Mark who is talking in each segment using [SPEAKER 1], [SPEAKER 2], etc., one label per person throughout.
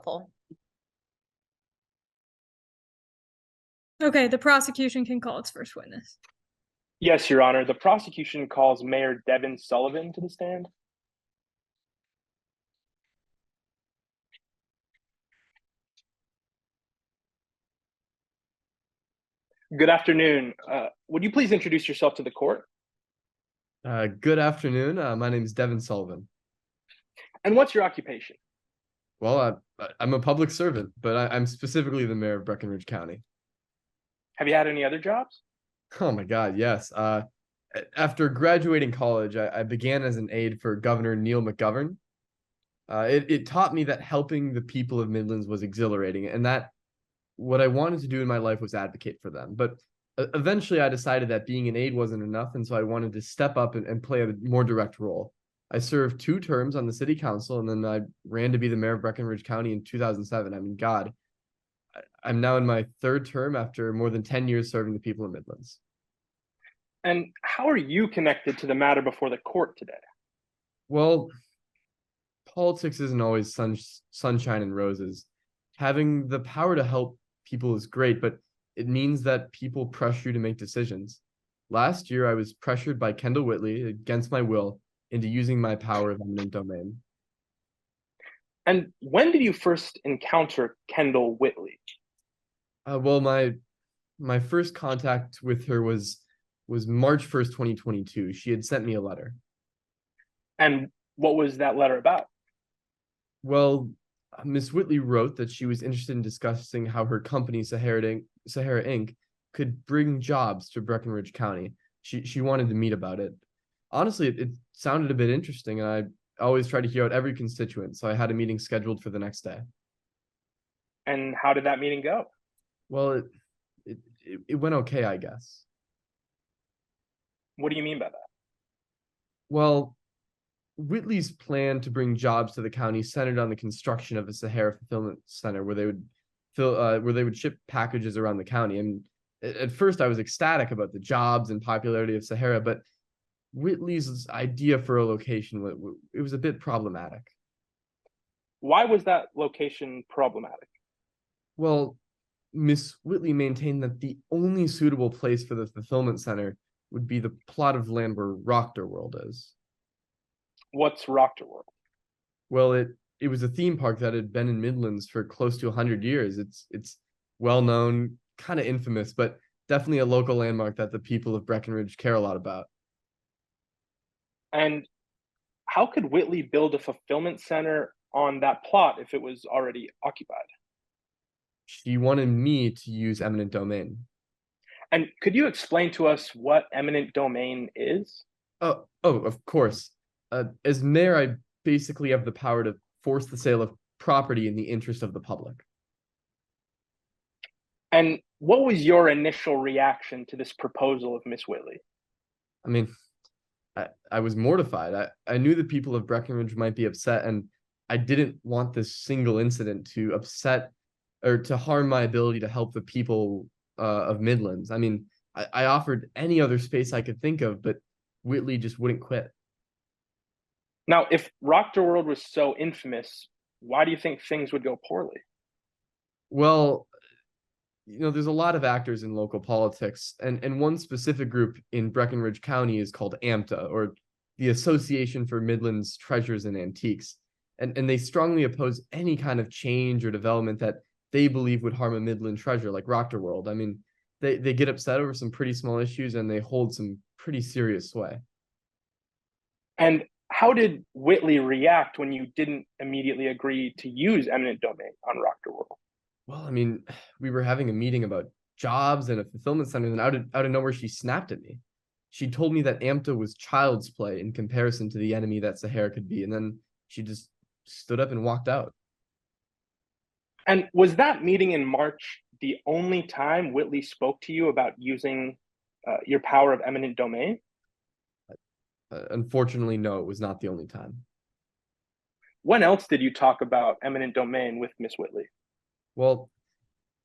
[SPEAKER 1] helpful.
[SPEAKER 2] Okay, the prosecution can call its first witness.
[SPEAKER 3] Yes, Your Honor. The prosecution calls Mayor Devon Sullivan to the stand. Good afternoon. Would you please introduce yourself to the court?
[SPEAKER 4] Good afternoon. My name is Devon Sullivan.
[SPEAKER 3] And what's your occupation?
[SPEAKER 4] Well, I'm a public servant, but I'm specifically the mayor of Breckenridge County.
[SPEAKER 3] Have you had any other jobs?
[SPEAKER 4] Oh my God, yes. After graduating college, I began as an aide for Governor Neil McGovern. It taught me that helping the people of Midlands was exhilarating, and that what I wanted to do in my life was advocate for them. But eventually I decided that being an aide wasn't enough, and so I wanted to step up and play a more direct role. I served 2 terms on the city council, and then I ran to be the mayor of Breckenridge County in 2007. I mean, God, I'm now in my 3rd term after more than 10 years serving the people of Midlands.
[SPEAKER 3] And how are you connected to the matter before the court today?
[SPEAKER 4] Well, politics isn't always sunshine and roses. Having the power to help people is great, but it means that people pressure you to make decisions. Last year, I was pressured by Kendall Whitley against my will into using my power of eminent domain.
[SPEAKER 3] And when did you first encounter Kendall Whitley?
[SPEAKER 4] Well, my first contact with her was March 1st, 2022. She had sent me a letter.
[SPEAKER 3] And what was that letter about?
[SPEAKER 4] Well, Miss Whitley wrote that she was interested in discussing how her company, Sahara Inc., could bring jobs to Breckenridge County. She wanted to meet about it. Honestly, it sounded a bit interesting, and I always try to hear out every constituent, so I had a meeting scheduled for the next day.
[SPEAKER 3] And how did that meeting go?
[SPEAKER 4] Well, it went okay, I guess.
[SPEAKER 3] What do you mean by that?
[SPEAKER 4] Well, Whitley's plan to bring jobs to the county centered on the construction of a Sahara fulfillment center where they would ship packages around the county. And at first I was ecstatic about the jobs and popularity of Sahara, but Whitley's idea for a location, it was a bit problematic.
[SPEAKER 3] Why was that location problematic?
[SPEAKER 4] Well, Miss Whitley maintained that the only suitable place for the fulfillment center would be the plot of land where Rockter World is.
[SPEAKER 3] What's Rockter World?
[SPEAKER 4] Well, it was a theme park that had been in Midlands for close to 100 years. It's well known, kind of infamous, but definitely a local landmark that the people of Breckenridge care a lot about.
[SPEAKER 3] And how could Whitley build a fulfillment center on that plot if it was already occupied?
[SPEAKER 4] She wanted me to use eminent domain.
[SPEAKER 3] And could you explain to us what eminent domain is?
[SPEAKER 4] Oh, of course. As mayor, I basically have the power to force the sale of property in the interest of the public.
[SPEAKER 3] And what was your initial reaction to this proposal of Miss Whitley?
[SPEAKER 4] I mean, I was mortified. I knew the people of Breckenridge might be upset, and I didn't want this single incident to upset or to harm my ability to help the people of Midlands. I mean, I offered any other space I could think of, but Whitley just wouldn't quit.
[SPEAKER 3] Now, if Rockter World was so infamous, why do you think things would go poorly?
[SPEAKER 4] Well, there's a lot of actors in local politics, and one specific group in Breckenridge County is called AMTA, or the Association for Midlands Treasures and Antiques. And they strongly oppose any kind of change or development that they believe would harm a Midland treasure like Rockter World. I mean, they get upset over some pretty small issues, and they hold some pretty serious sway.
[SPEAKER 3] And how did Whitley react when you didn't immediately agree to use eminent domain on Rockter World?
[SPEAKER 4] Well, I mean, we were having a meeting about jobs and a fulfillment center, and out of nowhere, she snapped at me. She told me that AMTA was child's play in comparison to the enemy that Sahara could be, and then she just stood up and walked out.
[SPEAKER 3] And was that meeting in March the only time Whitley spoke to you about using your power of eminent domain?
[SPEAKER 4] Unfortunately, no, it was not the only time.
[SPEAKER 3] When else did you talk about eminent domain with Miss Whitley?
[SPEAKER 4] Well,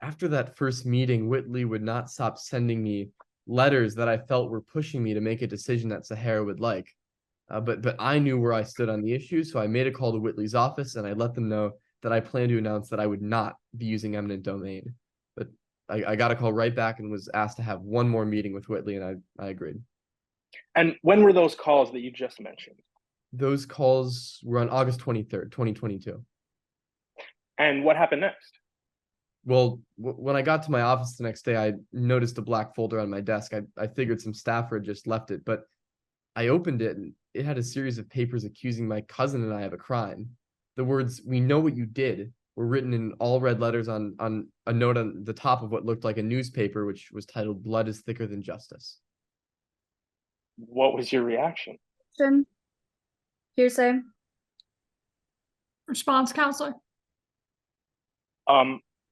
[SPEAKER 4] after that first meeting, Whitley would not stop sending me letters that I felt were pushing me to make a decision that Sahara would like. But I knew where I stood on the issue, so I made a call to Whitley's office and I let them know that I plan to announce that I would not be using eminent domain. But I got a call right back and was asked to have one more meeting with Whitley, and I agreed.
[SPEAKER 3] And when were those calls that you just mentioned?
[SPEAKER 4] Those calls were on August 23rd, 2022.
[SPEAKER 3] And what happened next?
[SPEAKER 4] Well, when I got to my office the next day, I noticed a black folder on my desk. I figured some staffer had just left it, but I opened it and it had a series of papers accusing my cousin and I of a crime. The words, "We know what you did," were written in all red letters on a note on the top of what looked like a newspaper, which was titled "Blood is Thicker Than Justice."
[SPEAKER 3] What was your reaction?
[SPEAKER 1] Hearsay.
[SPEAKER 2] Response, counselor.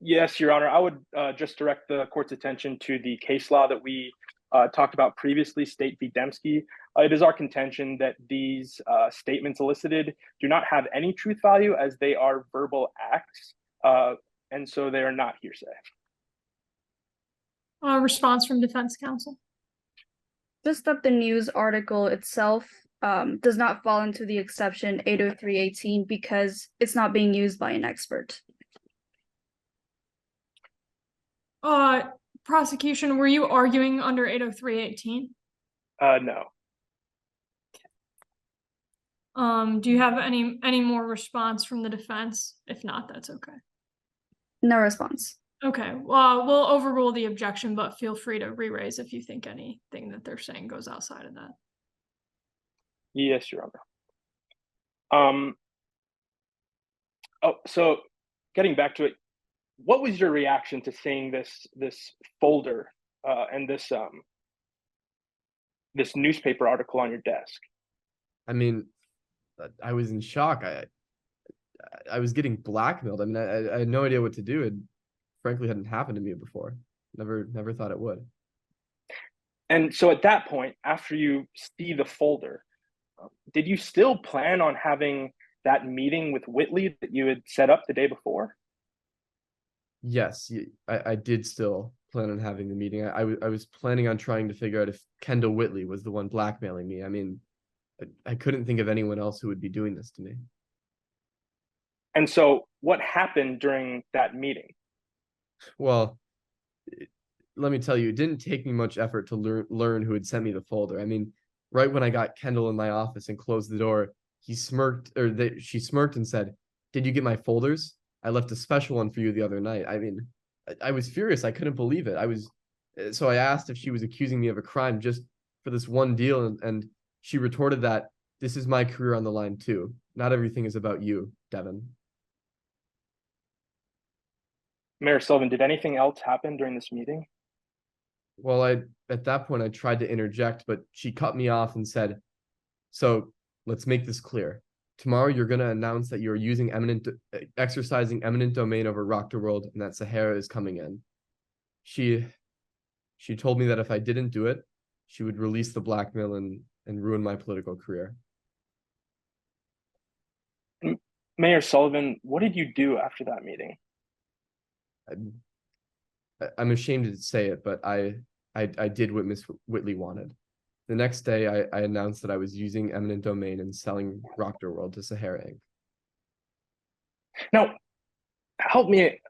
[SPEAKER 3] Yes, Your Honor. I would just direct the court's attention to the case law that we talked about previously, State v. Dembski. It is our contention that these statements elicited do not have any truth value, as they are verbal acts, and so they are not hearsay.
[SPEAKER 2] Response from defense counsel.
[SPEAKER 1] Just that the news article itself does not fall into the exception 803.18 because it's not being used by an expert.
[SPEAKER 2] Prosecution, were you arguing under 803.18?
[SPEAKER 3] No.
[SPEAKER 2] Do you have any more response from the defense? If not, that's okay.
[SPEAKER 1] No response.
[SPEAKER 2] Okay, well, we'll overrule the objection, but feel free to re-raise if you think anything that they're saying goes outside of that.
[SPEAKER 3] Yes, Your Honor. So getting back to it, what was your reaction to seeing this folder and this newspaper article on your desk?
[SPEAKER 4] I mean, I was in shock. I was getting blackmailed. I mean, I had no idea what to do. It frankly hadn't happened to me before. Never thought it would.
[SPEAKER 3] And so at that point, after you see the folder, did you still plan on having that meeting with Whitley that you had set up the day before?
[SPEAKER 4] Yes, I did still plan on having the meeting. I was planning on trying to figure out if Kendall Whitley was the one blackmailing me. I mean, I couldn't think of anyone else who would be doing this to me.
[SPEAKER 3] And so what happened during that meeting?
[SPEAKER 4] Well, let me tell you, it didn't take me much effort to learn who had sent me the folder. I mean, right when I got Kendall in my office and closed the door, she smirked and said, "Did you get my folders? I left a special one for you the other night." I mean, I was furious. I couldn't believe it. So I asked if she was accusing me of a crime just for this one deal, and she retorted that this is my career on the line too. Not everything is about you, Devon.
[SPEAKER 3] Mayor Sullivan, did anything else happen during this meeting?
[SPEAKER 4] Well, at that point I tried to interject, but she cut me off and said, "So let's make this clear. Tomorrow you're going to announce that you're exercising eminent domain over Rockter World and that Sahara is coming in." She told me that if I didn't do it, she would release the blackmail and ruin my political career.
[SPEAKER 3] Mayor Sullivan, what did you do after that meeting?
[SPEAKER 4] I'm ashamed to say it, but I did what Miss Whitley wanted. The next day, I announced that I was using eminent domain and selling Rockter World to Sahara Inc.
[SPEAKER 3] Now, help me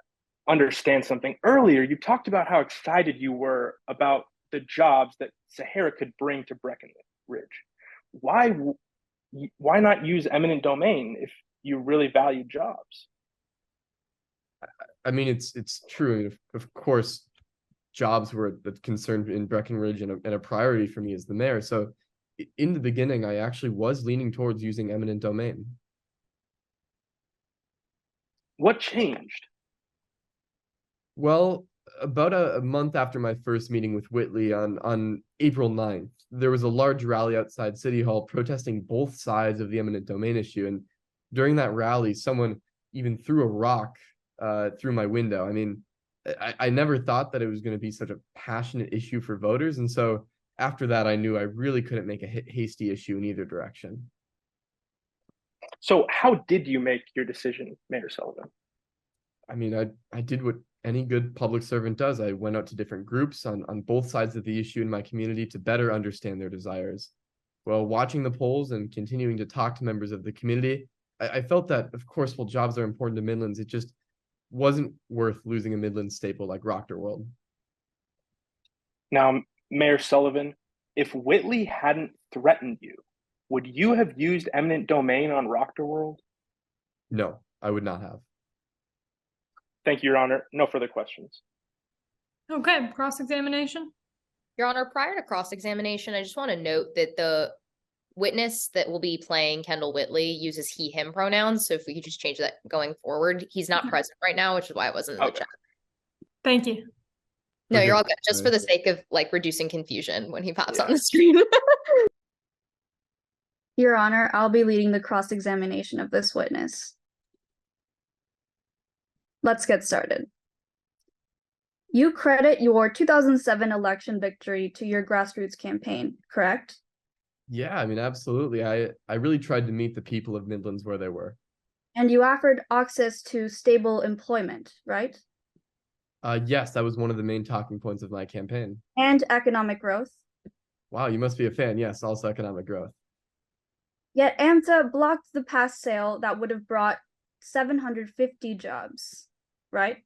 [SPEAKER 3] understand something. Earlier, you talked about how excited you were about the jobs that Sahara could bring to Breckenridge. Why not use eminent domain if you really value jobs?
[SPEAKER 4] I mean, it's true. Of course, jobs were a concern in Breckenridge and a priority for me as the mayor. So in the beginning, I actually was leaning towards using eminent domain.
[SPEAKER 3] What changed?
[SPEAKER 4] Well, about a month after my first meeting with Whitley on April 9th, there was a large rally outside City Hall protesting both sides of the eminent domain issue. And during that rally, someone even threw a rock through my window. I mean, I never thought that it was going to be such a passionate issue for voters. And so after that, I knew I really couldn't make a hasty issue in either direction.
[SPEAKER 3] So how did you make your decision, Mayor Sullivan?
[SPEAKER 4] I mean, I did what any good public servant does. I went out to different groups on both sides of the issue in my community to better understand their desires. While watching the polls and continuing to talk to members of the community, I felt that, of course, while jobs are important to Midlands, it just wasn't worth losing a Midlands staple like Rockter World.
[SPEAKER 3] Now, Mayor Sullivan, if Whitley hadn't threatened you, would you have used eminent domain on Rockter World?
[SPEAKER 4] No, I would not have.
[SPEAKER 3] Thank you, Your Honor. No further questions.
[SPEAKER 2] Okay, cross-examination.
[SPEAKER 5] Your Honor, prior to cross-examination, I just want to note that the witness that will be playing Kendall Whitley uses he, him pronouns. So if we could just change that going forward, he's not present right now, which is why I wasn't in the
[SPEAKER 3] Okay.
[SPEAKER 5] chat.
[SPEAKER 2] Thank you.
[SPEAKER 5] No,
[SPEAKER 4] Okay,
[SPEAKER 5] you're all good. Just for
[SPEAKER 4] fine.
[SPEAKER 5] the sake of like reducing confusion when he pops on
[SPEAKER 3] Yeah.
[SPEAKER 5] the screen.
[SPEAKER 1] Your Honor, I'll be leading the cross-examination of this witness. Let's get started. You credit your 2007 election victory to your grassroots campaign, correct?
[SPEAKER 4] Yeah, I mean, absolutely. I really tried to meet the people of Midlands where they were.
[SPEAKER 1] And you offered access to stable employment, right?
[SPEAKER 4] Yes, that was one of the main talking points of my campaign.
[SPEAKER 1] And economic growth.
[SPEAKER 4] Wow, you must be a fan. Yes, also economic growth.
[SPEAKER 1] Yet AMTA blocked the past sale that would have brought 750 jobs, right?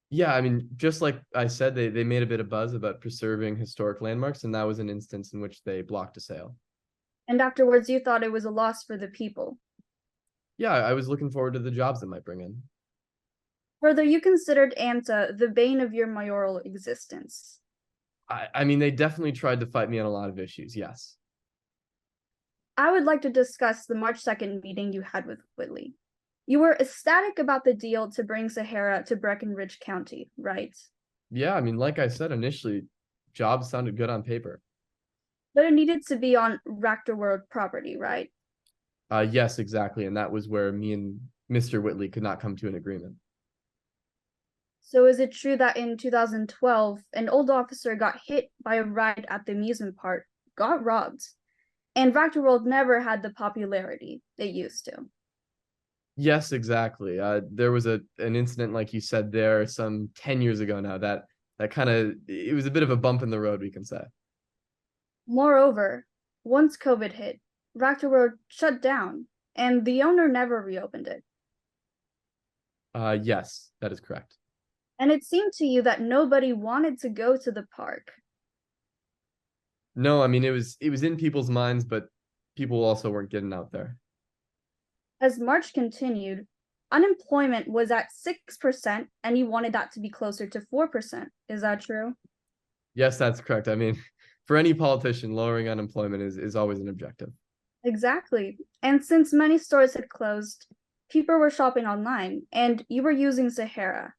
[SPEAKER 4] Yeah, I mean, just like I said, they made a bit of buzz about preserving historic landmarks, and that was an instance in which they blocked a sale.
[SPEAKER 1] And afterwards, you thought it was a loss for the people.
[SPEAKER 4] Yeah, I was looking forward to the jobs that might bring in.
[SPEAKER 1] Further, you considered AMTA the bane of your mayoral existence.
[SPEAKER 4] I mean, they definitely tried to fight me on a lot of issues, yes.
[SPEAKER 1] I would like to discuss the March 2nd meeting you had with Whitley. You were ecstatic about the deal to bring Sahara to Breckinridge County, right?
[SPEAKER 4] Yeah, I mean, like I said initially, jobs sounded good on paper.
[SPEAKER 1] But it needed to be on Rockter World property, right?
[SPEAKER 4] Yes, exactly. And that was where me and Mr. Whitley could not come to an agreement.
[SPEAKER 1] So is it true that in 2012, an old officer got hit by a ride at the amusement park, got robbed, and Rockter World never had the popularity it used to?
[SPEAKER 4] Yes, exactly. There was an incident, like you said there, some 10 years ago now, that kind of, it was a bit of a bump in the road, we can say.
[SPEAKER 1] Moreover, once COVID hit, Rockter World shut down, and the owner never reopened it.
[SPEAKER 4] Yes, that is correct.
[SPEAKER 1] And it seemed to you that nobody wanted to go to the park.
[SPEAKER 4] No, I mean, it was in people's minds, but people also weren't getting out there.
[SPEAKER 1] As March continued, unemployment was at 6%, and you wanted that to be closer to 4%. Is that true?
[SPEAKER 4] Yes, that's correct. I mean, for any politician, lowering unemployment is always an objective.
[SPEAKER 1] Exactly. And since many stores had closed, people were shopping online, and you were using Sahara.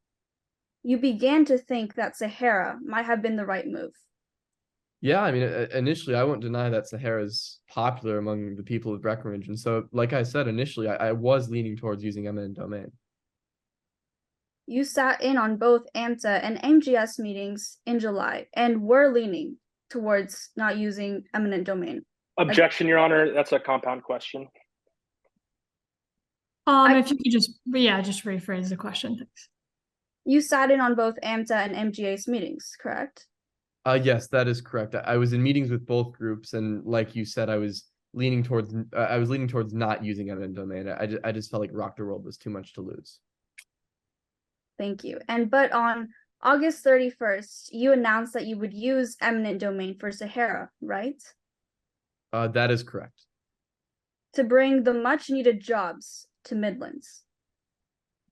[SPEAKER 1] You began to think that Sahara might have been the right move.
[SPEAKER 4] Yeah, I mean, initially, I won't deny that Sahara is popular among the people of Breckinridge. And so, like I said, initially, I was leaning towards using eminent domain.
[SPEAKER 1] You sat in on both AMTA and MGS meetings in July and were leaning towards not using eminent domain.
[SPEAKER 3] Objection, Your Honor. That's a compound question.
[SPEAKER 2] If you could just rephrase the question, thanks.
[SPEAKER 1] You sat in on both AMTA and MGA's meetings, correct?
[SPEAKER 4] Yes, that is correct. I was in meetings with both groups, and like you said, I was leaning towards not using eminent domain. I just felt like Rockter World was too much to lose.
[SPEAKER 1] Thank you. But on August 31st, you announced that you would use eminent domain for Sahara, right?
[SPEAKER 4] That is correct.
[SPEAKER 1] To bring the much needed jobs to Midlands.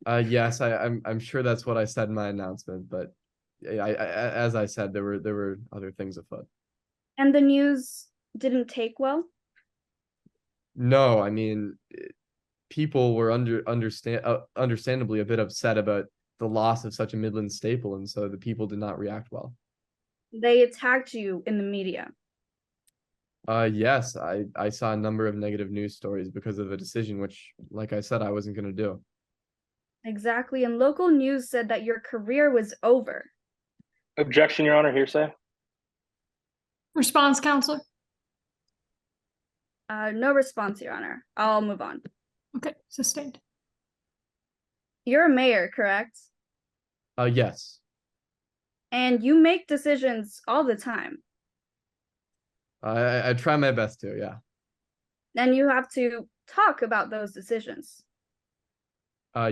[SPEAKER 4] Yes, I'm sure that's what I said in my announcement, but as I said, there were other things afoot.
[SPEAKER 1] And the news didn't take well?
[SPEAKER 4] No, I mean, people were understandably a bit upset about the loss of such a Midland staple, and so the people did not react well.
[SPEAKER 1] They attacked you in the media.
[SPEAKER 4] Yes, I saw a number of negative news stories because of a decision which, like I said, I wasn't going to do.
[SPEAKER 1] Exactly, and local news said that your career was over.
[SPEAKER 3] Objection, Your Honor. Hearsay.
[SPEAKER 2] Response, counselor.
[SPEAKER 1] No response, Your Honor. I'll move on.
[SPEAKER 2] Okay, sustained.
[SPEAKER 1] You're a mayor, correct?
[SPEAKER 4] Yes.
[SPEAKER 1] And you make decisions all the time.
[SPEAKER 4] I try my best to, yeah.
[SPEAKER 1] Then you have to talk about those decisions,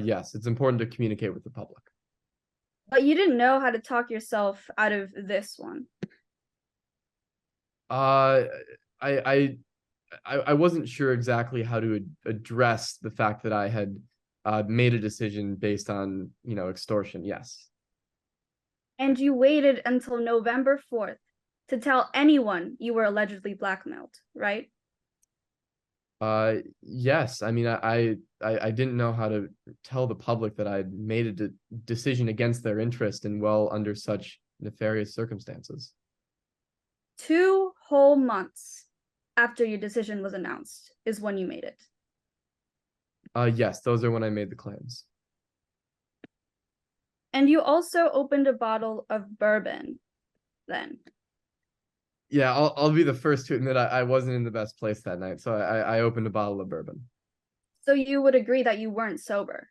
[SPEAKER 4] Yes, it's important to communicate with the public.
[SPEAKER 1] But you didn't know how to talk yourself out of this one.
[SPEAKER 4] I wasn't sure exactly how to address the fact that I had made a decision based on, extortion. Yes.
[SPEAKER 1] And you waited until November 4th to tell anyone you were allegedly blackmailed, right?
[SPEAKER 4] Yes. I mean, I didn't know how to tell the public that I'd made a decision against their interest and well under such nefarious circumstances.
[SPEAKER 1] 2 whole months after your decision was announced is when you made it.
[SPEAKER 4] Yes, those are when I made the claims.
[SPEAKER 1] And you also opened a bottle of bourbon then.
[SPEAKER 4] Yeah, I'll be the first to admit I wasn't in the best place that night, so I opened a bottle of bourbon.
[SPEAKER 1] So you would agree that you weren't sober.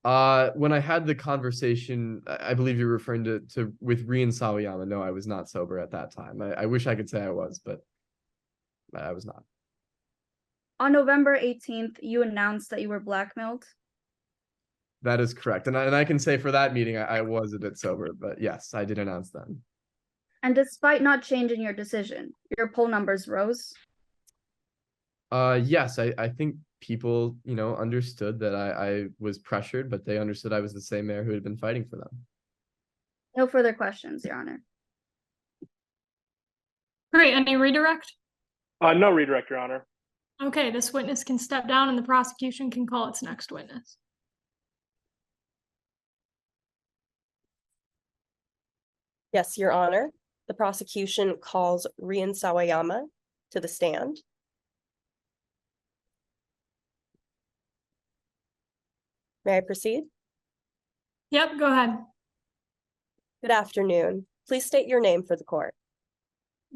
[SPEAKER 4] When I had the conversation, I believe you're referring to with Rian Sawayama. No, I was not sober at that time. I wish I could say I was, but I was not.
[SPEAKER 1] On November 18th, you announced that you were blackmailed.
[SPEAKER 4] That is correct. And I can say for that meeting, I was a bit sober, but yes, I did announce then.
[SPEAKER 1] And despite not changing your decision, your poll numbers rose.
[SPEAKER 4] Yes, I think people, understood that I was pressured, but they understood I was the same mayor who had been fighting for them.
[SPEAKER 1] No further questions, Your Honor.
[SPEAKER 2] Great, any redirect?
[SPEAKER 3] No redirect, Your Honor.
[SPEAKER 2] Okay, this witness can step down and the prosecution can call its next witness.
[SPEAKER 6] Yes, Your Honor. The prosecution calls Rian Sawayama to the stand. May I proceed?
[SPEAKER 2] Yep, go ahead.
[SPEAKER 6] Good afternoon. Please state your name for the court.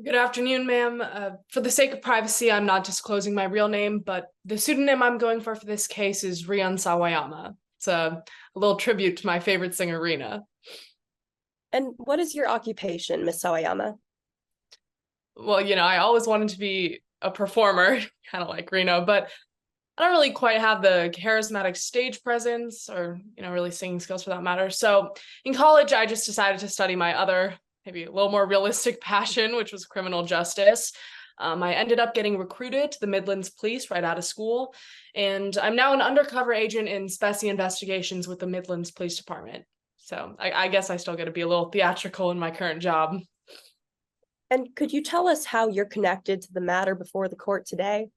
[SPEAKER 7] Good afternoon, ma'am. For the sake of privacy, I'm not disclosing my real name, but the pseudonym I'm going for this case is Rian Sawayama. It's a little tribute to my favorite singer, Rina.
[SPEAKER 6] And what is your occupation, Miss Sawayama?
[SPEAKER 7] Well, I always wanted to be a performer, kind of like Reno, but I don't really quite have the charismatic stage presence or, really singing skills for that matter. So in college, I just decided to study my other, maybe a little more realistic passion, which was criminal justice. I ended up getting recruited to the Midlands Police right out of school, and I'm now an undercover agent in specie investigations with the Midlands Police Department. So I guess I still get to be a little theatrical in my current job.
[SPEAKER 6] And could you tell us how you're connected to the matter before the court today?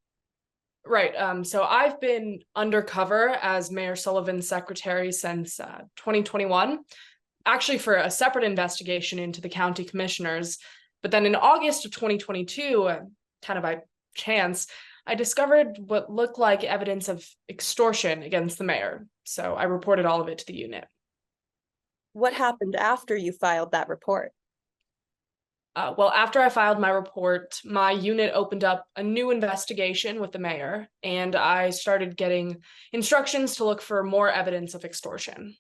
[SPEAKER 7] Right. So I've been undercover as Mayor Sullivan's secretary since 2021, actually for a separate investigation into the county commissioners. But then in August of 2022, kind of by chance, I discovered what looked like evidence of extortion against the mayor. So I reported all of it to the unit.
[SPEAKER 6] What happened after you filed that report?
[SPEAKER 7] Well, after I filed my report, my unit opened up a new investigation with the mayor, and I started getting instructions to look for more evidence of extortion.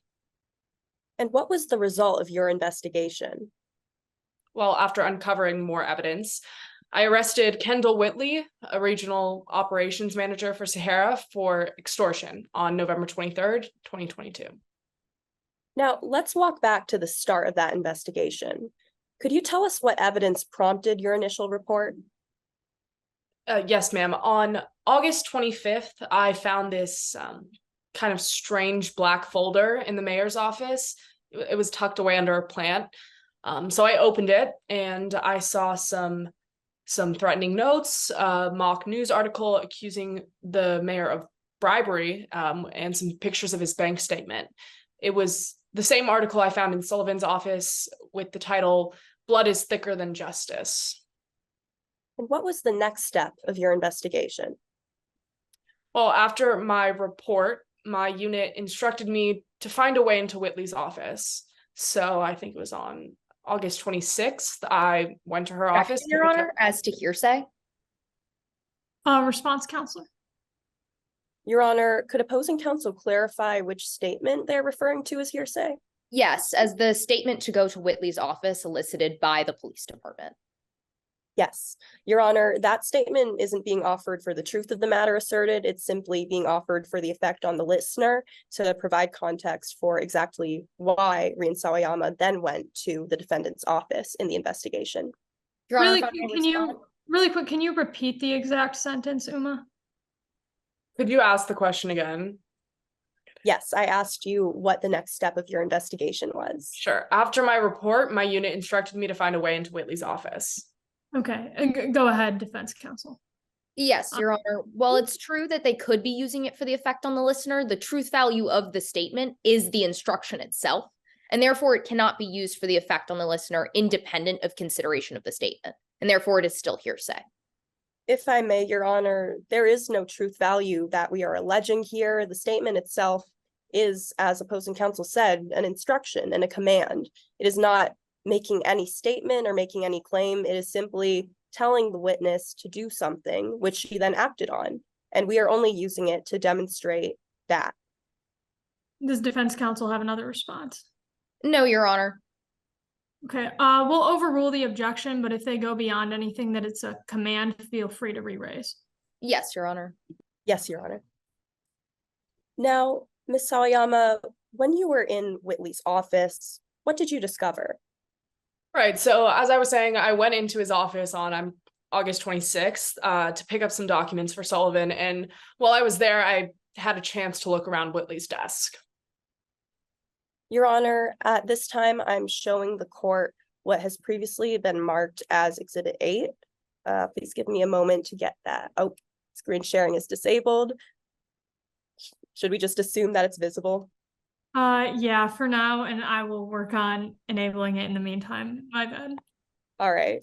[SPEAKER 6] And what was the result of your investigation?
[SPEAKER 7] Well, after uncovering more evidence, I arrested Kendall Whitley, a regional operations manager for Sahara, for extortion on November 23rd, 2022.
[SPEAKER 6] Now, let's walk back to the start of that investigation. Could you tell us what evidence prompted your initial report?
[SPEAKER 7] Yes, ma'am. On August 25th, I found this kind of strange black folder in the mayor's office. It was tucked away under a plant. So I opened it and I saw some threatening notes, a mock news article accusing the mayor of bribery, and some pictures of his bank statement. It was the same article I found in Sullivan's office with the title, "Blood is Thicker Than Justice."
[SPEAKER 6] And what was the next step of your investigation?
[SPEAKER 7] Well, after my report, my unit instructed me to find a way into Whitley's office. So I think it was on August 26th, I went to her office.
[SPEAKER 5] Your Honor, as to hearsay?
[SPEAKER 2] Response, counselor.
[SPEAKER 6] Your Honor, could opposing counsel clarify which statement they're referring to as hearsay?
[SPEAKER 5] Yes, as the statement to go to Whitley's office elicited by the police department.
[SPEAKER 6] Yes, Your Honor, that statement isn't being offered for the truth of the matter asserted. It's simply being offered for the effect on the listener to provide context for exactly why Rian Sawayama then went to the defendant's office in the investigation.
[SPEAKER 5] Your Honor,
[SPEAKER 2] Really
[SPEAKER 5] if I
[SPEAKER 2] quick,
[SPEAKER 5] may
[SPEAKER 2] can
[SPEAKER 5] respond.
[SPEAKER 2] you, really quick, can you repeat the exact sentence, Uma?
[SPEAKER 7] Could you ask the question again?
[SPEAKER 6] Yes, I asked you what the next step of your investigation was.
[SPEAKER 7] Sure. After my report, my unit instructed me to find a way into Whitley's office.
[SPEAKER 2] Okay, go ahead, defense counsel.
[SPEAKER 5] Yes, Your Honor. While it's true that they could be using it for the effect on the listener, the truth value of the statement is the instruction itself, and therefore it cannot be used for the effect on the listener independent of consideration of the statement, and therefore it is still hearsay.
[SPEAKER 6] If I may, Your Honor, there is no truth value that we are alleging here. The statement itself is, as opposing counsel said, an instruction and a command. It is not making any statement or making any claim. It is simply telling the witness to do something, which she then acted on. And we are only using it to demonstrate that.
[SPEAKER 2] Does defense counsel have another response?
[SPEAKER 5] No, Your Honor.
[SPEAKER 2] Okay, we'll overrule the objection, but if they go beyond anything that it's a command, feel free to re-raise.
[SPEAKER 5] Yes, Your Honor.
[SPEAKER 6] Yes, Your Honor. Now, Ms. Sawayama, when you were in Whitley's office, what did you discover?
[SPEAKER 7] Right. So as I was saying, I went into his office on August 26th to pick up some documents for Sullivan. And while I was there, I had a chance to look around Whitley's desk.
[SPEAKER 6] Your Honor, at this time, I'm showing the court what has previously been marked as Exhibit 8. Please give me a moment to get that. Oh, screen sharing is disabled. Should we just assume that it's visible?
[SPEAKER 2] Yeah, for now, and I will work on enabling it in the meantime. My bad.
[SPEAKER 6] All right.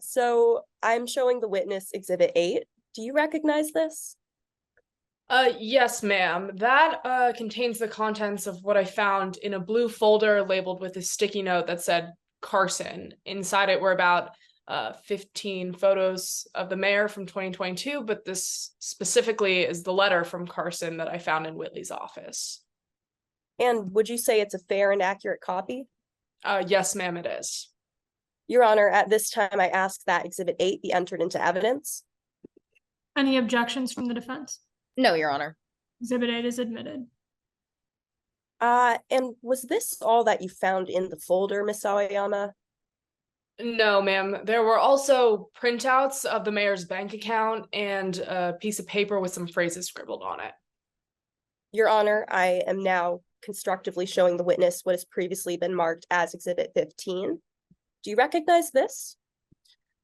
[SPEAKER 6] So I'm showing the witness Exhibit 8. Do you recognize this?
[SPEAKER 7] Yes, ma'am. That contains the contents of what I found in a blue folder labeled with a sticky note that said Carson. Inside it were about 15 photos of the mayor from 2022, but this specifically is the letter from Carson that I found in Whitley's office.
[SPEAKER 6] And would you say it's a fair and accurate copy?
[SPEAKER 7] Yes, ma'am, it is.
[SPEAKER 6] Your Honor, at this time, I ask that Exhibit 8 be entered into evidence.
[SPEAKER 2] Any objections from the defense?
[SPEAKER 5] No, Your Honor.
[SPEAKER 2] Exhibit 8 is admitted.
[SPEAKER 6] And was this all that you found in the folder, Ms. Sawayama?
[SPEAKER 7] No, ma'am. There were also printouts of the mayor's bank account and a piece of paper with some phrases scribbled on it.
[SPEAKER 6] Your Honor, I am now constructively showing the witness what has previously been marked as Exhibit 15. Do you recognize this?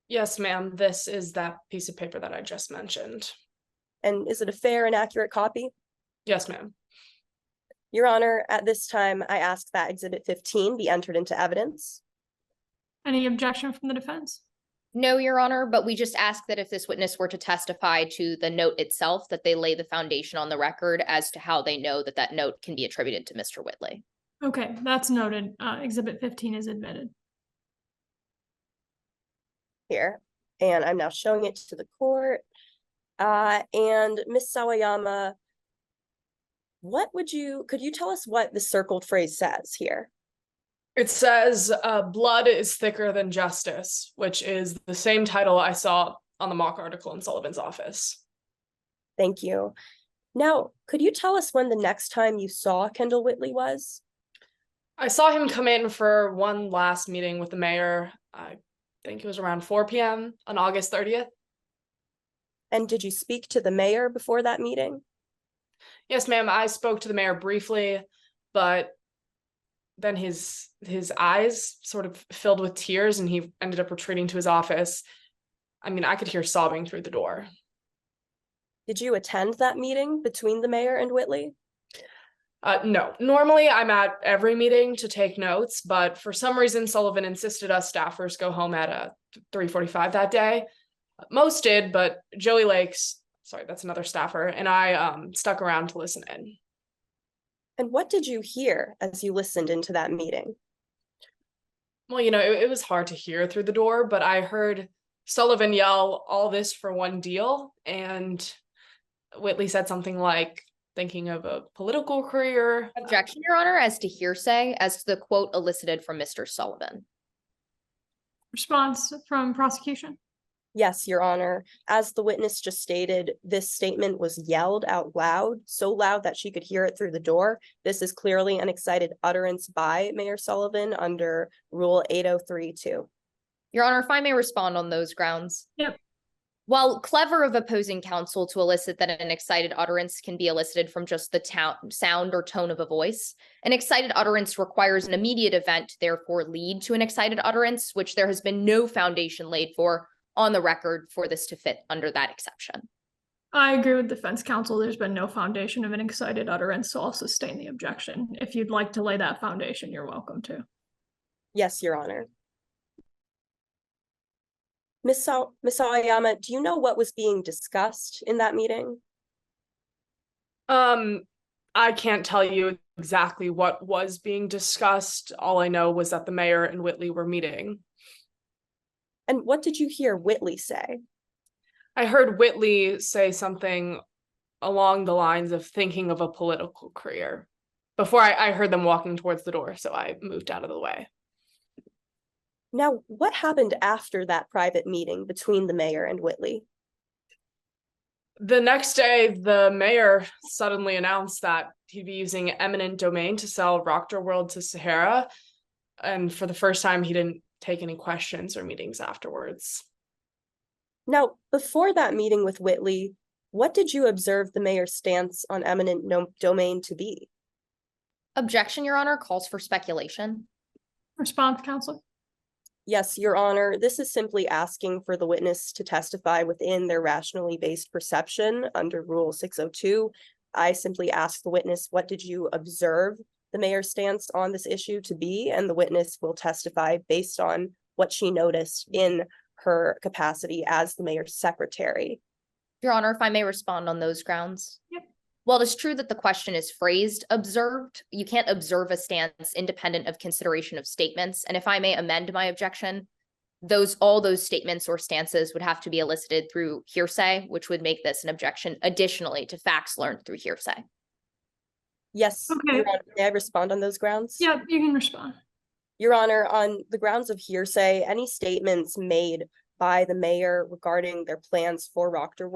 [SPEAKER 7] Yes, ma'am. This is that piece of paper that I just mentioned.
[SPEAKER 6] And is it a fair and accurate copy?
[SPEAKER 7] Yes, ma'am.
[SPEAKER 6] Your Honor, at this time, I ask that Exhibit 15 be entered into evidence.
[SPEAKER 2] Any objection from the defense?
[SPEAKER 5] No, Your Honor, but we just ask that if this witness were to testify to the note itself, that they lay the foundation on the record as to how they know that that note can be attributed to Mr. Whitley.
[SPEAKER 2] Okay, that's noted. Exhibit 15 is admitted.
[SPEAKER 6] Here, and I'm now showing it to the court. And Ms. Sawayama, could you tell us what the circled phrase says here?
[SPEAKER 7] It says, blood is thicker than justice, which is the same title I saw on the mock article in Sullivan's office.
[SPEAKER 6] Thank you. Now, could you tell us when the next time you saw Kendall Whitley was?
[SPEAKER 7] I saw him come in for one last meeting with the mayor. I think it was around 4 p.m. on August 30th.
[SPEAKER 6] And did you speak to the mayor before that meeting?
[SPEAKER 7] Yes, ma'am. I spoke to the mayor briefly, but then his eyes sort of filled with tears and he ended up retreating to his office. I mean, I could hear sobbing through the door.
[SPEAKER 6] Did you attend that meeting between the mayor and Whitley?
[SPEAKER 7] No. Normally, I'm at every meeting to take notes, but for some reason, Sullivan insisted us staffers go home at 3:45 that day. Most did, but Joey Lakes, sorry, that's another staffer, and I stuck around to listen in.
[SPEAKER 6] And what did you hear as you listened into that meeting?
[SPEAKER 7] Well, it was hard to hear through the door, but I heard Sullivan yell, "All this for one deal," and Whitley said something like, thinking of a political career.
[SPEAKER 5] Objection, Your Honor, as to hearsay, as to the quote elicited from Mr. Sullivan.
[SPEAKER 2] Response from prosecution.
[SPEAKER 6] Yes, Your Honor. As the witness just stated, this statement was yelled out loud, so loud that she could hear it through the door. This is clearly an excited utterance by Mayor Sullivan under Rule 803-2.
[SPEAKER 5] Your Honor, if I may respond on those grounds.
[SPEAKER 2] Yep.
[SPEAKER 5] While clever of opposing counsel to elicit that an excited utterance can be elicited from just the sound or tone of a voice, an excited utterance requires an immediate event to therefore lead to an excited utterance, which there has been no foundation laid for on the record for this to fit under that exception.
[SPEAKER 2] I agree with defense counsel. There's been no foundation of an excited utterance, so I'll sustain the objection. If you'd like to lay that foundation, you're welcome to.
[SPEAKER 6] Yes, Your Honor. Ms. Sawayama, do you know what was being discussed in that meeting?
[SPEAKER 7] I can't tell you exactly what was being discussed. All I know was that the mayor and Whitley were meeting.
[SPEAKER 6] And what did you hear Whitley say?
[SPEAKER 7] I heard Whitley say something along the lines of thinking of a political career before I heard them walking towards the door, so I moved out of the way.
[SPEAKER 6] Now, what happened after that private meeting between the mayor and Whitley?
[SPEAKER 7] The next day, the mayor suddenly announced that he'd be using eminent domain to sell Rockter World to Sahara. And for the first time, he didn't take any questions or meetings afterwards.
[SPEAKER 6] Now, before that meeting with Whitley, what did you observe the mayor's stance on eminent domain to be?
[SPEAKER 5] Objection, Your Honor, calls for speculation.
[SPEAKER 2] Response, counsel.
[SPEAKER 6] Yes, Your Honor, this is simply asking for the witness to testify within their rationally based perception under Rule 602. I simply asked the witness, what did you observe the mayor's stance on this issue to be? And the witness will testify based on what she noticed in her capacity as the mayor's secretary.
[SPEAKER 5] Your Honor, if I may respond on those grounds.
[SPEAKER 2] Yep.
[SPEAKER 5] While it is true that the question is phrased observed, you can't observe a stance independent of consideration of statements. And if I may amend my objection, all those statements or stances would have to be elicited through hearsay, which would make this an objection additionally to facts learned through hearsay.
[SPEAKER 6] Yes,
[SPEAKER 2] Okay.
[SPEAKER 6] Your Honor, may I respond on those grounds?
[SPEAKER 2] Yeah, you can respond.
[SPEAKER 6] Your Honor, on the grounds of hearsay, any statements made by the mayor regarding their plans for Rockter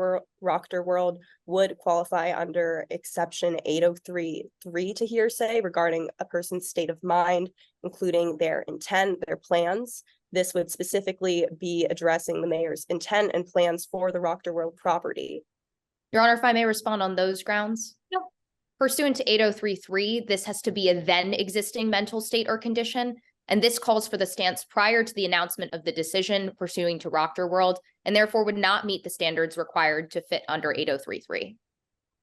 [SPEAKER 6] World would qualify under exception 803-3 to hearsay regarding a person's state of mind, including their intent, their plans. This would specifically be addressing the mayor's intent and plans for the Rockter World property.
[SPEAKER 5] Your Honor, if I may respond on those grounds.
[SPEAKER 2] Yep.
[SPEAKER 5] Pursuant to 803-3, this has to be a then existing mental state or condition. And this calls for the stance prior to the announcement of the decision pursuing to Rockter World, and therefore would not meet the standards required to fit under 803-3.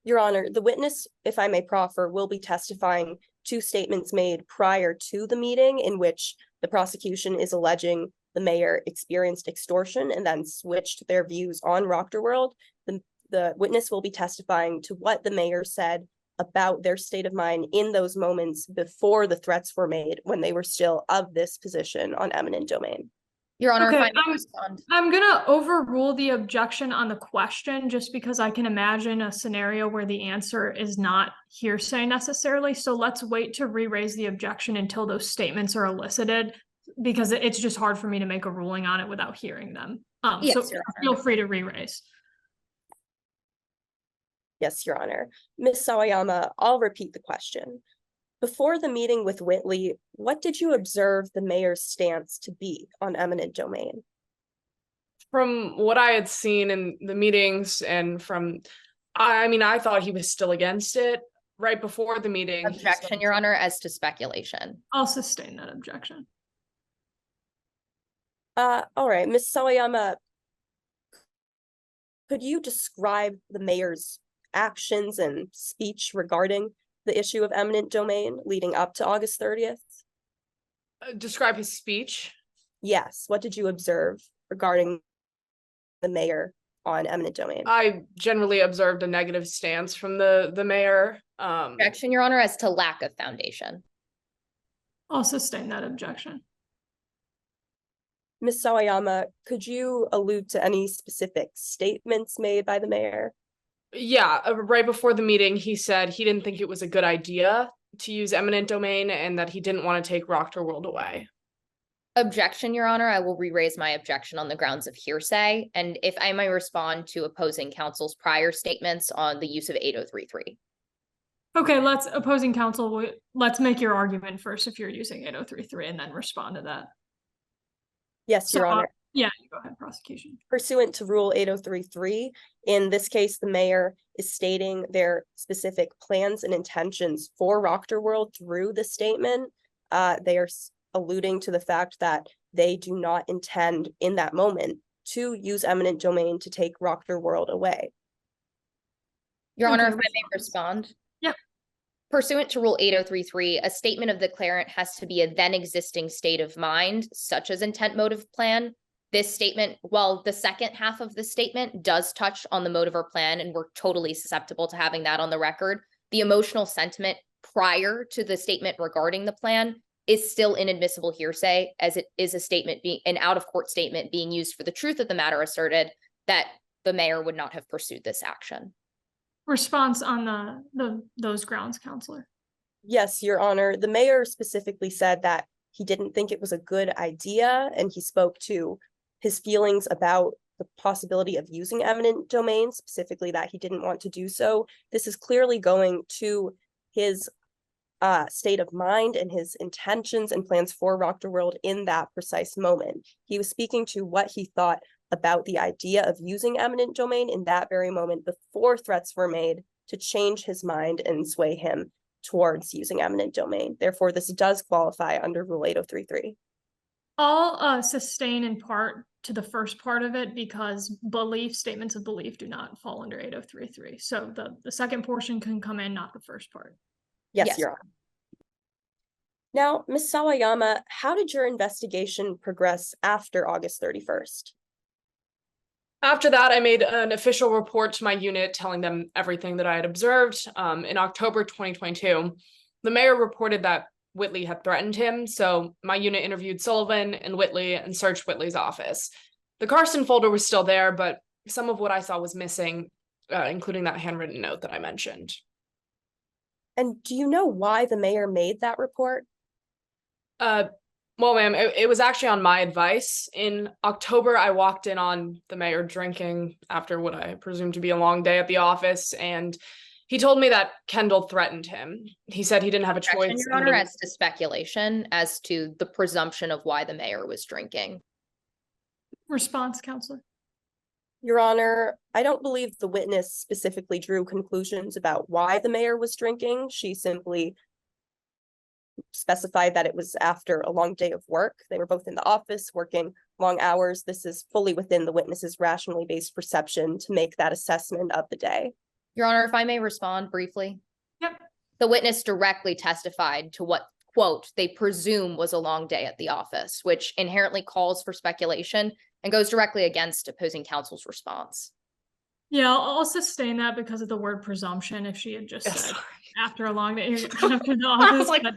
[SPEAKER 6] Your Honor, the witness, if I may proffer, will be testifying to statements made prior to the meeting in which the prosecution is alleging the mayor experienced extortion and then switched their views on Rockter World. The witness will be testifying to what the mayor said about their state of mind in those moments before the threats were made when they were still of this position on eminent domain.
[SPEAKER 5] Your Honor,
[SPEAKER 2] Okay,
[SPEAKER 5] if I may respond.
[SPEAKER 2] I'm gonna overrule the objection on the question just because I can imagine a scenario where the answer is not hearsay necessarily. So let's wait to re-raise the objection until those statements are elicited, because it's just hard for me to make a ruling on it without hearing them.
[SPEAKER 5] Yes,
[SPEAKER 2] So
[SPEAKER 5] Your Honor.
[SPEAKER 2] feel free to re-raise.
[SPEAKER 6] Yes, Your Honor. Ms. Sawayama, I'll repeat the question. Before the meeting with Whitley, what did you observe the mayor's stance to be on eminent domain?
[SPEAKER 7] From what I had seen in the meetings and I thought he was still against it right before the meeting.
[SPEAKER 5] Objection, Your Honor, as to speculation.
[SPEAKER 2] I'll sustain that objection.
[SPEAKER 6] All right, Ms. Sawayama, could you describe the mayor's actions and speech regarding the issue of eminent domain leading up to August 30th?
[SPEAKER 7] Describe his speech.
[SPEAKER 6] Yes, what did you observe regarding the mayor on eminent domain?
[SPEAKER 7] I generally observed a negative stance from the mayor.
[SPEAKER 5] Objection, Your Honor, as to lack of foundation.
[SPEAKER 2] I'll sustain that objection.
[SPEAKER 6] Ms. Sawayama, could you allude to any specific statements made by the mayor?
[SPEAKER 7] Yeah, right before the meeting, he said he didn't think it was a good idea to use eminent domain and that he didn't want to take Rockter World away.
[SPEAKER 5] Objection, Your Honor. I will re-raise my objection on the grounds of hearsay. And if I may respond to opposing counsel's prior statements on the use of 8033.
[SPEAKER 2] Okay, opposing counsel, let's make your argument first if you're using 8033 and then respond to that.
[SPEAKER 6] Yes, Your Honor.
[SPEAKER 2] Yeah, you go ahead, prosecution.
[SPEAKER 6] Pursuant to Rule 8033, in this case, the mayor is stating their specific plans and intentions for Rockter World through the statement. They are alluding to the fact that they do not intend in that moment to use eminent domain to take Rockter World away.
[SPEAKER 5] Your
[SPEAKER 2] Okay,
[SPEAKER 5] Honor, if I may respond.
[SPEAKER 2] Yep.
[SPEAKER 5] Pursuant to Rule 8033, a statement of the declarant has to be a then existing state of mind, such as intent, motive, plan. This statement, while the second half of the statement does touch on the motive or plan, and we're totally susceptible to having that on the record, the emotional sentiment prior to the statement regarding the plan is still inadmissible hearsay, as it is a statement being an out-of-court statement being used for the truth of the matter asserted that the mayor would not have pursued this action.
[SPEAKER 2] Response on those grounds, counselor.
[SPEAKER 6] Yes, Your Honor. The mayor specifically said that he didn't think it was a good idea, and he spoke to his feelings about the possibility of using eminent domain, specifically that he didn't want to do so. This is clearly going to his state of mind and his intentions and plans for Rockter World in that precise moment. He was speaking to what he thought about the idea of using eminent domain in that very moment before threats were made to change his mind and sway him towards using eminent domain. Therefore, this does qualify under Rule 8033.
[SPEAKER 2] I'll sustain in part to the first part of it because statements of belief do not fall under 8033. So the second portion can come in, not the first part.
[SPEAKER 6] Yes, Your Honor. Now, Ms. Sawayama, how did your investigation progress after August 31st?
[SPEAKER 7] After that, I made an official report to my unit telling them everything that I had observed. In October 2022, the mayor reported that Whitley had threatened him, so my unit interviewed Sullivan and Whitley and searched Whitley's office. The Carson folder was still there, but some of what I saw was missing, including that handwritten note that I mentioned.
[SPEAKER 6] And do you know why the mayor made that report?
[SPEAKER 7] Well, ma'am, it was actually on my advice. In October, I walked in on the mayor drinking after what I presume to be a long day at the office, and he told me that Kendall threatened him. He said he didn't have a choice.
[SPEAKER 5] Your Honor, as to speculation as to the presumption of why the mayor was drinking.
[SPEAKER 2] Response, counselor.
[SPEAKER 6] Your Honor, I don't believe the witness specifically drew conclusions about why the mayor was drinking. She simply specified that it was after a long day of work. They were both in the office working long hours. This is fully within the witness's rationally based perception to make that assessment of the day.
[SPEAKER 5] Your Honor, if I may respond briefly.
[SPEAKER 2] Yep.
[SPEAKER 5] The witness directly testified to what, quote, they presume was a long day at the office, which inherently calls for speculation and goes directly against opposing counsel's response.
[SPEAKER 2] Yeah, I'll sustain that because of the word presumption. If she had just said after a long day after the office,
[SPEAKER 7] like,
[SPEAKER 2] but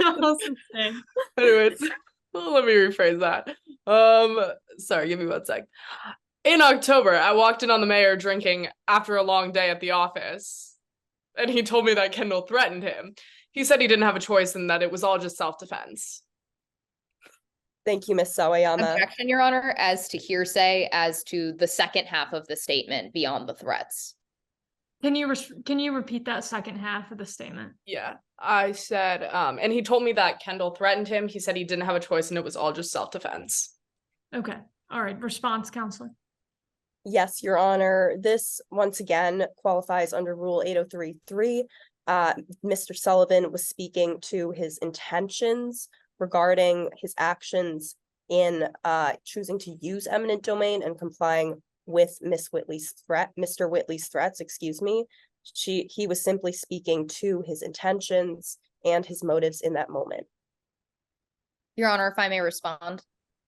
[SPEAKER 2] I'll sustain.
[SPEAKER 7] Anyways, let me rephrase that. Sorry, give me 1 sec. In October, I walked in on the mayor drinking after a long day at the office, and he told me that Kendall threatened him. He said he didn't have a choice and that it was all just self-defense.
[SPEAKER 6] Thank you, Ms. Sawayama.
[SPEAKER 5] Objection, Your Honor, as to hearsay, as to the second half of the statement beyond the threats.
[SPEAKER 2] Can you repeat that second half of the statement?
[SPEAKER 7] Yeah, I said, and he told me that Kendall threatened him. He said he didn't have a choice and it was all just self-defense.
[SPEAKER 2] Okay. All right. Response, counselor.
[SPEAKER 6] Yes, Your Honor. This once again qualifies under Rule 8033. Mr. Sullivan was speaking to his intentions regarding his actions in choosing to use eminent domain and complying with Mr. Whitley's threats, excuse me. He was simply speaking to his intentions and his motives in that moment.
[SPEAKER 5] Your Honor, if I may respond.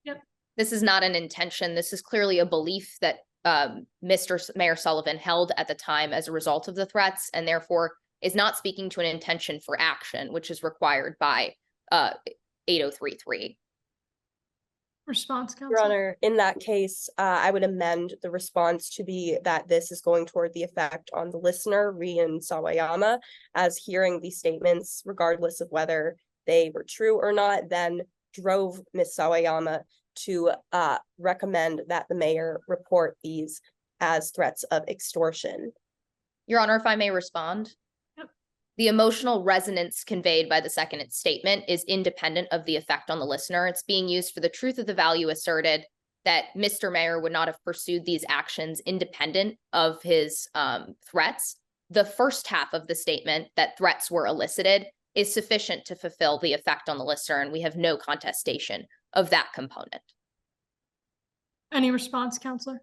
[SPEAKER 2] Yep.
[SPEAKER 5] This is not an intention. This is clearly a belief that Mr. Mayor Sullivan held at the time as a result of the threats, and therefore is not speaking to an intention for action, which is required by 8033.
[SPEAKER 2] Response, counsel.
[SPEAKER 6] Your Honor, in that case, I would amend the response to be that this is going toward the effect on the listener, Rian Sawayama, as hearing these statements, regardless of whether they were true or not, then drove Ms. Sawayama to recommend that the mayor report these as threats of extortion.
[SPEAKER 5] Your Honor, if I may respond.
[SPEAKER 2] Yep.
[SPEAKER 5] The emotional resonance conveyed by the second statement is independent of the effect on the listener. It's being used for the truth of the value asserted that Mr. Mayor would not have pursued these actions independent of his threats. The first half of the statement, that threats were elicited, is sufficient to fulfill the effect on the listener, and we have no contestation of that component.
[SPEAKER 2] Any response, Counselor?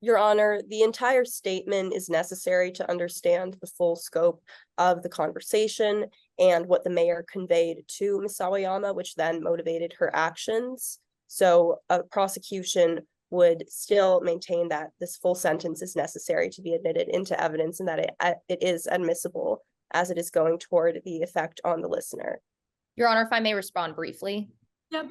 [SPEAKER 6] Your Honor, the entire statement is necessary to understand the full scope of the conversation and what the mayor conveyed to Ms. Sawayama, which then motivated her actions. So a prosecution would still maintain that this full sentence is necessary to be admitted into evidence and that it is admissible as it is going toward the effect on the listener.
[SPEAKER 5] Your Honor, if I may respond briefly.
[SPEAKER 2] Yep.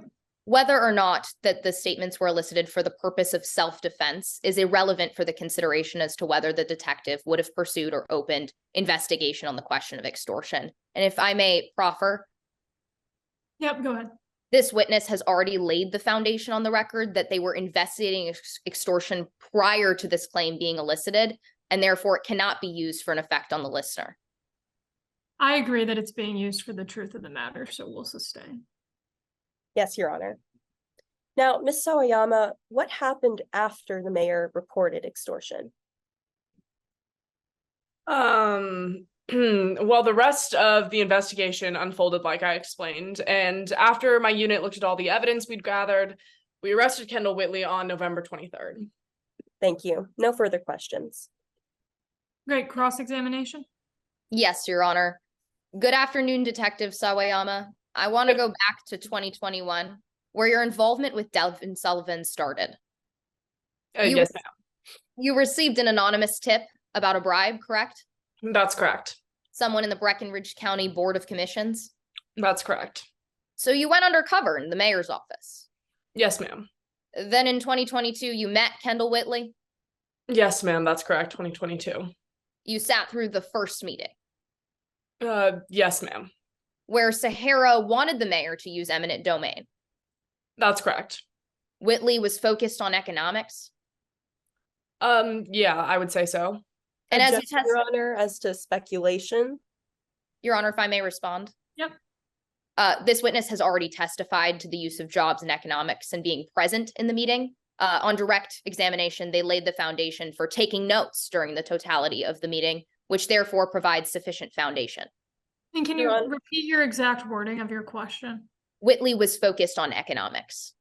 [SPEAKER 5] Whether or not that the statements were elicited for the purpose of self-defense is irrelevant for the consideration as to whether the detective would have pursued or opened investigation on the question of extortion. And if I may proffer.
[SPEAKER 2] Yep, go ahead.
[SPEAKER 5] This witness has already laid the foundation on the record that they were investigating extortion prior to this claim being elicited, and therefore it cannot be used for an effect on the listener.
[SPEAKER 2] I agree that it's being used for the truth of the matter, so we'll sustain.
[SPEAKER 6] Yes, Your Honor. Now, Ms. Sawayama, what happened after the mayor reported extortion?
[SPEAKER 7] Well, the rest of the investigation unfolded like I explained, and after my unit looked at all the evidence we'd gathered, we arrested Kendall Whitley on November 23rd.
[SPEAKER 6] Thank you. No further questions.
[SPEAKER 2] Great, cross-examination?
[SPEAKER 5] Yes, Your Honor. Good afternoon, Detective Sawayama. I want to go back to 2021, where your involvement with Devon Sullivan started.
[SPEAKER 7] Yes, ma'am.
[SPEAKER 5] You received an anonymous tip about a bribe, correct?
[SPEAKER 7] That's correct.
[SPEAKER 5] Someone in the Breckinridge County Board of Commissions?
[SPEAKER 7] That's correct.
[SPEAKER 5] So you went undercover in the mayor's office?
[SPEAKER 7] Yes, ma'am.
[SPEAKER 5] Then in 2022, you met Kendall Whitley?
[SPEAKER 7] Yes, ma'am. That's correct. 2022.
[SPEAKER 5] You sat through the first meeting?
[SPEAKER 7] Yes, ma'am.
[SPEAKER 5] Where Sahara wanted the mayor to use eminent domain?
[SPEAKER 7] That's correct.
[SPEAKER 5] Whitley was focused on economics?
[SPEAKER 7] Yeah, I would say so.
[SPEAKER 5] And as you
[SPEAKER 6] Objection, Your Honor, as to speculation.
[SPEAKER 5] Your Honor, if I may respond.
[SPEAKER 2] Yep.
[SPEAKER 5] This witness has already testified to the use of jobs and economics and being present in the meeting. On direct examination, they laid the foundation for taking notes during the totality of the meeting, which therefore provides sufficient foundation.
[SPEAKER 2] And can you
[SPEAKER 6] Your Honor.
[SPEAKER 2] repeat your exact wording of your question?
[SPEAKER 5] Whitley was focused on economics.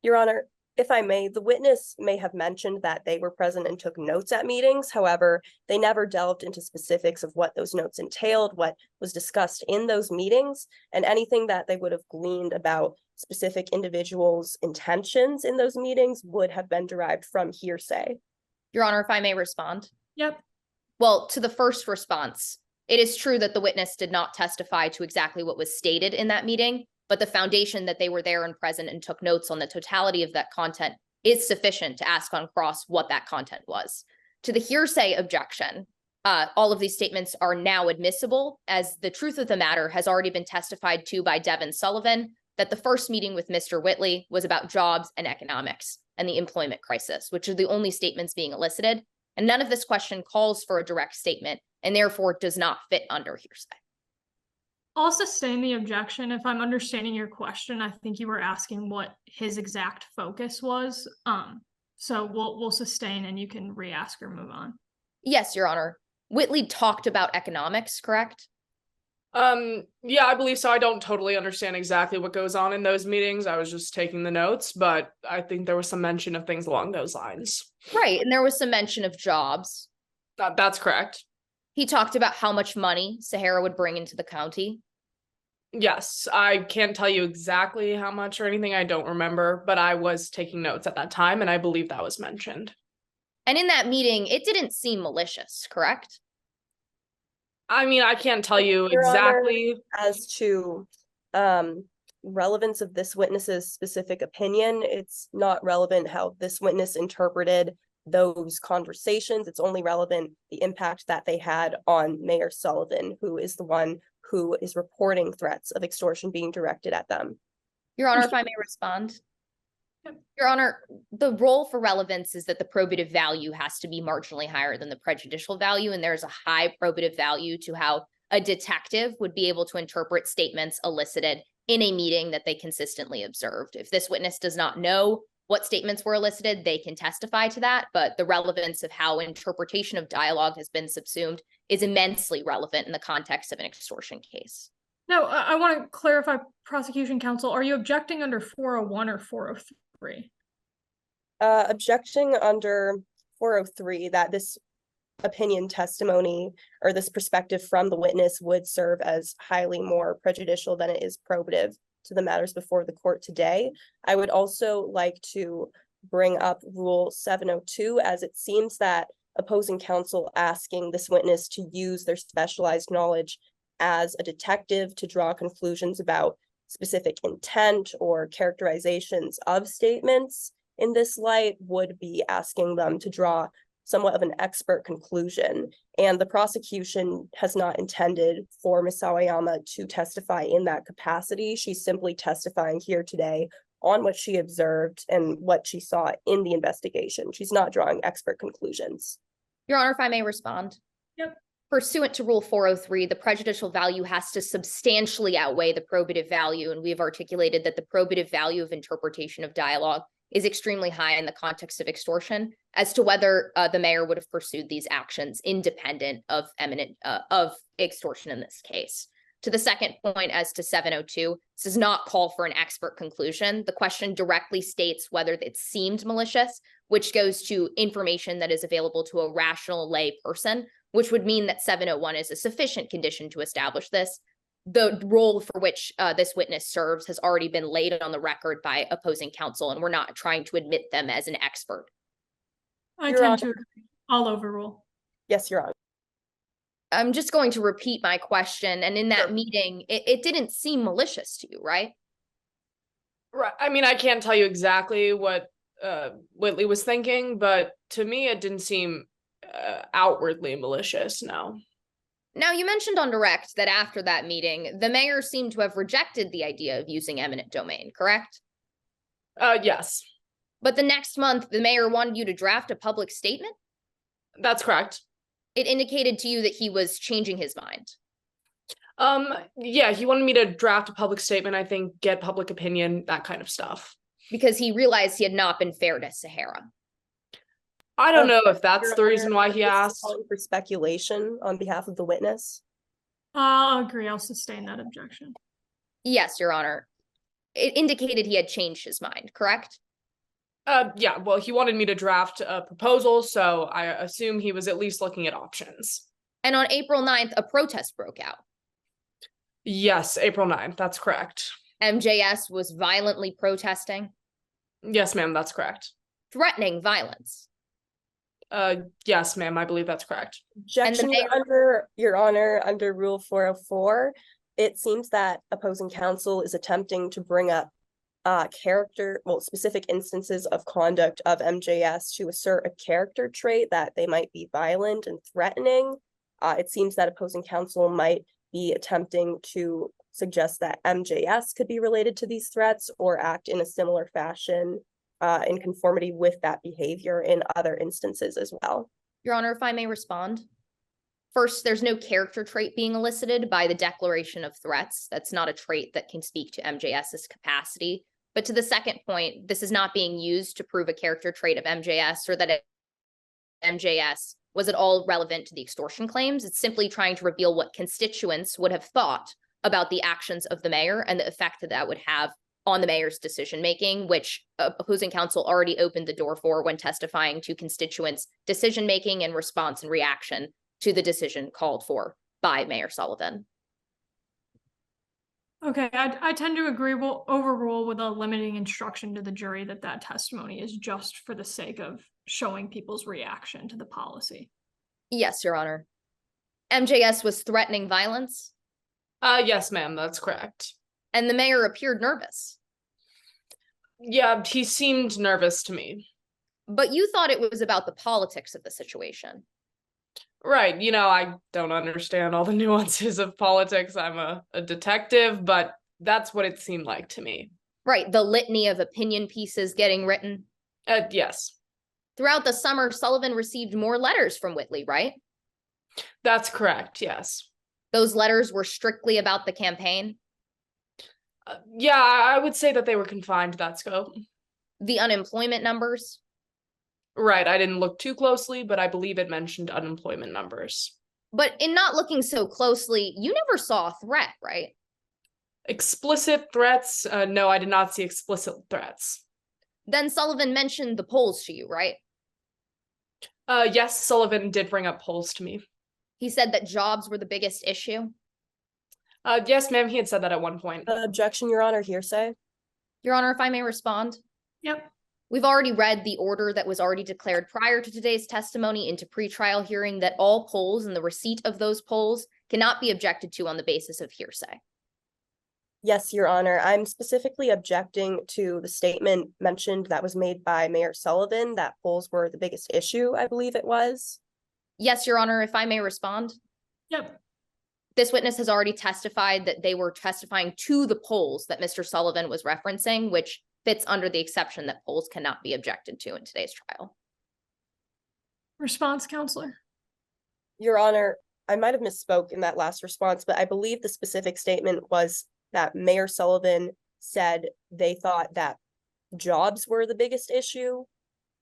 [SPEAKER 6] Your Honor, if I may, the witness may have mentioned that they were present and took notes at meetings. However, they never delved into specifics of what those notes entailed, what was discussed in those meetings, and anything that they would have gleaned about specific individuals' intentions in those meetings would have been derived from hearsay.
[SPEAKER 5] Your Honor, if I may respond.
[SPEAKER 2] Yep.
[SPEAKER 5] Well, to the first response, it is true that the witness did not testify to exactly what was stated in that meeting, but the foundation that they were there and present and took notes on the totality of that content is sufficient to ask on cross what that content was. To the hearsay objection, all of these statements are now admissible, as the truth of the matter has already been testified to by Devon Sullivan, that the first meeting with Mr. Whitley was about jobs and economics and the employment crisis, which are the only statements being elicited. And none of this question calls for a direct statement and therefore does not fit under hearsay.
[SPEAKER 2] I'll sustain the objection. If I'm understanding your question, I think you were asking what his exact focus was. So we'll sustain and you can re-ask or move on.
[SPEAKER 5] Yes, Your Honor. Whitley talked about economics, correct?
[SPEAKER 7] Yeah, I believe so. I don't totally understand exactly what goes on in those meetings. I was just taking the notes, but I think there was some mention of things along those lines.
[SPEAKER 5] Right, and there was some mention of jobs.
[SPEAKER 7] That's correct.
[SPEAKER 5] He talked about how much money Sahara would bring into the county.
[SPEAKER 7] Yes, I can't tell you exactly how much or anything. I don't remember, but I was taking notes at that time, and I believe that was mentioned.
[SPEAKER 5] And in that meeting, it didn't seem malicious, correct?
[SPEAKER 7] I mean, I can't tell you
[SPEAKER 6] Your
[SPEAKER 7] exactly.
[SPEAKER 6] Honor, as to relevance of this witness's specific opinion, it's not relevant how this witness interpreted those conversations. It's only relevant the impact that they had on Mayor Sullivan, who is the one who is reporting threats of extortion being directed at them.
[SPEAKER 5] Your Honor, if I may respond.
[SPEAKER 2] Yep.
[SPEAKER 5] Your Honor, the role for relevance is that the probative value has to be marginally higher than the prejudicial value, and there's a high probative value to how a detective would be able to interpret statements elicited in a meeting that they consistently observed. If this witness does not know what statements were elicited, they can testify to that, but the relevance of how interpretation of dialogue has been subsumed is immensely relevant in the context of an extortion case.
[SPEAKER 2] Now, I want to clarify, prosecution counsel, are you objecting under 401 or 403?
[SPEAKER 6] Objecting under 403 that this opinion testimony or this perspective from the witness would serve as highly more prejudicial than it is probative to the matters before the court today. I would also like to bring up Rule 702, as it seems that opposing counsel asking this witness to use their specialized knowledge as a detective to draw conclusions about specific intent or characterizations of statements in this light would be asking them to draw somewhat of an expert conclusion. And the prosecution has not intended for Ms. Sawayama to testify in that capacity. She's simply testifying here today on what she observed and what she saw in the investigation. She's not drawing expert conclusions.
[SPEAKER 5] Your Honor, if I may respond.
[SPEAKER 2] Yep.
[SPEAKER 5] Pursuant to Rule 403, the prejudicial value has to substantially outweigh the probative value, and we have articulated that the probative value of interpretation of dialogue is extremely high in the context of extortion as to whether the mayor would have pursued these actions independent of extortion in this case. To the second point as to 702, this does not call for an expert conclusion. The question directly states whether it seemed malicious, which goes to information that is available to a rational lay person, which would mean that 701 is a sufficient condition to establish this. The role for which this witness serves has already been laid on the record by opposing counsel, and we're not trying to admit them as an expert.
[SPEAKER 2] I
[SPEAKER 6] Your
[SPEAKER 2] tend to
[SPEAKER 6] Honor.
[SPEAKER 2] agree. I'll overrule.
[SPEAKER 6] Yes, Your Honor.
[SPEAKER 5] I'm just going to repeat my question. And in that
[SPEAKER 7] Sure.
[SPEAKER 5] meeting, it didn't seem malicious to you, right?
[SPEAKER 7] Right. I mean, I can't tell you exactly what Whitley was thinking, but to me, it didn't seem outwardly malicious, no.
[SPEAKER 5] Now, you mentioned on direct that after that meeting, the mayor seemed to have rejected the idea of using eminent domain, correct?
[SPEAKER 7] Yes,
[SPEAKER 5] But the next month, the mayor wanted you to draft a public statement.
[SPEAKER 7] that's correct.
[SPEAKER 5] It indicated to you that he was changing his mind.
[SPEAKER 7] Yeah, he wanted me to draft a public statement, I think, get public opinion, that kind of stuff.
[SPEAKER 5] Because he realized he had not been fair to Sahara.
[SPEAKER 7] I don't know if that's
[SPEAKER 6] Your
[SPEAKER 7] the reason
[SPEAKER 6] Honor,
[SPEAKER 7] why he
[SPEAKER 6] this is
[SPEAKER 7] asked.
[SPEAKER 6] calling for speculation on behalf of the witness.
[SPEAKER 2] I'll agree. I'll sustain that objection.
[SPEAKER 5] Yes, Your Honor. It indicated he had changed his mind, correct?
[SPEAKER 7] Yeah, well, he wanted me to draft a proposal, so I assume he was at least looking at options.
[SPEAKER 5] And on April 9th, a protest broke out.
[SPEAKER 7] Yes, April 9th, that's correct.
[SPEAKER 5] MJS was violently protesting,
[SPEAKER 7] Yes, ma'am, that's correct.
[SPEAKER 5] threatening violence.
[SPEAKER 7] Yes, ma'am, I believe that's correct.
[SPEAKER 6] Objection
[SPEAKER 5] mayor-
[SPEAKER 6] under, Your Honor, under Rule 404, it seems that opposing counsel is attempting to bring up specific instances of conduct of MJS to assert a character trait that they might be violent and threatening. It seems that opposing counsel might be attempting to suggest that MJS could be related to these threats or act in a similar fashion in conformity with that behavior in other instances as well.
[SPEAKER 5] Your Honor, if I may respond. First, there's no character trait being elicited by the declaration of threats. That's not a trait that can speak to MJS's capacity. But to the second point, this is not being used to prove a character trait of MJS or that MJS was at all relevant to the extortion claims. It's simply trying to reveal what constituents would have thought about the actions of the mayor and the effect that that would have on the mayor's decision-making, which opposing counsel already opened the door for when testifying to constituents' decision-making in response and reaction to the decision called for by Mayor Sullivan.
[SPEAKER 2] Okay, I tend to agree. We'll overrule with a limiting instruction to the jury that that testimony is just for the sake of showing people's reaction to the policy.
[SPEAKER 5] Yes, Your Honor. MJS was threatening violence,
[SPEAKER 7] Yes, ma'am, that's correct.
[SPEAKER 5] and the mayor appeared nervous.
[SPEAKER 7] Yeah, he seemed nervous to me.
[SPEAKER 5] But you thought it was about the politics of the situation.
[SPEAKER 7] Right. I don't understand all the nuances of politics. I'm a detective, but that's what it seemed like to me.
[SPEAKER 5] Right, the litany of opinion pieces getting written.
[SPEAKER 7] Yes,
[SPEAKER 5] Throughout the summer, Sullivan received more letters from Whitley, right?
[SPEAKER 7] that's correct. Yes.
[SPEAKER 5] Those letters were strictly about the campaign.
[SPEAKER 7] Yeah, I would say that they were confined to that scope.
[SPEAKER 5] The unemployment numbers.
[SPEAKER 7] Right. I didn't look too closely, but I believe it mentioned unemployment numbers.
[SPEAKER 5] But in not looking so closely, you never saw a threat, right?
[SPEAKER 7] Explicit threats? No, I did not see explicit threats.
[SPEAKER 5] Then Sullivan mentioned the polls to you, right?
[SPEAKER 7] Yes, Sullivan did bring up polls to me.
[SPEAKER 5] He said that jobs were the biggest issue.
[SPEAKER 7] Yes, ma'am, he had said that at one point.
[SPEAKER 6] Objection, Your Honor, hearsay.
[SPEAKER 5] Your Honor, if I may respond.
[SPEAKER 2] Yep.
[SPEAKER 5] We've already read the order that was already declared prior to today's testimony into pretrial hearing that all polls and the receipt of those polls cannot be objected to on the basis of hearsay.
[SPEAKER 6] Yes, Your Honor. I'm specifically objecting to the statement mentioned that was made by Mayor Sullivan that polls were the biggest issue, I believe it was.
[SPEAKER 5] Yes, Your Honor, if I may respond.
[SPEAKER 2] Yep.
[SPEAKER 5] This witness has already testified that they were testifying to the polls that Mr. Sullivan was referencing, which fits under the exception that polls cannot be objected to in today's trial.
[SPEAKER 2] Response, counselor.
[SPEAKER 6] Your Honor, I might have misspoke in that last response, but I believe the specific statement was that Mayor Sullivan said they thought that jobs were the biggest issue.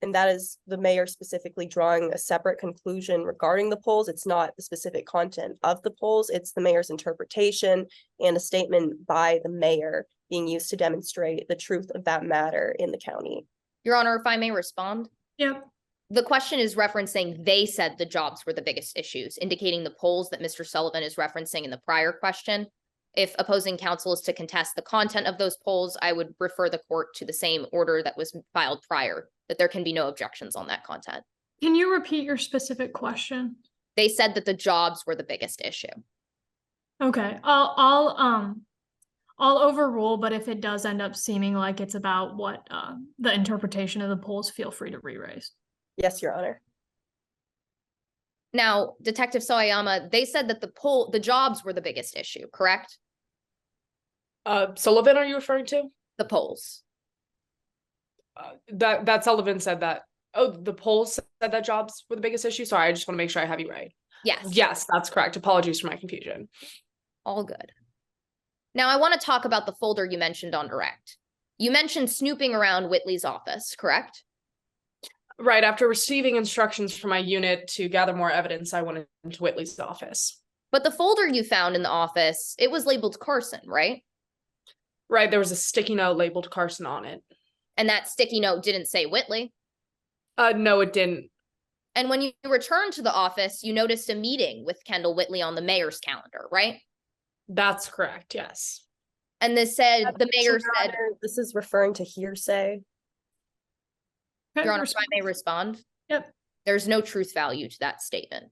[SPEAKER 6] And that is the mayor specifically drawing a separate conclusion regarding the polls. It's not the specific content of the polls. It's the mayor's interpretation and a statement by the mayor being used to demonstrate the truth of that matter in the county.
[SPEAKER 5] Your Honor, if I may respond.
[SPEAKER 2] Yep.
[SPEAKER 5] The question is referencing they said the jobs were the biggest issues, indicating the polls that Mr. Sullivan is referencing in the prior question. If opposing counsel is to contest the content of those polls, I would refer the court to the same order that was filed prior, that there can be no objections on that content.
[SPEAKER 2] Can you repeat your specific question?
[SPEAKER 5] They said that the jobs were the biggest issue.
[SPEAKER 2] Okay, I'll overrule, but if it does end up seeming like it's about what the interpretation of the polls, feel free to re-raise.
[SPEAKER 6] Yes, Your Honor.
[SPEAKER 5] Now, Detective Sawayama, they said that the jobs were the biggest issue, correct?
[SPEAKER 7] Sullivan, are you referring to?
[SPEAKER 5] The polls.
[SPEAKER 7] That Sullivan said that. Oh, the polls said that jobs were the biggest issue. Sorry, I just want to make sure I have you right.
[SPEAKER 5] Yes.
[SPEAKER 7] Yes, that's correct. Apologies for my confusion.
[SPEAKER 5] All good. Now, I want to talk about the folder you mentioned on direct. You mentioned snooping around Whitley's office, correct?
[SPEAKER 7] Right. After receiving instructions from my unit to gather more evidence, I went into Whitley's office.
[SPEAKER 5] But the folder you found in the office, it was labeled Carson, right?
[SPEAKER 7] Right. There was a sticky note labeled Carson on it.
[SPEAKER 5] And that sticky note didn't say Whitley?
[SPEAKER 7] No, it didn't.
[SPEAKER 5] And when you returned to the office, you noticed a meeting with Kendall Whitley on the mayor's calendar, right?
[SPEAKER 7] That's correct. Yes.
[SPEAKER 5] And this said, the mayor
[SPEAKER 6] Your
[SPEAKER 5] said,
[SPEAKER 6] Honor, this is referring to hearsay.
[SPEAKER 2] Okay,
[SPEAKER 5] Your Honor, if I may respond?
[SPEAKER 2] Yep.
[SPEAKER 5] There's no truth value to that statement.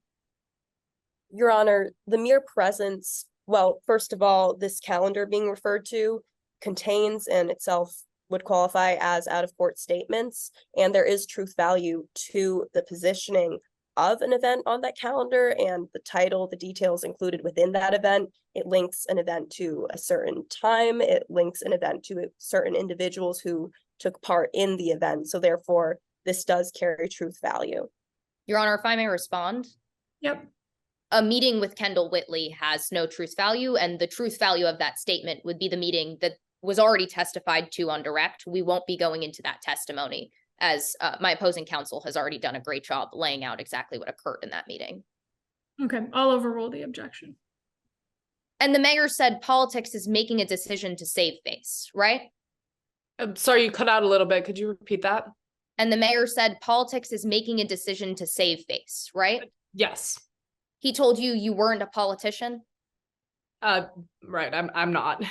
[SPEAKER 6] Your Honor, the mere presence, well, first of all, this calendar being referred to contains and itself would qualify as out-of-court statements, and there is truth value to the positioning of an event on that calendar and the title, the details included within that event. It links an event to a certain time. It links an event to certain individuals who took part in the event. So therefore, this does carry truth value.
[SPEAKER 5] Your Honor, if I may respond?
[SPEAKER 2] Yep.
[SPEAKER 5] A meeting with Kendall Whitley has no truth value, and the truth value of that statement would be the meeting that was already testified to on direct. We won't be going into that testimony, as my opposing counsel has already done a great job laying out exactly what occurred in that meeting.
[SPEAKER 2] Okay, I'll overrule the objection.
[SPEAKER 5] And the mayor said politics is making a decision to save face, right?
[SPEAKER 7] I'm sorry, you cut out a little bit. Could you repeat that?
[SPEAKER 5] And the mayor said politics is making a decision to save face, right?
[SPEAKER 7] Yes.
[SPEAKER 5] He told you you weren't a politician?
[SPEAKER 7] Right, I'm not.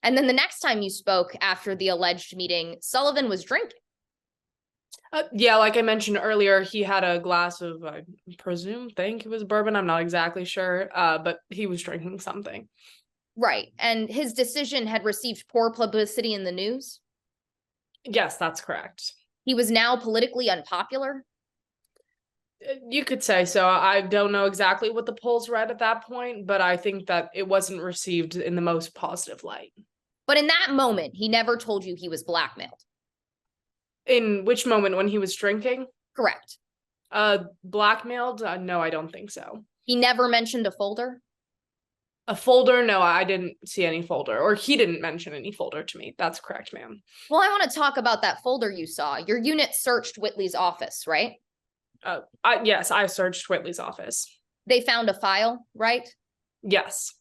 [SPEAKER 5] And then the next time you spoke after the alleged meeting, Sullivan was drinking.
[SPEAKER 7] Yeah, like I mentioned earlier, he had a glass of, I think it was bourbon. I'm not exactly sure, but he was drinking something.
[SPEAKER 5] Right. And his decision had received poor publicity in the news.
[SPEAKER 7] Yes, that's correct.
[SPEAKER 5] He was now politically unpopular.
[SPEAKER 7] You could say so. I don't know exactly what the polls read at that point, but I think that it wasn't received in the most positive light.
[SPEAKER 5] But in that moment, he never told you he was blackmailed.
[SPEAKER 7] In which moment? When he was drinking?
[SPEAKER 5] Correct.
[SPEAKER 7] Blackmailed? No, I don't think so.
[SPEAKER 5] He never mentioned a folder?
[SPEAKER 7] A folder? No, I didn't see any folder, or he didn't mention any folder to me. That's correct, ma'am.
[SPEAKER 5] Well, I want to talk about that folder you saw. Your unit searched Whitley's office, right?
[SPEAKER 7] Yes, I searched Whitley's office.
[SPEAKER 5] They found a file, right?
[SPEAKER 7] Yes.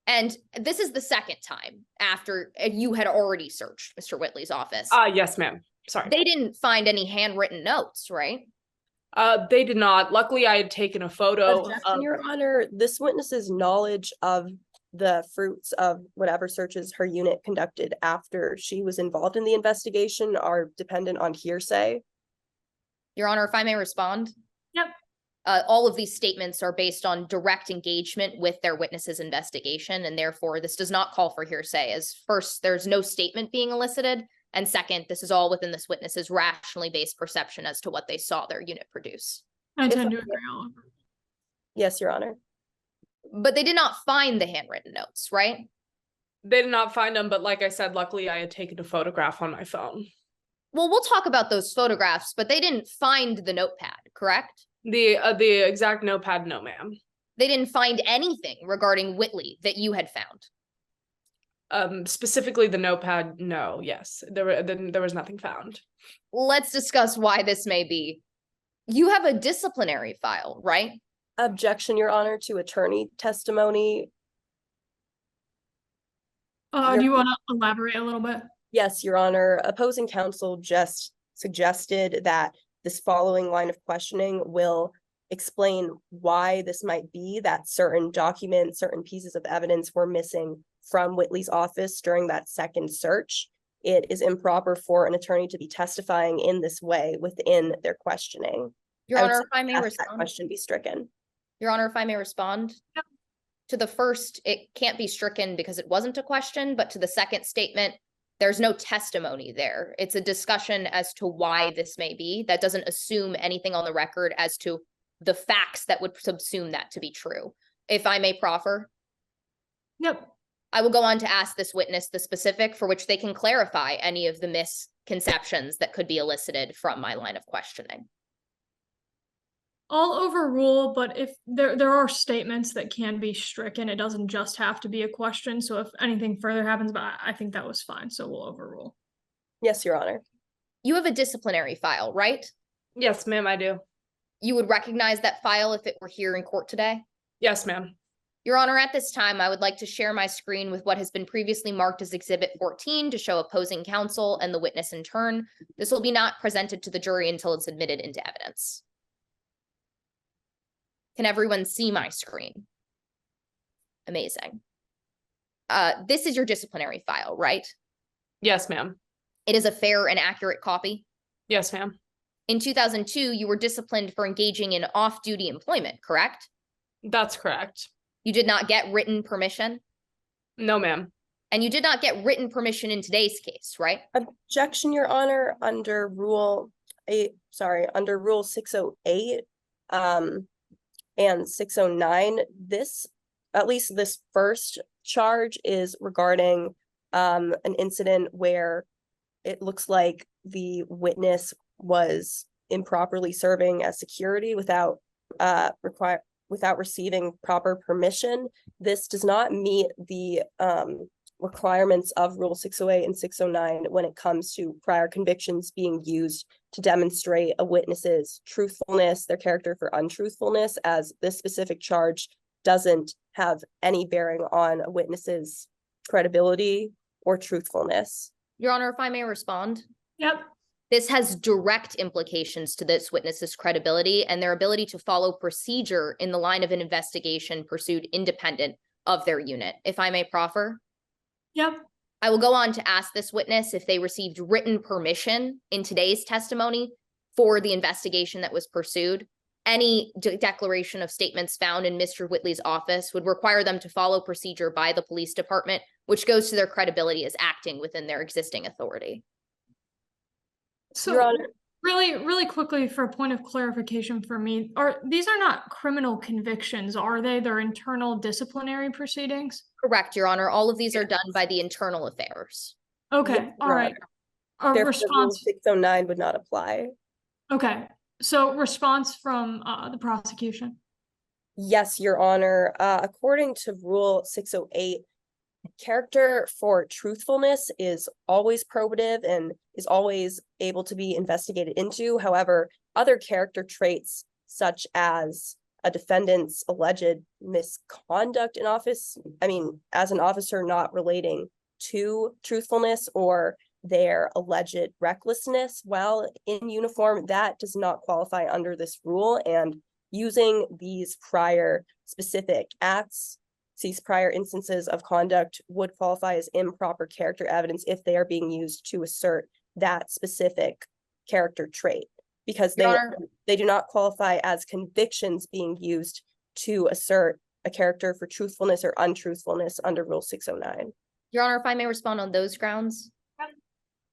[SPEAKER 5] And this is the second time after you had already searched Mr. Whitley's office.
[SPEAKER 7] Yes, ma'am. Sorry.
[SPEAKER 5] They didn't find any handwritten notes, right?
[SPEAKER 7] They did not. Luckily, I had taken a photo.
[SPEAKER 6] Objection, Your Honor, this witness's knowledge of the fruits of whatever searches her unit conducted after she was involved in the investigation are dependent on hearsay.
[SPEAKER 5] Your Honor, if I may respond.
[SPEAKER 2] Yep.
[SPEAKER 5] All of these statements are based on direct engagement with their witness's investigation, and therefore this does not call for hearsay. As first, there's no statement being elicited, and second, this is all within this witness's rationally based perception as to what they saw their unit produce.
[SPEAKER 2] I tend to agree, Oliver.
[SPEAKER 6] Yes, Your Honor.
[SPEAKER 5] But they did not find the handwritten notes, right?
[SPEAKER 7] They did not find them, but like I said, luckily I had taken a photograph on my phone.
[SPEAKER 5] Well, we'll talk about those photographs, but they didn't find the notepad, correct?
[SPEAKER 7] The exact notepad, no, ma'am.
[SPEAKER 5] They didn't find anything regarding Whitley that you had found.
[SPEAKER 7] Specifically the notepad, no, yes. There was nothing found.
[SPEAKER 5] Let's discuss why this may be. You have a disciplinary file, right?
[SPEAKER 6] Objection, Your Honor, to attorney testimony.
[SPEAKER 2] Do you want to elaborate a little bit?
[SPEAKER 6] Yes, Your Honor. Opposing counsel just suggested that this following line of questioning will explain why this might be that certain documents, certain pieces of evidence were missing from Whitley's office during that second search. It is improper for an attorney to be testifying in this way within their questioning.
[SPEAKER 5] Your
[SPEAKER 6] I would
[SPEAKER 5] Honor, if I may
[SPEAKER 6] ask that
[SPEAKER 5] respond.
[SPEAKER 6] question be stricken.
[SPEAKER 5] Your Honor, if I may respond.
[SPEAKER 2] Yep.
[SPEAKER 5] To the first, it can't be stricken because it wasn't a question, but to the second statement, there's no testimony there. It's a discussion as to why this may be. That doesn't assume anything on the record as to the facts that would subsume that to be true. If I may proffer.
[SPEAKER 2] Yep.
[SPEAKER 5] I will go on to ask this witness the specific for which they can clarify any of the misconceptions that could be elicited from my line of questioning.
[SPEAKER 2] I'll overrule, but if there are statements that can be stricken, it doesn't just have to be a question. So if anything further happens, but I think that was fine. So we'll overrule.
[SPEAKER 6] Yes, Your Honor.
[SPEAKER 5] You have a disciplinary file, right?
[SPEAKER 7] Yes, ma'am, I do.
[SPEAKER 5] You would recognize that file if it were here in court today?
[SPEAKER 7] Yes, ma'am.
[SPEAKER 5] Your Honor, at this time, I would like to share my screen with what has been previously marked as Exhibit 14 to show opposing counsel and the witness in turn. This will be not presented to the jury until it's admitted into evidence. Can everyone see my screen? Amazing. This is your disciplinary file, right?
[SPEAKER 7] Yes, ma'am.
[SPEAKER 5] It is a fair and accurate copy.
[SPEAKER 7] Yes, ma'am.
[SPEAKER 5] In 2002, you were disciplined for engaging in off-duty employment, correct?
[SPEAKER 7] That's correct.
[SPEAKER 5] You did not get written permission?
[SPEAKER 7] No, ma'am.
[SPEAKER 5] And you did not get written permission in today's case, right?
[SPEAKER 6] Objection, Your Honor, under Rule 608 and 609, at least this first charge is regarding an incident where it looks like the witness was improperly serving as security without receiving proper permission. This does not meet the requirements of Rule 608 and 609 when it comes to prior convictions being used to demonstrate a witness's truthfulness, their character for untruthfulness, as this specific charge doesn't have any bearing on a witness's credibility or truthfulness.
[SPEAKER 5] Your Honor, if I may respond.
[SPEAKER 2] Yep.
[SPEAKER 5] This has direct implications to this witness's credibility and their ability to follow procedure in the line of an investigation pursued independent of their unit. If I may proffer.
[SPEAKER 2] Yep.
[SPEAKER 5] I will go on to ask this witness if they received written permission in today's testimony for the investigation that was pursued. Any declaration of statements found in Mr. Whitley's office would require them to follow procedure by the police department, which goes to their credibility as acting within their existing authority.
[SPEAKER 2] So,
[SPEAKER 6] Your Honor.
[SPEAKER 2] Really quickly for a point of clarification for me, these are not criminal convictions, are they? They're internal disciplinary proceedings?
[SPEAKER 5] Correct, Your Honor. All of these are done by the internal affairs.
[SPEAKER 2] Okay,
[SPEAKER 6] Yes,
[SPEAKER 2] all
[SPEAKER 6] Your
[SPEAKER 2] right.
[SPEAKER 6] Honor.
[SPEAKER 2] A
[SPEAKER 6] Therefore, Rule
[SPEAKER 2] response,
[SPEAKER 6] 609 would not apply.
[SPEAKER 2] okay, so response from the prosecution.
[SPEAKER 6] Yes, Your Honor. According to Rule 608, character for truthfulness is always probative and is always able to be investigated into. However, other character traits, such as a defendant's alleged misconduct in office, as an officer not relating to truthfulness, or their alleged recklessness while in uniform, that does not qualify under this rule. And using these prior specific acts, these prior instances of conduct would qualify as improper character evidence if they are being used to assert that specific character trait, because they do not qualify as convictions being used to assert a character for truthfulness or untruthfulness under Rule 609.
[SPEAKER 5] Your Honor, if I may respond on those grounds.
[SPEAKER 2] Yep.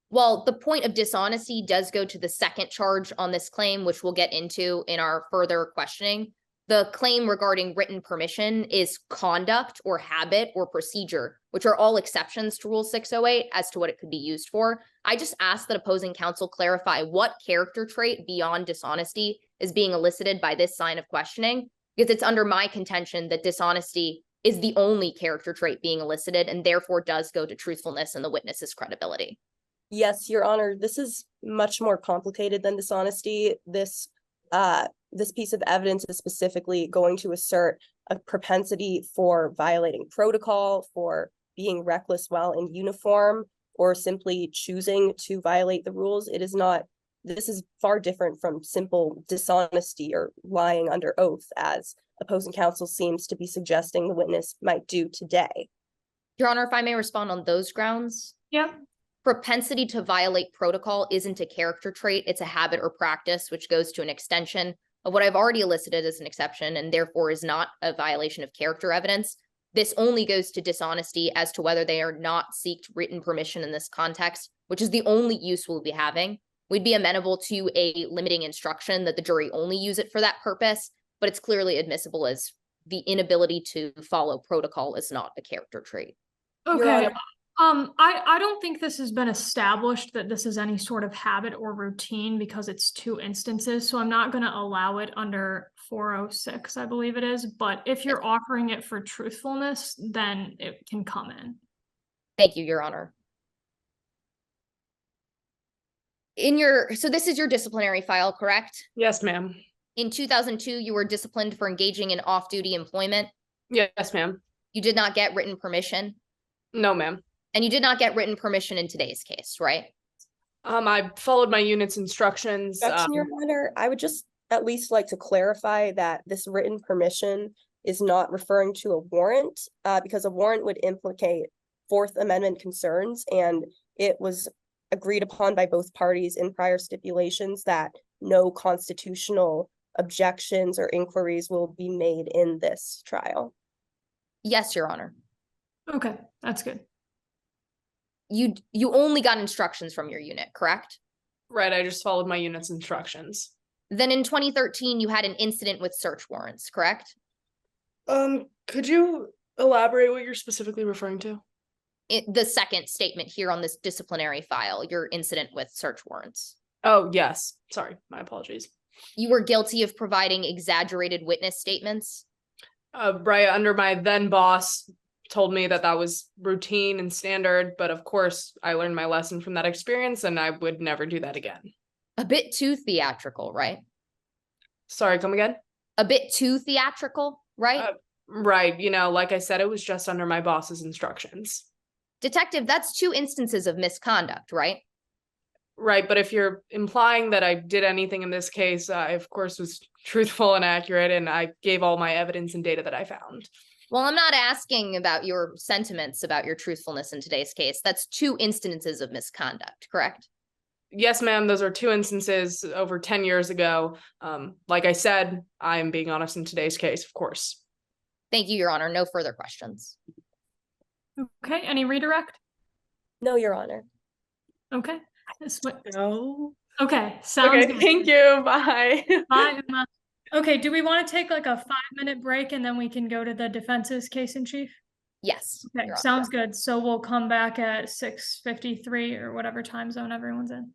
[SPEAKER 5] Well, the point of dishonesty does go to the second charge on this claim, which we'll get into in our further questioning. The claim regarding written permission is conduct or habit or procedure, which are all exceptions to Rule 608 as to what it could be used for. I just asked that opposing counsel clarify what character trait beyond dishonesty is being elicited by this line of questioning, because it's under my contention that dishonesty is the only character trait being elicited and therefore does go to truthfulness and the witness's credibility.
[SPEAKER 6] Yes, Your Honor, this is much more complicated than dishonesty. This piece of evidence is specifically going to assert a propensity for violating protocol, for being reckless while in uniform, or simply choosing to violate the rules. This is far different from simple dishonesty or lying under oath, as opposing counsel seems to be suggesting the witness might do today.
[SPEAKER 5] Your Honor, if I may respond on those grounds.
[SPEAKER 2] Yeah.
[SPEAKER 5] Propensity to violate protocol isn't a character trait, it's a habit or practice, which goes to an extension of what I've already elicited as an exception and therefore is not a violation of character evidence. This only goes to dishonesty as to whether they are not seeked written permission in this context, which is the only use we'll be having. We'd be amenable to a limiting instruction that the jury only use it for that purpose, but it's clearly admissible as the inability to follow protocol is not a character trait.
[SPEAKER 2] Okay. I don't think this has been established that this is any sort of habit or routine because it's two instances. So I'm not going to allow it under 406, I believe it is. But if you're offering it for truthfulness, then it can come in.
[SPEAKER 5] Thank you, Your Honor. So this is your disciplinary file, correct?
[SPEAKER 7] Yes, ma'am.
[SPEAKER 5] In 2002, you were disciplined for engaging in off-duty employment.
[SPEAKER 7] Yes, ma'am.
[SPEAKER 5] You did not get written permission.
[SPEAKER 7] No, ma'am.
[SPEAKER 5] And you did not get written permission in today's case, right?
[SPEAKER 7] I followed my unit's instructions.
[SPEAKER 6] Your Honor, I would just at least like to clarify that this written permission is not referring to a warrant, because a warrant would implicate Fourth Amendment concerns, and it was agreed upon by both parties in prior stipulations that no constitutional objections or inquiries will be made in this trial.
[SPEAKER 5] Yes, Your Honor.
[SPEAKER 2] Okay, that's good.
[SPEAKER 5] You only got instructions from your unit, correct?
[SPEAKER 7] Right, I just followed my unit's instructions.
[SPEAKER 5] Then in 2013, you had an incident with search warrants, correct?
[SPEAKER 7] Could you elaborate what you're specifically referring to?
[SPEAKER 5] The second statement here on this disciplinary file, your incident with search warrants.
[SPEAKER 7] Oh, yes. Sorry, my apologies.
[SPEAKER 5] You were guilty of providing exaggerated witness statements.
[SPEAKER 7] Right, under my then boss told me that was routine and standard, but of course I learned my lesson from that experience and I would never do that again.
[SPEAKER 5] A bit too theatrical, right?
[SPEAKER 7] Sorry, come again?
[SPEAKER 5] A bit too theatrical, right?
[SPEAKER 7] Right, like I said, it was just under my boss's instructions.
[SPEAKER 5] Detective, that's two instances of misconduct, right?
[SPEAKER 7] Right, but if you're implying that I did anything in this case, I of course was truthful and accurate, and I gave all my evidence and data that I found.
[SPEAKER 5] Well, I'm not asking about your sentiments about your truthfulness in today's case. That's two instances of misconduct, correct?
[SPEAKER 7] Yes, ma'am. Those are two instances over 10 years ago. Like I said, I am being honest in today's case, of course.
[SPEAKER 5] Thank you, Your Honor. No further questions.
[SPEAKER 2] Okay, any redirect?
[SPEAKER 6] No, Your Honor.
[SPEAKER 2] Okay.
[SPEAKER 7] No.
[SPEAKER 2] Okay, sounds
[SPEAKER 7] Okay,
[SPEAKER 2] good.
[SPEAKER 7] thank you. Bye.
[SPEAKER 2] Bye, Emma. Okay, do we want to take like a 5-minute break and then we can go to the defense's case in chief?
[SPEAKER 5] Yes.
[SPEAKER 2] Okay,
[SPEAKER 5] you're on.
[SPEAKER 2] sounds good. So we'll come back at 6:53 or whatever time zone everyone's in.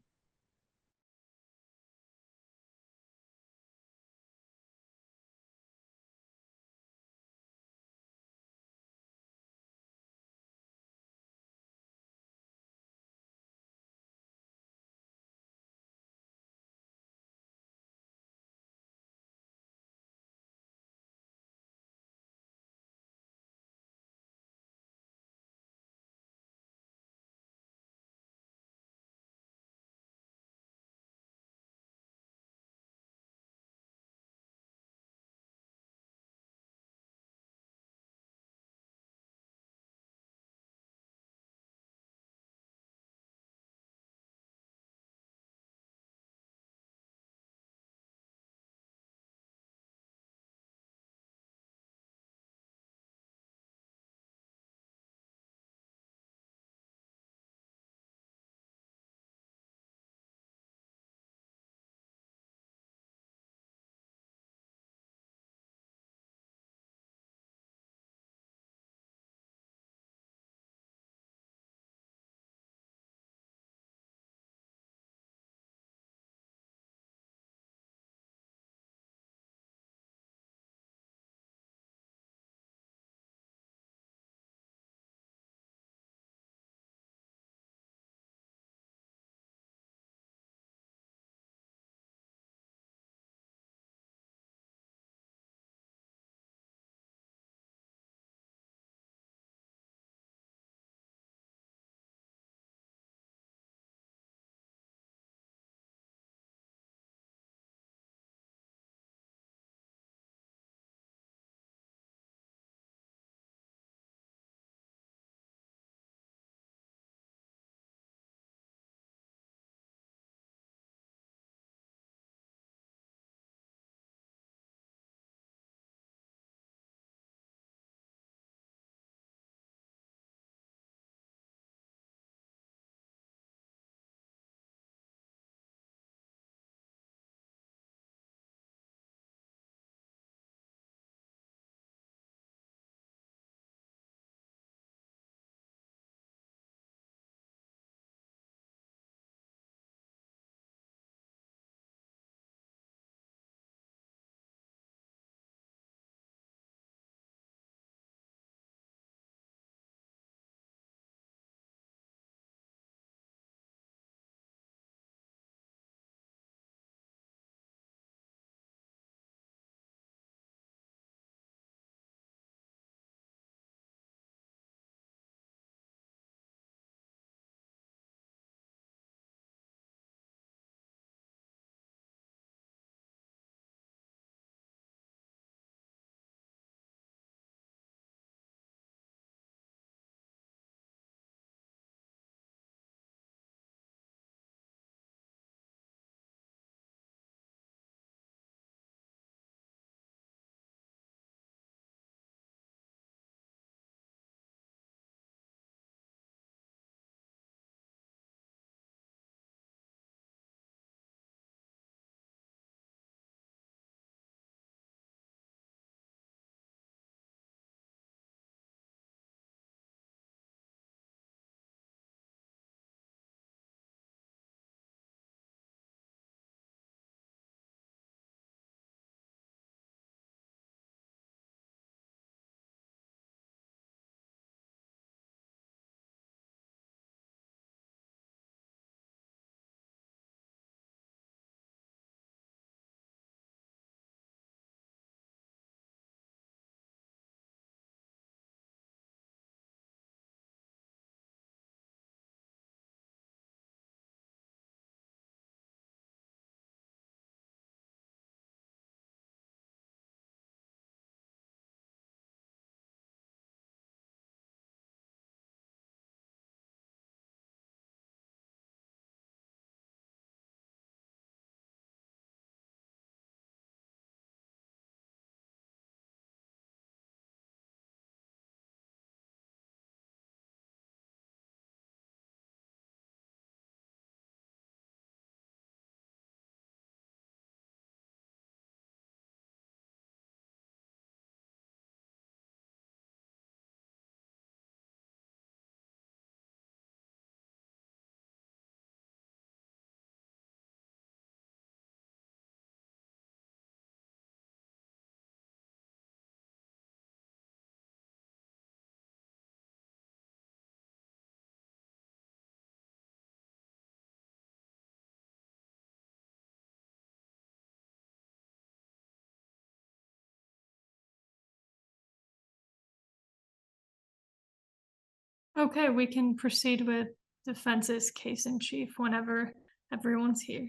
[SPEAKER 2] Okay, we can proceed with defense's case in chief whenever everyone's here.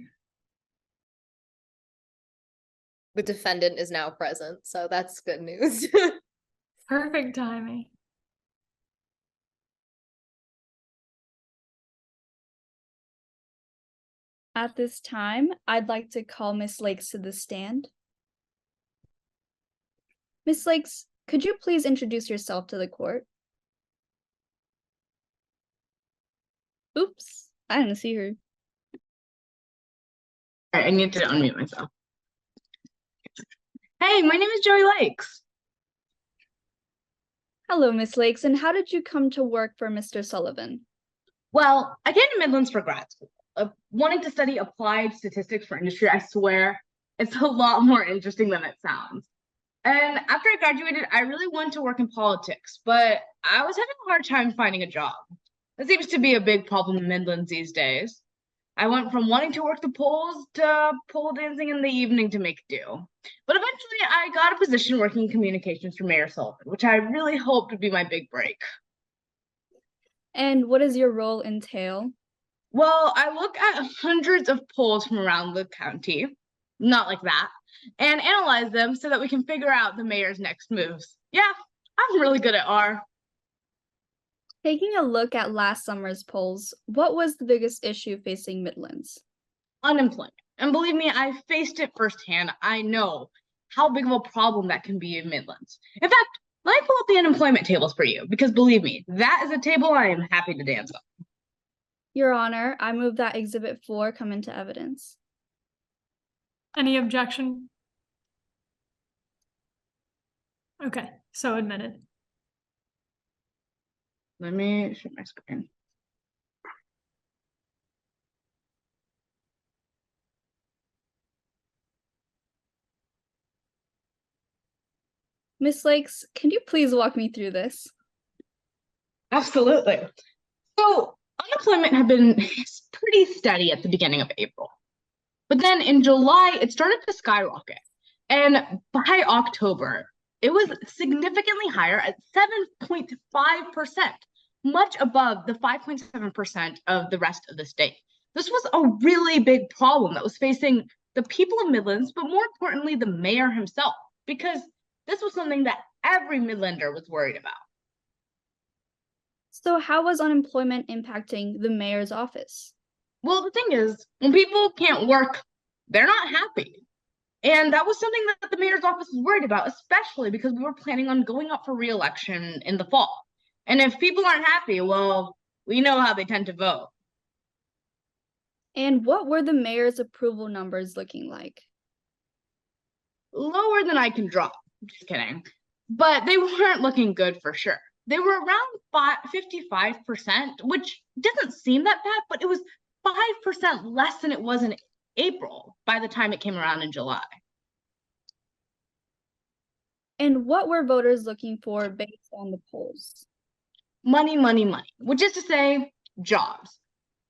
[SPEAKER 5] The defendant is now present, so that's good news.
[SPEAKER 2] Perfect timing.
[SPEAKER 1] At this time, I'd like to call Miss Lakes to the stand. Miss Lakes, could you please introduce yourself to the court? Oops, I didn't see her.
[SPEAKER 8] All right, I need to unmute myself. Hey, my name is Joey Lakes.
[SPEAKER 1] Hello, Miss Lakes, and how did you come to work for Mr. Sullivan?
[SPEAKER 8] Well, I came to Midlands for grad school, wanting to study applied statistics for industry. I swear, it's a lot more interesting than it sounds. And after I graduated, I really wanted to work in politics, but I was having a hard time finding a job. That seems to be a big problem in Midlands these days. I went from wanting to work the polls to pole dancing in the evening to make do. But eventually I got a position working in communications for Mayor Sullivan, which I really hoped would be my big break.
[SPEAKER 1] And what does your role entail?
[SPEAKER 8] Well, I look at hundreds of polls from around the county, not like that, and analyze them so that we can figure out the mayor's next moves. Yeah, I'm really good at R.
[SPEAKER 1] Taking a look at last summer's polls, what was the biggest issue facing Midlands?
[SPEAKER 8] Unemployment. And believe me, I faced it firsthand. I know how big of a problem that can be in Midlands. In fact, let me pull up the unemployment tables for you, because believe me, that is a table I am happy to dance on.
[SPEAKER 1] Your Honor, I move that Exhibit 4 come into evidence.
[SPEAKER 2] Any objection? Okay, so admitted.
[SPEAKER 8] Let me share my screen.
[SPEAKER 1] Miss Lakes, can you please walk me through this?
[SPEAKER 8] Absolutely. So unemployment had been pretty steady at the beginning of April. But then in July, it started to skyrocket. And by October, it was significantly higher at 7.5%, much above the 5.7% of the rest of the state. This was a really big problem that was facing the people of Midlands, but more importantly, the mayor himself, because this was something that every Midlander was worried about.
[SPEAKER 1] So how was unemployment impacting the mayor's office?
[SPEAKER 8] Well, the thing is, when people can't work, they're not happy. And that was something that the mayor's office was worried about, especially because we were planning on going up for re-election in the fall. And if people aren't happy, well, we know how they tend to vote.
[SPEAKER 1] And what were the mayor's approval numbers looking like?
[SPEAKER 8] Lower than I can drop, just kidding. But they weren't looking good for sure. They were around 55%, which doesn't seem that bad, but it was 5% less than it was in April by the time it came around in July.
[SPEAKER 1] And what were voters looking for based on the polls?
[SPEAKER 8] Money, money, money, which is to say jobs.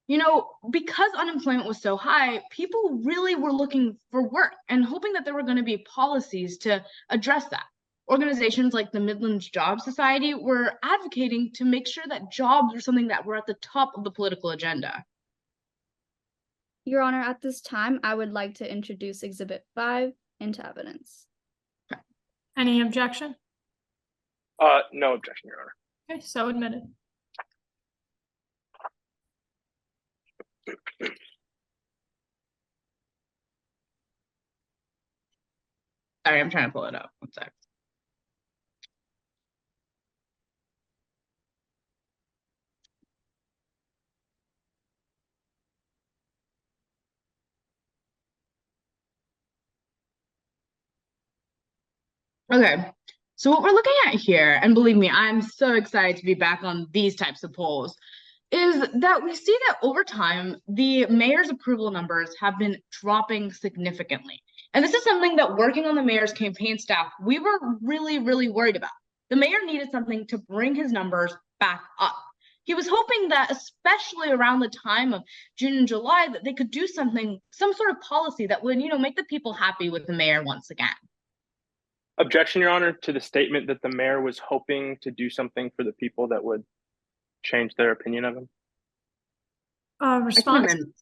[SPEAKER 8] You know, because unemployment was so high, people really were looking for work and hoping that there were going to be policies to address that. Organizations like the Midlands Job Society were advocating to make sure that jobs were something that were at the top of the political agenda.
[SPEAKER 1] Your Honor, at this time, I would like to introduce Exhibit 5 into evidence.
[SPEAKER 2] Any objection?
[SPEAKER 3] No objection, Your Honor.
[SPEAKER 2] Okay, so admitted.
[SPEAKER 8] Sorry, I'm trying to pull it up. One sec. Okay, so what we're looking at here, and believe me, I'm so excited to be back on these types of polls, is that we see that over time, the mayor's approval numbers have been dropping significantly. And this is something that working on the mayor's campaign staff, we were really, really worried about. The mayor needed something to bring his numbers back up. He was hoping that, especially around the time of June and July, that they could do something, some sort of policy that would, make the people happy with the mayor once again.
[SPEAKER 3] Objection, Your Honor, to the statement that the mayor was hoping to do something for the people that would. change their opinion of him.
[SPEAKER 8] I can
[SPEAKER 2] Response,
[SPEAKER 8] amend.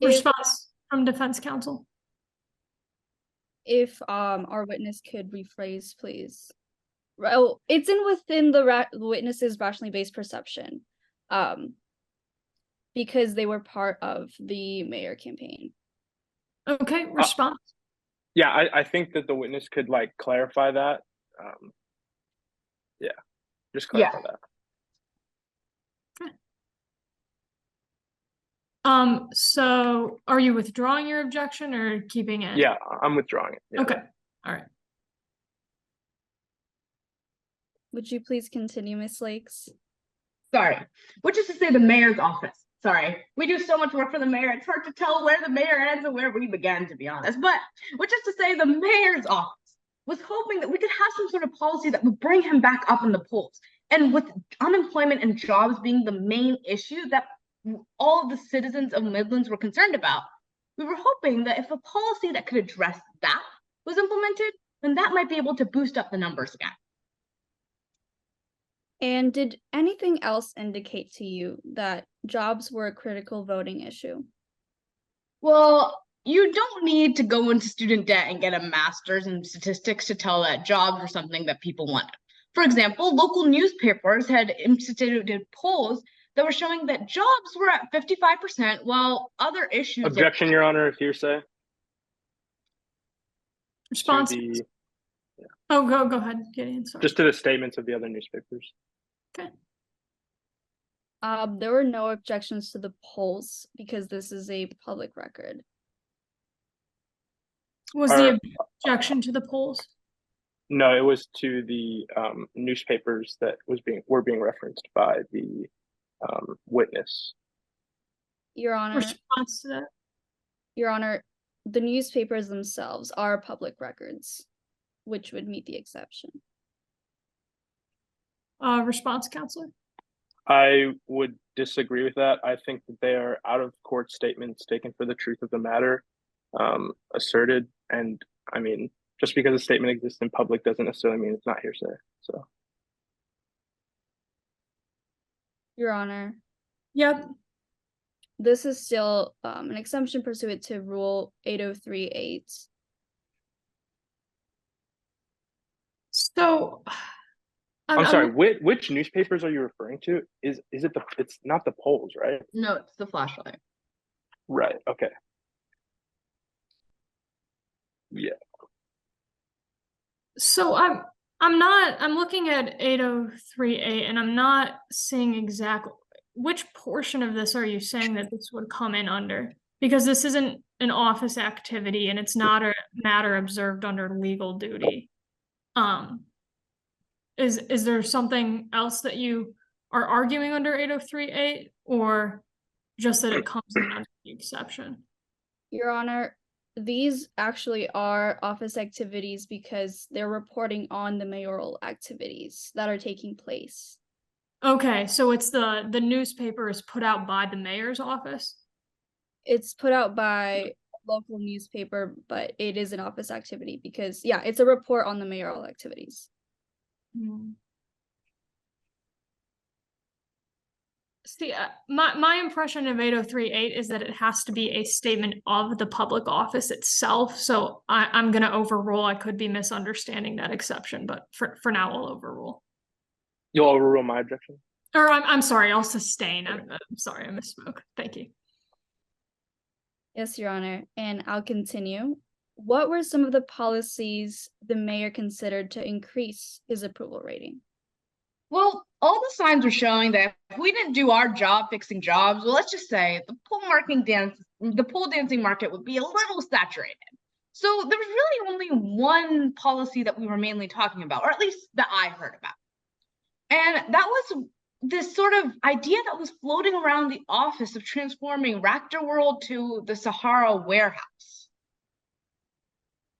[SPEAKER 2] response from defense counsel.
[SPEAKER 1] If our witness could rephrase, please. Oh, it's within the witness's rationally based perception, because they were part of the mayor campaign.
[SPEAKER 2] Okay, response.
[SPEAKER 3] Yeah, I think that the witness could like clarify that. Yeah, just clarify that.
[SPEAKER 2] So are you withdrawing your objection or keeping it?
[SPEAKER 3] Yeah, I'm withdrawing it. Yeah.
[SPEAKER 2] Okay, all right.
[SPEAKER 1] Would you please continue, Miss Lakes?
[SPEAKER 8] Sorry, which is to say the mayor's office. Sorry, we do so much work for the mayor. It's hard to tell where the mayor ends and where we began, to be honest. But which is to say the mayor's office was hoping that we could have some sort of policy that would bring him back up in the polls. And with unemployment and jobs being the main issue that all of the citizens of Midlands were concerned about, we were hoping that if a policy that could address that was implemented, then that might be able to boost up the numbers again.
[SPEAKER 1] And did anything else indicate to you that jobs were a critical voting issue?
[SPEAKER 8] Well, you don't need to go into student debt and get a master's in statistics to tell that jobs were something that people wanted. For example, local newspapers had instituted polls that were showing that jobs were at 55%, while other issues.
[SPEAKER 3] Objection, Your Honor, hearsay.
[SPEAKER 2] Response.
[SPEAKER 3] Yeah.
[SPEAKER 2] Oh, go ahead, Gideon. Sorry.
[SPEAKER 3] Just to the statements of the other newspapers.
[SPEAKER 2] Okay.
[SPEAKER 1] There were no objections to the polls because this is a public record.
[SPEAKER 2] Was the objection to the polls?
[SPEAKER 3] No, it was to the newspapers that were being referenced by the witness.
[SPEAKER 1] Your Honor,
[SPEAKER 2] Response to that.
[SPEAKER 1] Your Honor, the newspapers themselves are public records, which would meet the exception.
[SPEAKER 2] Response, Counselor.
[SPEAKER 3] I would disagree with that. I think that they are out of court statements taken for the truth of the matter, asserted. And I mean, just because a statement exists in public doesn't necessarily mean it's not hearsay. So,
[SPEAKER 1] Your Honor.
[SPEAKER 2] Yep.
[SPEAKER 1] This is still an exemption pursuant to Rule 803.8.
[SPEAKER 2] So,
[SPEAKER 3] I'm sorry. Which newspapers are you referring to? Is it it's not the polls, right?
[SPEAKER 8] No, it's the flashlight.
[SPEAKER 3] Right. Okay. Yeah.
[SPEAKER 2] So I'm looking at 803.8 and I'm not seeing exactly which portion of this are you saying that this would come in under? Because this isn't an office activity and it's not a matter observed under legal duty. Is there something else that you are arguing under 803.8 or just that it comes in under the exception?
[SPEAKER 1] Your Honor, these actually are office activities because they're reporting on the mayoral activities that are taking place.
[SPEAKER 2] Okay, so it's the newspaper is put out by the mayor's office?
[SPEAKER 1] It's put out by a local newspaper, but it is an office activity because, yeah, it's a report on the mayoral activities.
[SPEAKER 2] See, my impression of 803.8 is that it has to be a statement of the public office itself. So I'm going to overrule. I could be misunderstanding that exception, but for now, I'll overrule.
[SPEAKER 3] You'll overrule my objection?
[SPEAKER 2] Or I'm sorry, I'll sustain. I'm sorry, I misspoke. Thank you.
[SPEAKER 1] Yes, Your Honor, and I'll continue. What were some of the policies the mayor considered to increase his approval rating?
[SPEAKER 8] Well, all the signs were showing that if we didn't do our job fixing jobs, well, let's just say the pole dancing market would be a little saturated. So there was really only one policy that we were mainly talking about, or at least that I heard about. And that was this sort of idea that was floating around the office of transforming Raptor World to the Sahara warehouse.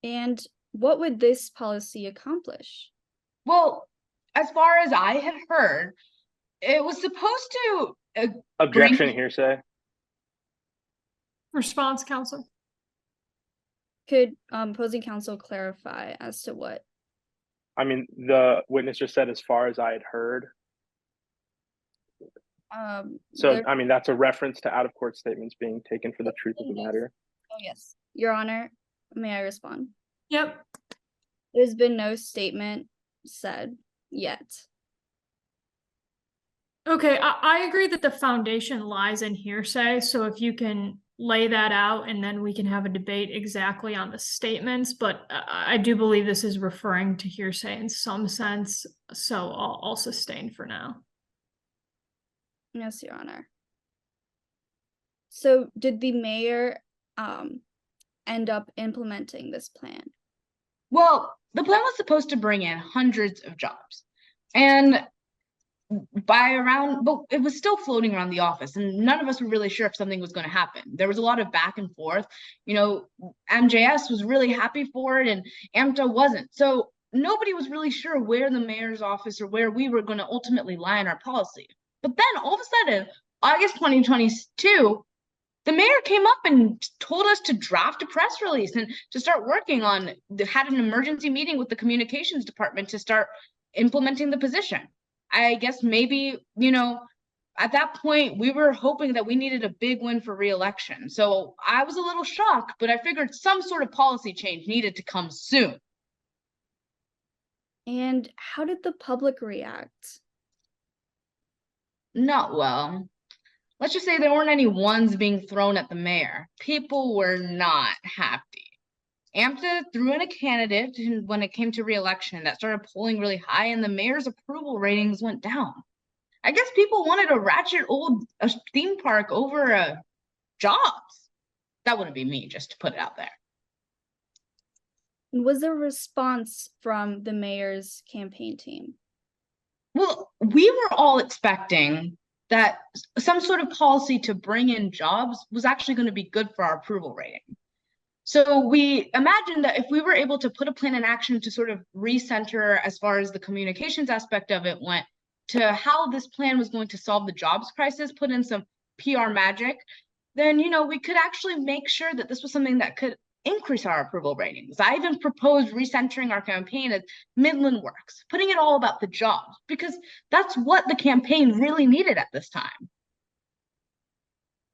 [SPEAKER 1] And what would this policy accomplish?
[SPEAKER 8] Well, as far as I had heard, it was supposed to
[SPEAKER 3] Objection, hearsay.
[SPEAKER 2] Response, counsel.
[SPEAKER 1] Could opposing counsel clarify as to what?
[SPEAKER 3] I mean, the witness just said as far as I had heard. So,
[SPEAKER 1] There-
[SPEAKER 3] I mean, that's a reference to out-of-court statements being taken for the truth of the matter.
[SPEAKER 1] oh yes, Your Honor, may I respond?
[SPEAKER 2] Yep.
[SPEAKER 1] There's been no statement said yet.
[SPEAKER 2] Okay, I agree that the foundation lies in hearsay, so if you can lay that out and then we can have a debate exactly on the statements, but I do believe this is referring to hearsay in some sense, so I'll sustain for now.
[SPEAKER 1] Yes, Your Honor. So did the mayor end up implementing this plan?
[SPEAKER 8] Well, the plan was supposed to bring in hundreds of jobs. And but it was still floating around the office, and none of us were really sure if something was going to happen. There was a lot of back and forth. You know, MJS was really happy for it, and AMTA wasn't. So nobody was really sure where the mayor's office or where we were going to ultimately lie in our policy. But then all of a sudden, August 2022, the mayor came up and told us to draft a press release and to start working on, had an emergency meeting with the communications department to start implementing the position. I guess maybe, you know, at that point, we were hoping that we needed a big win for re-election. So I was a little shocked, but I figured some sort of policy change needed to come soon.
[SPEAKER 1] And how did the public react?
[SPEAKER 8] Not well. Let's just say there weren't any ones being thrown at the mayor. People were not happy. AMTA threw in a candidate when it came to re-election that started polling really high, and the mayor's approval ratings went down. I guess people wanted a ratchet old theme park over jobs. That wouldn't be me, just to put it out there.
[SPEAKER 1] Was there a response from the mayor's campaign team?
[SPEAKER 8] Well, we were all expecting that some sort of policy to bring in jobs was actually going to be good for our approval rating. So we imagined that if we were able to put a plan in action to sort of recenter as far as the communications aspect of it went, to how this plan was going to solve the jobs crisis, put in some PR magic, then, you know, we could actually make sure that this was something that could increase our approval ratings. I even proposed recentering our campaign as Midland Works, putting it all about the jobs, because that's what the campaign really needed at this time.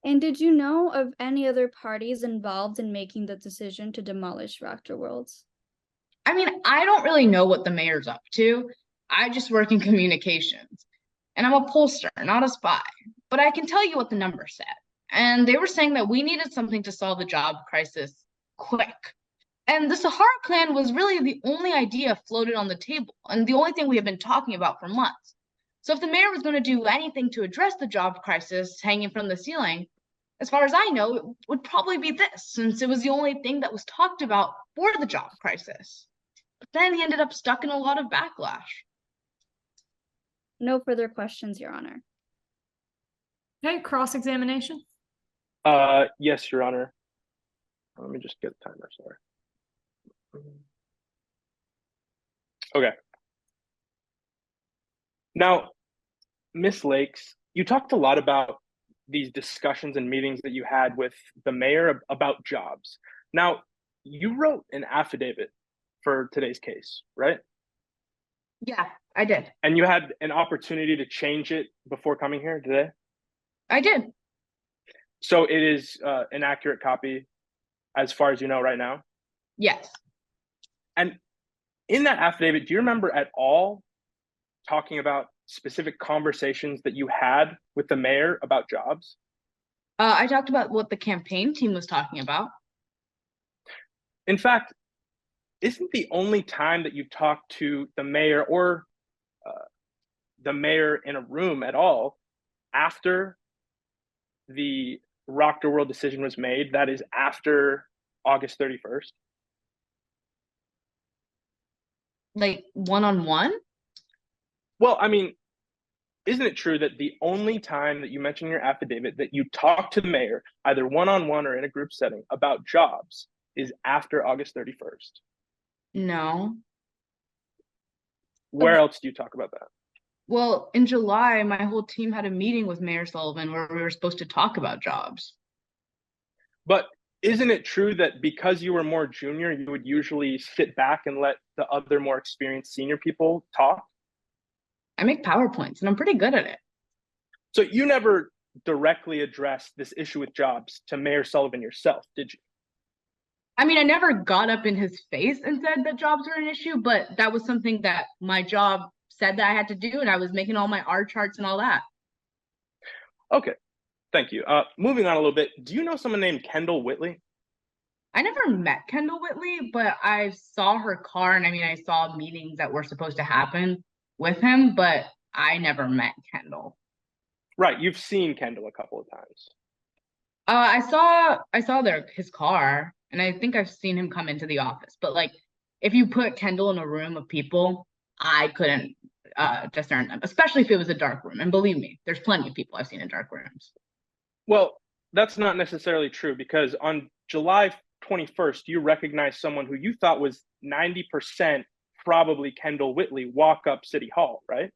[SPEAKER 1] And did you know of any other parties involved in making the decision to demolish Raptor Worlds?
[SPEAKER 8] I mean, I don't really know what the mayor's up to. I just work in communications, and I'm a pollster, not a spy. But I can tell you what the numbers said. And they were saying that we needed something to solve the job crisis quick. And the Sahara plan was really the only idea floated on the table, and the only thing we have been talking about for months. So if the mayor was going to do anything to address the job crisis hanging from the ceiling, as far as I know, it would probably be this, since it was the only thing that was talked about for the job crisis. But then he ended up stuck in a lot of backlash.
[SPEAKER 1] No further questions, Your Honor.
[SPEAKER 2] Okay, cross-examination.
[SPEAKER 3] Yes, Your Honor. Let me just get the timer, sorry. Okay. Now, Ms. Lakes, you talked a lot about these discussions and meetings that you had with the mayor about jobs. Now, you wrote an affidavit for today's case, right?
[SPEAKER 8] Yeah, I did.
[SPEAKER 3] And you had an opportunity to change it before coming here today?
[SPEAKER 8] I did.
[SPEAKER 3] So it is an accurate copy as far as you know right now?
[SPEAKER 8] Yes.
[SPEAKER 3] And in that affidavit, do you remember at all talking about specific conversations that you had with the mayor about jobs?
[SPEAKER 8] I talked about what the campaign team was talking about.
[SPEAKER 3] In fact, isn't the only time that you talked to the mayor or the mayor in a room at all after the Rock the World decision was made? That is after August 31st.
[SPEAKER 8] Like one-on-one?
[SPEAKER 3] Well, I mean, isn't it true that the only time that you mention in your affidavit that you talk to the mayor, either one-on-one or in a group setting, about jobs is after August 31st?
[SPEAKER 8] No.
[SPEAKER 3] Where else do you talk about that?
[SPEAKER 8] Well, in July, my whole team had a meeting with Mayor Sullivan where we were supposed to talk about jobs.
[SPEAKER 3] But isn't it true that because you were more junior, you would usually sit back and let the other more experienced senior people talk?
[SPEAKER 8] I make PowerPoints and I'm pretty good at it.
[SPEAKER 3] So you never directly addressed this issue with jobs to Mayor Sullivan yourself, did you?
[SPEAKER 8] I mean, I never got up in his face and said that jobs were an issue, but that was something that my job said that I had to do, and I was making all my R charts and all that.
[SPEAKER 3] Okay, thank you. Moving on a little bit, do you know someone named Kendall Whitley?
[SPEAKER 8] I never met Kendall Whitley, but I saw her car, and I mean, I saw meetings that were supposed to happen with him, but I never met Kendall.
[SPEAKER 3] Right, you've seen Kendall a couple of times.
[SPEAKER 8] I saw his car, and I think I've seen him come into the office. But like, if you put Kendall in a room of people, I couldn't discern them, especially if it was a dark room. And believe me, there's plenty of people I've seen in dark rooms.
[SPEAKER 3] Well, that's not necessarily true, because on July 21st, you recognized someone who you thought was 90% probably Kendall Whitley walk up City Hall, right?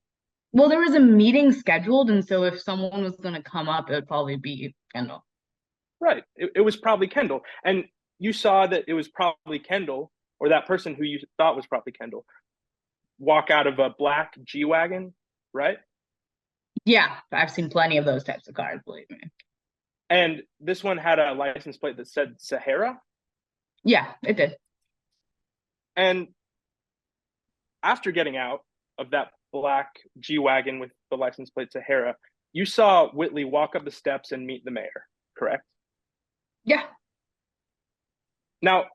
[SPEAKER 8] Well, there was a meeting scheduled, and so if someone was going to come up, it would probably be Kendall.
[SPEAKER 3] Right. It was probably Kendall. And you saw that it was probably Kendall, or that person who you thought was probably Kendall, walk out of a black G-Wagon, right?
[SPEAKER 8] Yeah, I've seen plenty of those types of cars, believe me.
[SPEAKER 3] And this one had a license plate that said Sahara.
[SPEAKER 8] Yeah, it did.
[SPEAKER 3] And after getting out of that black G-Wagon with the license plate Sahara, you saw Whitley walk up the steps and meet the mayor, correct?
[SPEAKER 8] Yeah.
[SPEAKER 3] Now,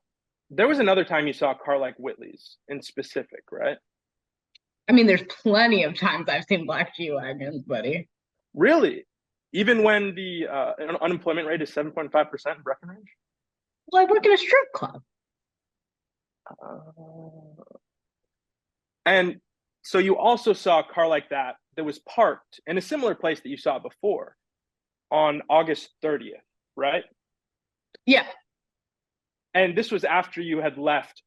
[SPEAKER 3] there was another time you saw a car like Whitley's in specific, right?
[SPEAKER 8] I mean, there's plenty of times I've seen black G-Wagons, buddy.
[SPEAKER 3] Really? Even when the unemployment rate is 7.5% in Breckenridge?
[SPEAKER 8] Well, I work in a strip club.
[SPEAKER 3] And so you also saw a car like that was parked in a similar place that you saw before on August 30th, right?
[SPEAKER 8] Yeah.
[SPEAKER 3] And this was after you had left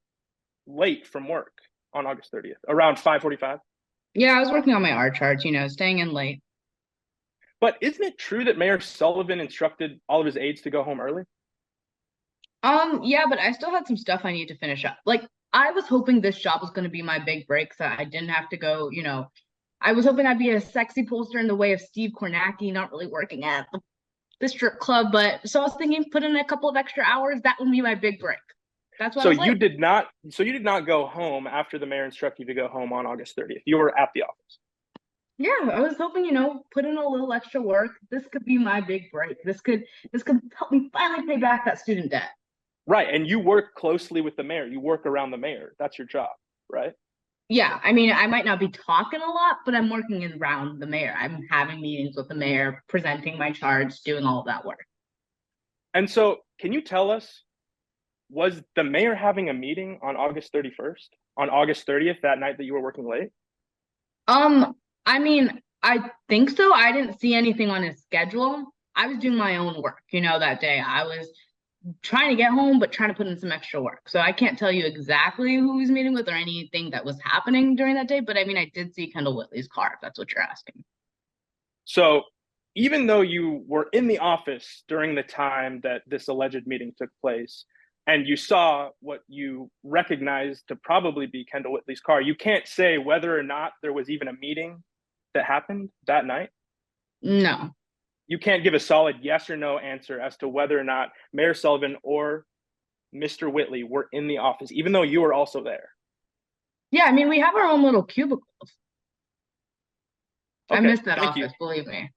[SPEAKER 3] late from work on August 30th, around 5:45.
[SPEAKER 8] Yeah, I was working on my R charts, staying in late.
[SPEAKER 3] But isn't it true that Mayor Sullivan instructed all of his aides to go home early?
[SPEAKER 8] Yeah, but I still had some stuff I need to finish up. Like, I was hoping this job was going to be my big break, so I didn't have to go, I was hoping I'd be a sexy poster in the way of Steve Kornacki, not really working at the strip club, but so I was thinking put in a couple of extra hours, that would be my big break. That's what
[SPEAKER 3] So
[SPEAKER 8] I was
[SPEAKER 3] you
[SPEAKER 8] like.
[SPEAKER 3] did not go home after the mayor instructed you to go home on August 30th. You were at the office.
[SPEAKER 8] Yeah, I was hoping, put in a little extra work. This could be my big break. This could help me finally pay back that student debt.
[SPEAKER 3] Right, and you work closely with the mayor. You work around the mayor. That's your job, right?
[SPEAKER 8] Yeah, I mean, I might not be talking a lot, but I'm working around the mayor. I'm having meetings with the mayor, presenting my charts, doing all of that work.
[SPEAKER 3] And so, can you tell us, was the mayor having a meeting on August 31st, on August 30th, that night that you were working late?
[SPEAKER 8] I mean, I think so. I didn't see anything on his schedule. I was doing my own work, that day. I was trying to get home, but trying to put in some extra work. So I can't tell you exactly who he was meeting with or anything that was happening during that day, but I mean, I did see Kendall Whitley's car, if that's what you're asking.
[SPEAKER 3] So even though you were in the office during the time that this alleged meeting took place, and you saw what you recognized to probably be Kendall Whitley's car, you can't say whether or not there was even a meeting that happened that night?
[SPEAKER 8] No.
[SPEAKER 3] You can't give a solid yes or no answer as to whether or not Mayor Sullivan or Mr. Whitley were in the office, even though you were also there.
[SPEAKER 8] Yeah, I mean, we have our own little cubicles.
[SPEAKER 3] Okay,
[SPEAKER 8] I missed that
[SPEAKER 3] thank
[SPEAKER 8] office,
[SPEAKER 3] you.
[SPEAKER 8] believe me.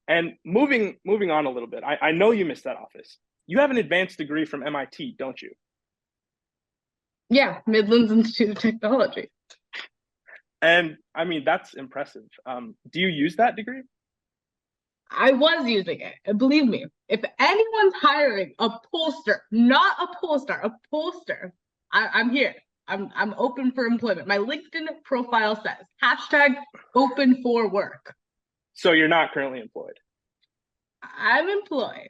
[SPEAKER 3] And moving on a little bit, I know you missed that office. You have an advanced degree from MIT, don't you?
[SPEAKER 8] Yeah, Midlands Institute of Technology.
[SPEAKER 3] And I mean, that's impressive. Do you use that degree?
[SPEAKER 8] I was using it. And believe me, if anyone's hiring a pollster, not a poll star, a pollster, I'm here. I'm open for employment. My LinkedIn profile says #open for work.
[SPEAKER 3] So you're not currently employed?
[SPEAKER 8] I'm employed.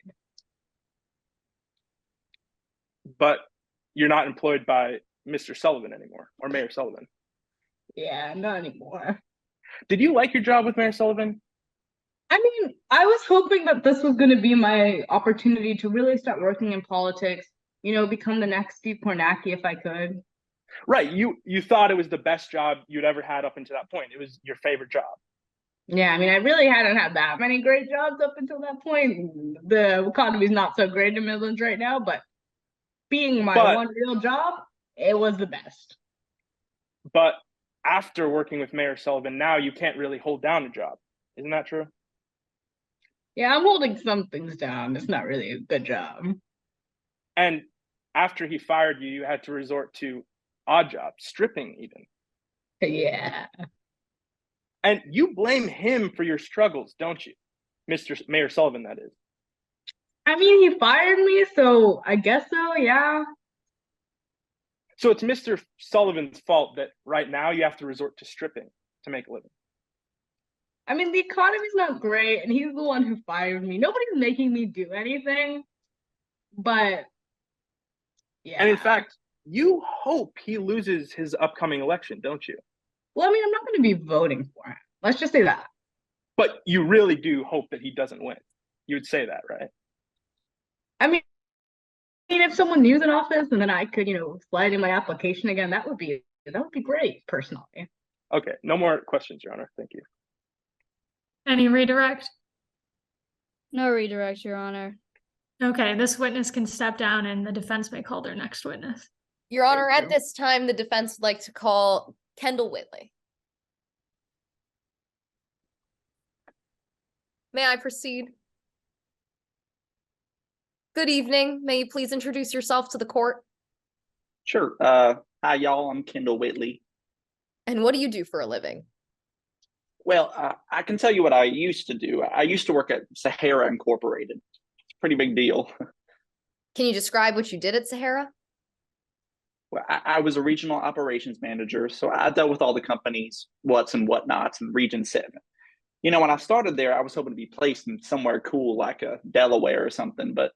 [SPEAKER 3] But you're not employed by Mr. Sullivan anymore, or Mayor Sullivan?
[SPEAKER 8] Yeah, not anymore.
[SPEAKER 3] Did you like your job with Mayor Sullivan?
[SPEAKER 8] I mean, I was hoping that this was going to be my opportunity to really start working in politics, become the next Steve Kornacki if I could.
[SPEAKER 3] Right. You thought it was the best job you'd ever had up until that point. It was your favorite job.
[SPEAKER 8] Yeah, I mean, I really hadn't had that many great jobs up until that point. The economy's not so great in Midlands right now, but being my one real job, it was the best.
[SPEAKER 3] But after working with Mayor Sullivan, now you can't really hold down a job. Isn't that true?
[SPEAKER 8] Yeah, I'm holding some things down. It's not really a good job.
[SPEAKER 3] And after he fired you, you had to resort to odd jobs, stripping even.
[SPEAKER 8] Yeah.
[SPEAKER 3] And you blame him for your struggles, don't you? Mr. Mayor Sullivan, that is.
[SPEAKER 8] I mean, he fired me, so I guess so, yeah.
[SPEAKER 3] So it's Mr. Sullivan's fault that right now you have to resort to stripping to make a living.
[SPEAKER 8] I mean, the economy's not great, and he's the one who fired me. Nobody's making me do anything, but yeah.
[SPEAKER 3] And in fact, you hope he loses his upcoming election, don't you?
[SPEAKER 8] Well, I mean, I'm not going to be voting for him. Let's just say that.
[SPEAKER 3] But you really do hope that he doesn't win. You would say that, right?
[SPEAKER 8] I mean, if someone new's in office and then I could, slide in my application again, that would be great, personally.
[SPEAKER 3] Okay, no more questions, Your Honor. Thank you.
[SPEAKER 2] Any redirect?
[SPEAKER 1] No redirect, Your Honor.
[SPEAKER 2] Okay, this witness can step down and the defense may call their next witness.
[SPEAKER 5] Your Honor, at this time, the defense would like to call Kendall Whitley. May I proceed? Good evening. May you please introduce yourself to the court?
[SPEAKER 9] Sure. Hi, y'all. I'm Kendall Whitley.
[SPEAKER 5] And what do you do for a living?
[SPEAKER 9] Well, I can tell you what I used to do. I used to work at Sahara Incorporated. It's a pretty big deal.
[SPEAKER 5] Can you describe what you did at Sahara?
[SPEAKER 9] Well, I was a regional operations manager, so I dealt with all the companies, what's and whatnots in Region 7. When I started there, I was hoping to be placed in somewhere cool like Delaware or something, but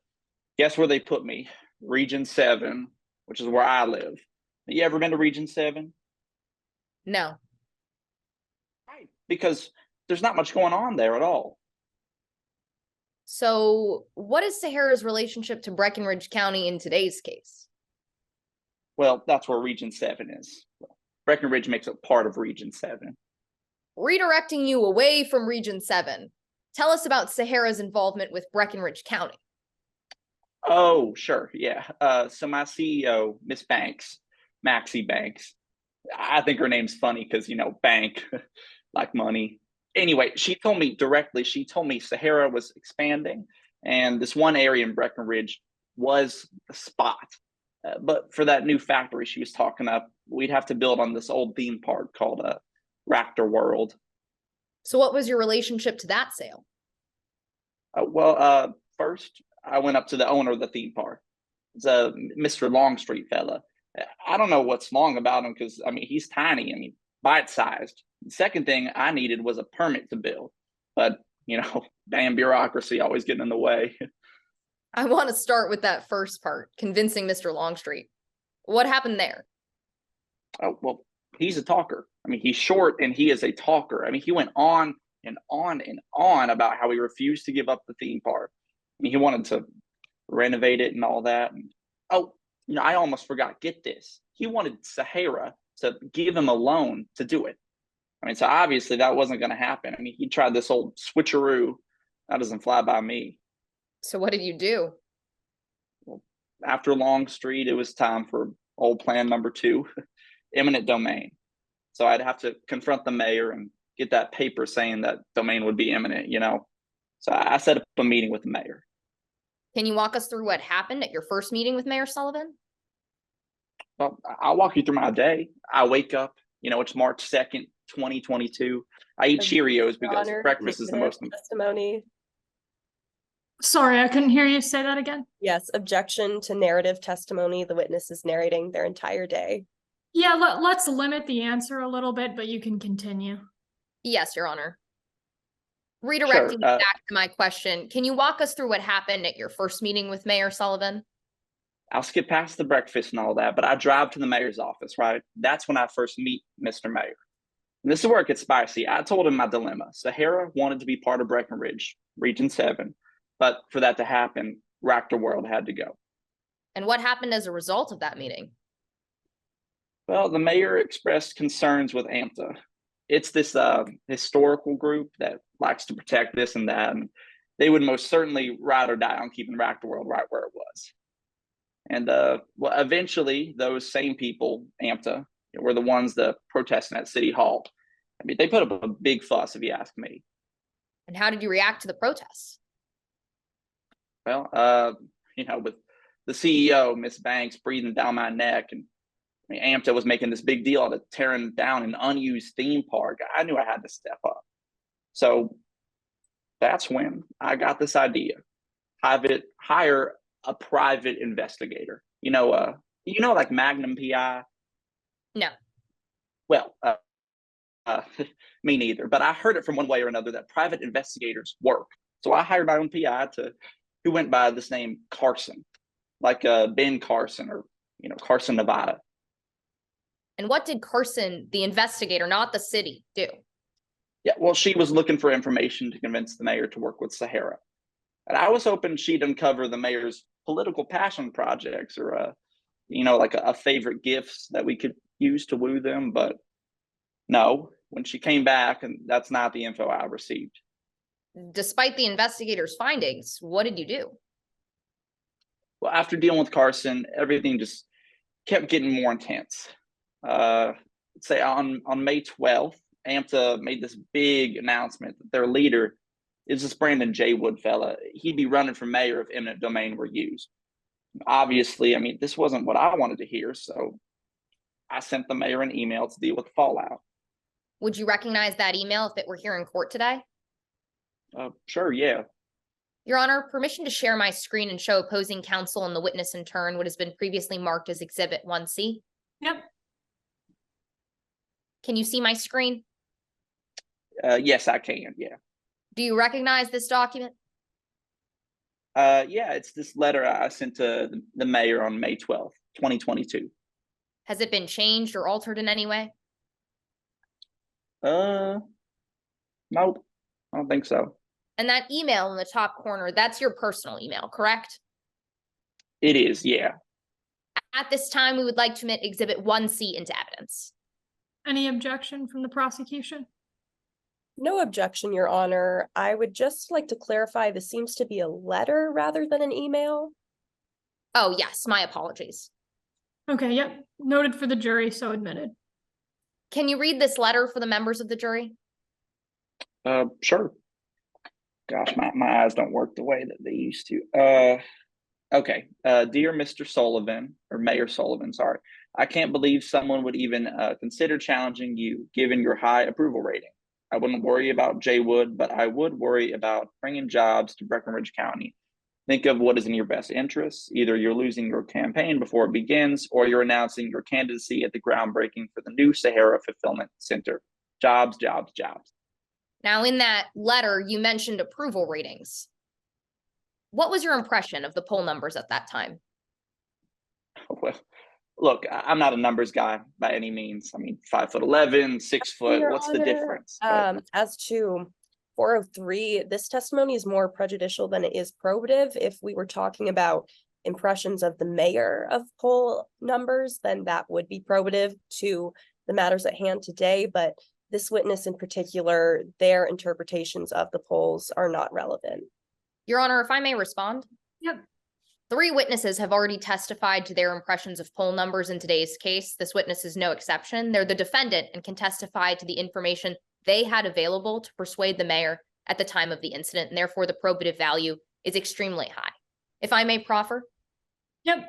[SPEAKER 9] guess where they put me? Region 7, which is where I live. You ever been to Region 7?
[SPEAKER 5] No.
[SPEAKER 9] Right, because there's not much going on there at all.
[SPEAKER 5] So what is Sahara's relationship to Breckinridge County in today's case?
[SPEAKER 9] Well, that's where Region 7 is. Breckinridge makes up part of Region 7.
[SPEAKER 5] Redirecting you away from Region 7, tell us about Sahara's involvement with Breckinridge County.
[SPEAKER 9] Oh, sure. Yeah. So my CEO, Miss Banks, Maxie Banks, I think her name's funny because, bank, like money. Anyway, she told me Sahara was expanding and this one area in Breckinridge was the spot. But for that new factory she was talking up, we'd have to build on this old theme park called Raptor World.
[SPEAKER 5] So what was your relationship to that sale?
[SPEAKER 9] First, I went up to the owner of the theme park. It's a Mr. Longstreet fella. I don't know what's long about him because, he's tiny. Bite-sized. The second thing I needed was a permit to build. But, damn bureaucracy always getting in the way.
[SPEAKER 5] I want to start with that first part, convincing Mr. Longstreet. What happened there?
[SPEAKER 9] Oh, well, he's a talker. He's short and he is a talker. He went on and on and on about how he refused to give up the theme park. He wanted to renovate it and all that. And, I almost forgot. Get this. He wanted Sahara to give him a loan to do it. So obviously that wasn't going to happen. He tried this old switcheroo. That doesn't fly by me.
[SPEAKER 5] So what did you do?
[SPEAKER 9] Well, after Longstreet, it was time for old plan number 2, eminent domain. So I'd have to confront the mayor and get that paper saying that domain would be eminent, So I set up a meeting with the mayor.
[SPEAKER 5] Can you walk us through what happened at your first meeting with Mayor Sullivan?
[SPEAKER 9] Well, I'll walk you through my day. I wake up, it's March 2nd, 2022. I eat Cheerios because breakfast is the most important.
[SPEAKER 6] Testimony.
[SPEAKER 2] Sorry, I couldn't hear you say that again.
[SPEAKER 6] Yes, objection to narrative testimony. The witness is narrating their entire day.
[SPEAKER 2] Yeah, let's limit the answer a little bit, but you can continue.
[SPEAKER 5] Yes, Your Honor. Redirecting you back to my question, can you walk us through what happened at your first meeting with Mayor Sullivan?
[SPEAKER 9] I'll skip past the breakfast and all that, but I drive to the mayor's office, right? That's when I first meet Mr. Mayor. And this is where it gets spicy. I told him my dilemma. Sahara wanted to be part of Breckenridge, Region 7, but for that to happen, Raptor World had to go.
[SPEAKER 5] And what happened as a result of that meeting?
[SPEAKER 9] Well, the mayor expressed concerns with AMTA. It's this historical group that likes to protect this and that, and they would most certainly ride or die on keeping Raptor World right where it was. And well, eventually, those same people, AMTA, were the ones that protesting at City Hall. I mean, they put up a big fuss, if you ask me.
[SPEAKER 5] And how did you react to the protests?
[SPEAKER 9] Well, with the CEO, Miss Banks, breathing down my neck, and I mean, AMTA was making this big deal out of tearing down an unused theme park. I knew I had to step up. So that's when I got this idea. Hire a private investigator. Like Magnum PI?
[SPEAKER 5] No.
[SPEAKER 9] Well, me neither. But I heard it from one way or another that private investigators work. So I hired my own PI who went by this name Carson, like Ben Carson or Carson, Nevada.
[SPEAKER 5] And what did Carson, the investigator, not the city, do?
[SPEAKER 9] Yeah, well, she was looking for information to convince the mayor to work with Sahara. And I was hoping she'd uncover the mayor's political passion projects or, like a favorite gifts that we could use to woo them. But no, when she came back, and that's not the info I received.
[SPEAKER 5] Despite the investigator's findings, what did you do?
[SPEAKER 9] Well, after dealing with Carson, everything just kept getting more intense. Say on May 12th, AMTA made this big announcement that their leader is this Brandon J. Wood fella. He'd be running for mayor if eminent domain were used. Obviously, I mean, this wasn't what I wanted to hear, so I sent the mayor an email to deal with the fallout.
[SPEAKER 5] Would you recognize that email if it were here in court today?
[SPEAKER 9] Sure, yeah.
[SPEAKER 5] Your Honor, permission to share my screen and show opposing counsel and the witness in turn what has been previously marked as Exhibit 1C.
[SPEAKER 2] Yep.
[SPEAKER 5] Can you see my screen?
[SPEAKER 9] Yes, I can, yeah.
[SPEAKER 5] Do you recognize this document?
[SPEAKER 9] Yeah, it's this letter I sent to the mayor on May 12th, 2022.
[SPEAKER 5] Has it been changed or altered in any way?
[SPEAKER 9] Nope, I don't think so.
[SPEAKER 5] And that email in the top corner, that's your personal email, correct?
[SPEAKER 9] It is, yeah.
[SPEAKER 5] At this time, we would like to admit Exhibit 1C into evidence.
[SPEAKER 2] Any objection from the prosecution?
[SPEAKER 6] No objection, Your Honor. I would just like to clarify, this seems to be a letter rather than an email.
[SPEAKER 5] Oh, yes, my apologies.
[SPEAKER 2] Okay, yep. Noted for the jury, so admitted.
[SPEAKER 5] Can you read this letter for the members of the jury?
[SPEAKER 9] Sure. Gosh, my eyes don't work the way that they used to. Okay. Dear Mr. Sullivan, or Mayor Sullivan, sorry. I can't believe someone would even consider challenging you given your high approval rating. I wouldn't worry about Jay Wood, but I would worry about bringing jobs to Breckenridge County. Think of what is in your best interest. Either you're losing your campaign before it begins, or you're announcing your candidacy at the groundbreaking for the new Sahara Fulfillment Center. Jobs, jobs, jobs.
[SPEAKER 5] Now, in that letter, you mentioned approval ratings. What was your impression of the poll numbers at that time?
[SPEAKER 9] Well, look, I'm not a numbers guy by any means. I mean, 5'11", 6 foot.
[SPEAKER 6] Your
[SPEAKER 9] What's
[SPEAKER 6] Honor,
[SPEAKER 9] the difference?
[SPEAKER 6] As to 403, this testimony is more prejudicial than it is probative. If we were talking about impressions of the mayor of poll numbers, then that would be probative to the matters at hand today. But this witness in particular, their interpretations of the polls are not relevant.
[SPEAKER 5] Your Honor, if I may respond?
[SPEAKER 2] Yep.
[SPEAKER 5] 3 witnesses have already testified to their impressions of poll numbers in today's case. This witness is no exception. They're the defendant and can testify to the information they had available to persuade the mayor at the time of the incident, and therefore the probative value is extremely high. If I may proffer?
[SPEAKER 2] Yep.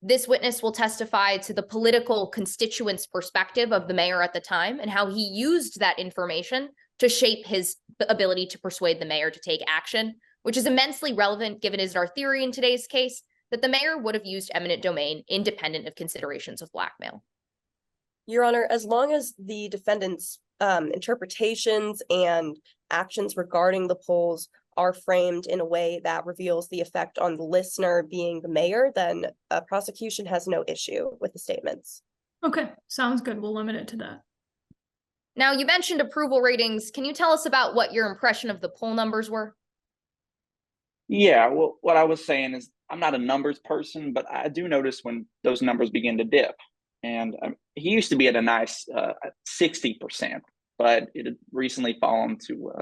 [SPEAKER 5] This witness will testify to the political constituents' perspective of the mayor at the time and how he used that information to shape his ability to persuade the mayor to take action, which is immensely relevant given is our theory in today's case that the mayor would have used eminent domain independent of considerations of blackmail.
[SPEAKER 6] Your Honor, as long as the defendant's interpretations and actions regarding the polls are framed in a way that reveals the effect on the listener being the mayor, then a prosecution has no issue with the statements.
[SPEAKER 2] Okay, sounds good. We'll limit it to that.
[SPEAKER 5] Now, you mentioned approval ratings. Can you tell us about what your impression of the poll numbers were?
[SPEAKER 9] Yeah, well, what I was saying is I'm not a numbers person, but I do notice when those numbers begin to dip. And he used to be at a nice 60%, but it had recently fallen to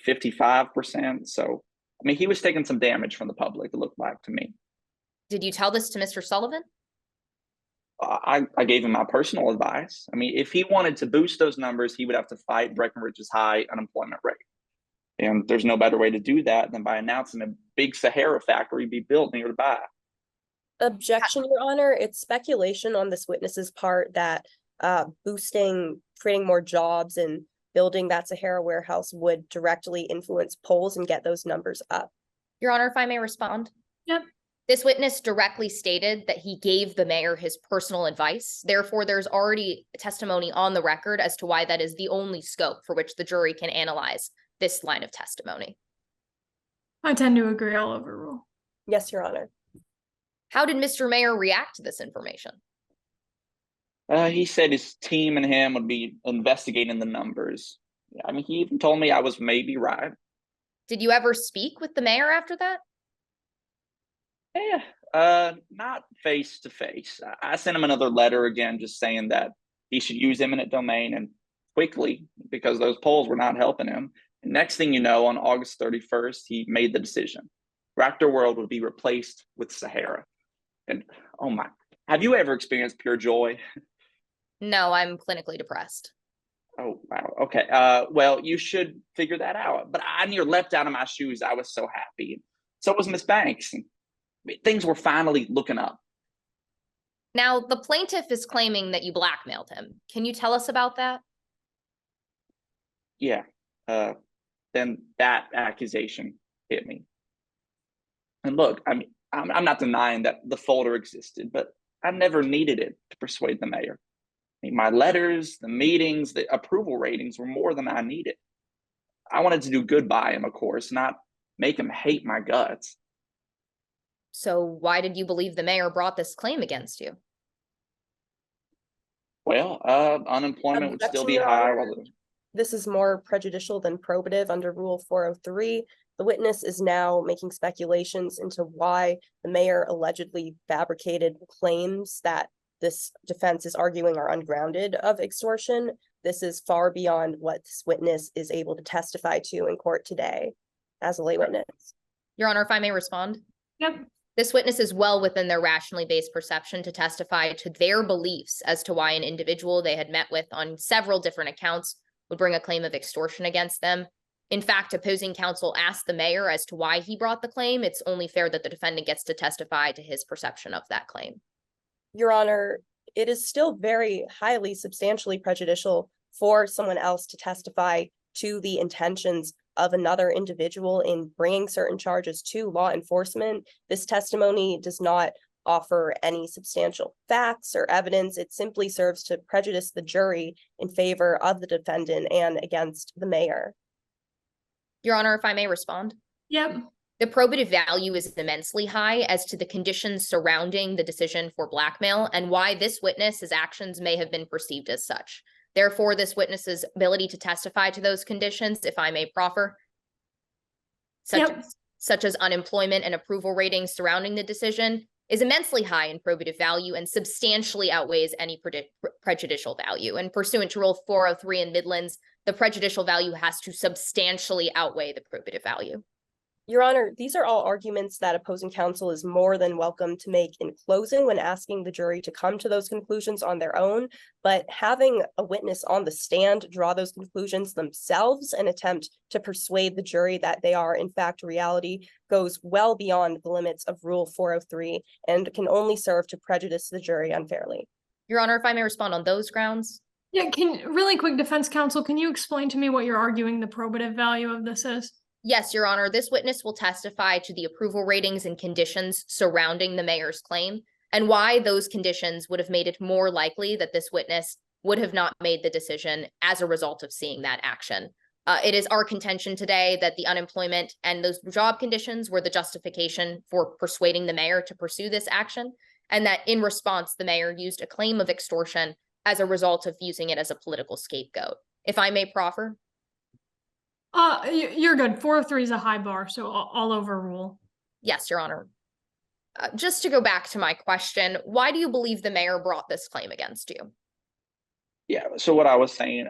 [SPEAKER 9] 55%. So, I mean, he was taking some damage from the public, it looked like to me.
[SPEAKER 5] Did you tell this to Mr. Sullivan?
[SPEAKER 9] I gave him my personal advice. I mean, if he wanted to boost those numbers, he would have to fight Breckenridge's high unemployment rate. And there's no better way to do that than by announcing a big Sahara factory be built nearby.
[SPEAKER 6] Objection, Your Honor. It's speculation on this witness's part that creating more jobs and building that Sahara warehouse would directly influence polls and get those numbers up.
[SPEAKER 5] Your Honor, if I may respond.
[SPEAKER 2] Yep.
[SPEAKER 5] This witness directly stated that he gave the mayor his personal advice. Therefore, there's already testimony on the record as to why that is the only scope for which the jury can analyze this line of testimony.
[SPEAKER 2] I tend to agree. I'll overrule.
[SPEAKER 6] Yes, Your Honor.
[SPEAKER 5] How did Mr. Mayor react to this information?
[SPEAKER 9] He said his team and him would be investigating the numbers. I mean, he even told me I was maybe right.
[SPEAKER 5] Did you ever speak with the mayor after that?
[SPEAKER 9] Yeah, not face to face. I sent him another letter again, just saying that he should use eminent domain and quickly because those polls were not helping him. And next thing you know, on August 31st, he made the decision. Raptor World would be replaced with Sahara. And oh my, have you ever experienced pure joy?
[SPEAKER 5] No, I'm clinically depressed.
[SPEAKER 9] Oh, wow. Okay. Well, you should figure that out. But I near leapt out of my shoes. I was so happy. So was Miss Banks. Things were finally looking up.
[SPEAKER 5] Now, the plaintiff is claiming that you blackmailed him. Can you tell us about that?
[SPEAKER 9] Yeah. Then that accusation hit me. And look, I mean, I'm not denying that the folder existed, but I never needed it to persuade the mayor. I mean, my letters, the meetings, the approval ratings were more than I needed. I wanted to do good by him, of course, not make him hate my guts.
[SPEAKER 5] So why did you believe the mayor brought this claim against you?
[SPEAKER 9] Well, unemployment would still be
[SPEAKER 6] Objection, Your
[SPEAKER 9] high.
[SPEAKER 6] Honor. This is more prejudicial than probative under Rule 403. The witness is now making speculations into why the mayor allegedly fabricated claims that this defense is arguing are ungrounded of extortion. This is far beyond what this witness is able to testify to in court today as a lay witness.
[SPEAKER 5] Your Honor, if I may respond.
[SPEAKER 2] Yep.
[SPEAKER 5] This witness is well within their rationally based perception to testify to their beliefs as to why an individual they had met with on several different accounts would bring a claim of extortion against them. In fact, opposing counsel asked the mayor as to why he brought the claim. It's only fair that the defendant gets to testify to his perception of that claim.
[SPEAKER 6] Your Honor, it is still very highly substantially prejudicial for someone else to testify to the intentions of another individual in bringing certain charges to law enforcement. This testimony does not offer any substantial facts or evidence. It simply serves to prejudice the jury in favor of the defendant and against the mayor.
[SPEAKER 5] Your Honor, if I may respond.
[SPEAKER 2] Yep.
[SPEAKER 5] The probative value is immensely high as to the conditions surrounding the decision for blackmail and why this witness's actions may have been perceived as such. Therefore, this witness's ability to testify to those conditions, if I may proffer, such as unemployment and approval ratings surrounding the decision, is immensely high in probative value and substantially outweighs any prejudicial value. And pursuant to Rule 403 in Midlands, the prejudicial value has to substantially outweigh the probative value.
[SPEAKER 6] Your Honor, these are all arguments that opposing counsel is more than welcome to make in closing when asking the jury to come to those conclusions on their own, but having a witness on the stand draw those conclusions themselves and attempt to persuade the jury that they are in fact reality goes well beyond the limits of Rule 403 and can only serve to prejudice the jury unfairly.
[SPEAKER 5] Your Honor, if I may respond on those grounds.
[SPEAKER 2] Yeah, really quick, defense counsel, can you explain to me what you're arguing the probative value of this is?
[SPEAKER 5] Yes, Your Honor, this witness will testify to the approval ratings and conditions surrounding the mayor's claim and why those conditions would have made it more likely that this witness would have not made the decision as a result of seeing that action. It is our contention today that the unemployment and those job conditions were the justification for persuading the mayor to pursue this action, and that in response, the mayor used a claim of extortion as a result of using it as a political scapegoat. If I may proffer.
[SPEAKER 2] You're good. 403 is a high bar, so I'll overrule.
[SPEAKER 5] Yes, Your Honor. Just to go back to my question, why do you believe the mayor brought this claim against you?
[SPEAKER 9] Yeah, so what I was saying,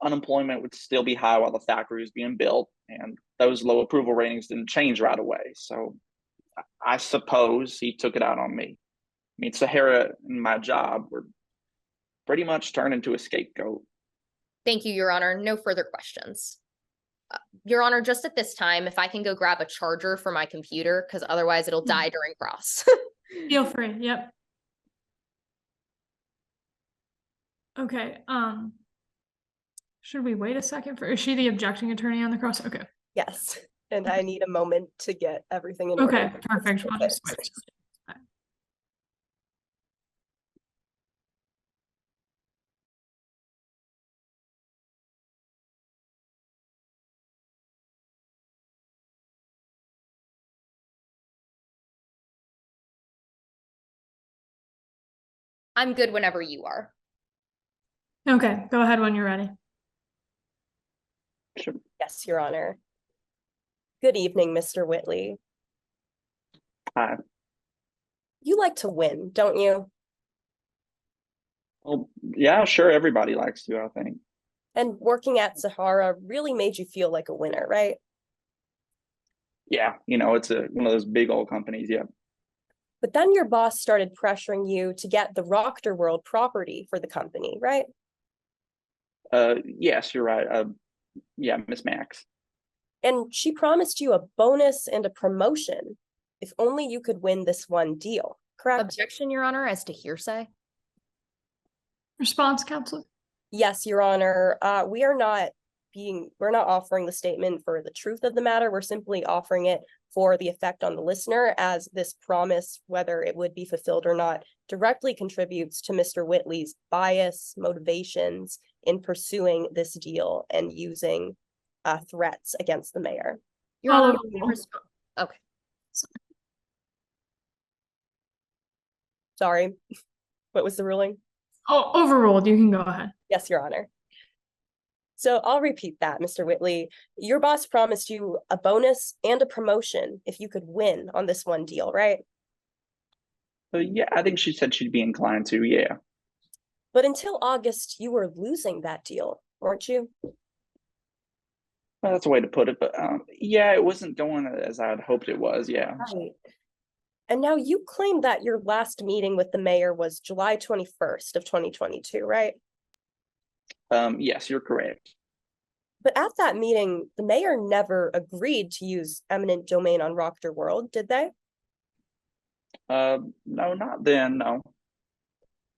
[SPEAKER 9] unemployment would still be high while the factory was being built, and those low approval ratings didn't change right away. So I suppose he took it out on me. I mean, Sahara and my job were pretty much turned into a scapegoat.
[SPEAKER 5] Thank you, Your Honor. No further questions. Your Honor, just at this time, if I can go grab a charger for my computer, because otherwise it'll die during cross.
[SPEAKER 2] Feel free. Yep. Okay. Should we wait a second is she the objecting attorney on the cross? Okay.
[SPEAKER 6] Yes, and I need a moment to get everything in
[SPEAKER 2] Okay,
[SPEAKER 6] order.
[SPEAKER 2] perfect. We'll just switch.
[SPEAKER 5] I'm good whenever you are.
[SPEAKER 2] Okay, go ahead when you're ready.
[SPEAKER 9] Sure.
[SPEAKER 6] Yes, Your Honor. Good evening, Mr. Whitley.
[SPEAKER 9] Hi.
[SPEAKER 6] You like to win, don't you?
[SPEAKER 9] Well, yeah, sure. Everybody likes to, I think.
[SPEAKER 6] And working at Sahara really made you feel like a winner, right?
[SPEAKER 9] Yeah, it's one of those big old companies. Yeah.
[SPEAKER 6] But then your boss started pressuring you to get the Rockter World property for the company, right?
[SPEAKER 9] Yes, you're right. Yeah, Miss Max.
[SPEAKER 6] And she promised you a bonus and a promotion if only you could win this one deal, correct?
[SPEAKER 5] Objection, Your Honor, as to hearsay.
[SPEAKER 2] Response, counsel.
[SPEAKER 6] Yes, Your Honor. We're not offering the statement for the truth of the matter. We're simply offering it for the effect on the listener, as this promise, whether it would be fulfilled or not, directly contributes to Mr. Whitley's bias, motivations in pursuing this deal and using threats against the mayor.
[SPEAKER 5] Your
[SPEAKER 2] I'll
[SPEAKER 5] Honor,
[SPEAKER 2] overrule.
[SPEAKER 5] okay.
[SPEAKER 6] Sorry, what was the ruling?
[SPEAKER 2] Oh, overruled. You can go ahead.
[SPEAKER 6] Yes, Your Honor. So I'll repeat that, Mr. Whitley. Your boss promised you a bonus and a promotion if you could win on this one deal, right?
[SPEAKER 9] Yeah, I think she said she'd be inclined to. Yeah.
[SPEAKER 6] But until August, you were losing that deal, weren't you?
[SPEAKER 9] Well, that's a way to put it, but yeah, it wasn't going as I had hoped it was. Yeah.
[SPEAKER 6] Right. And now you claim that your last meeting with the mayor was July 21st of 2022, right?
[SPEAKER 9] Yes, you're correct.
[SPEAKER 6] But at that meeting, the mayor never agreed to use eminent domain on Rockter World, did they?
[SPEAKER 9] No, not then. No.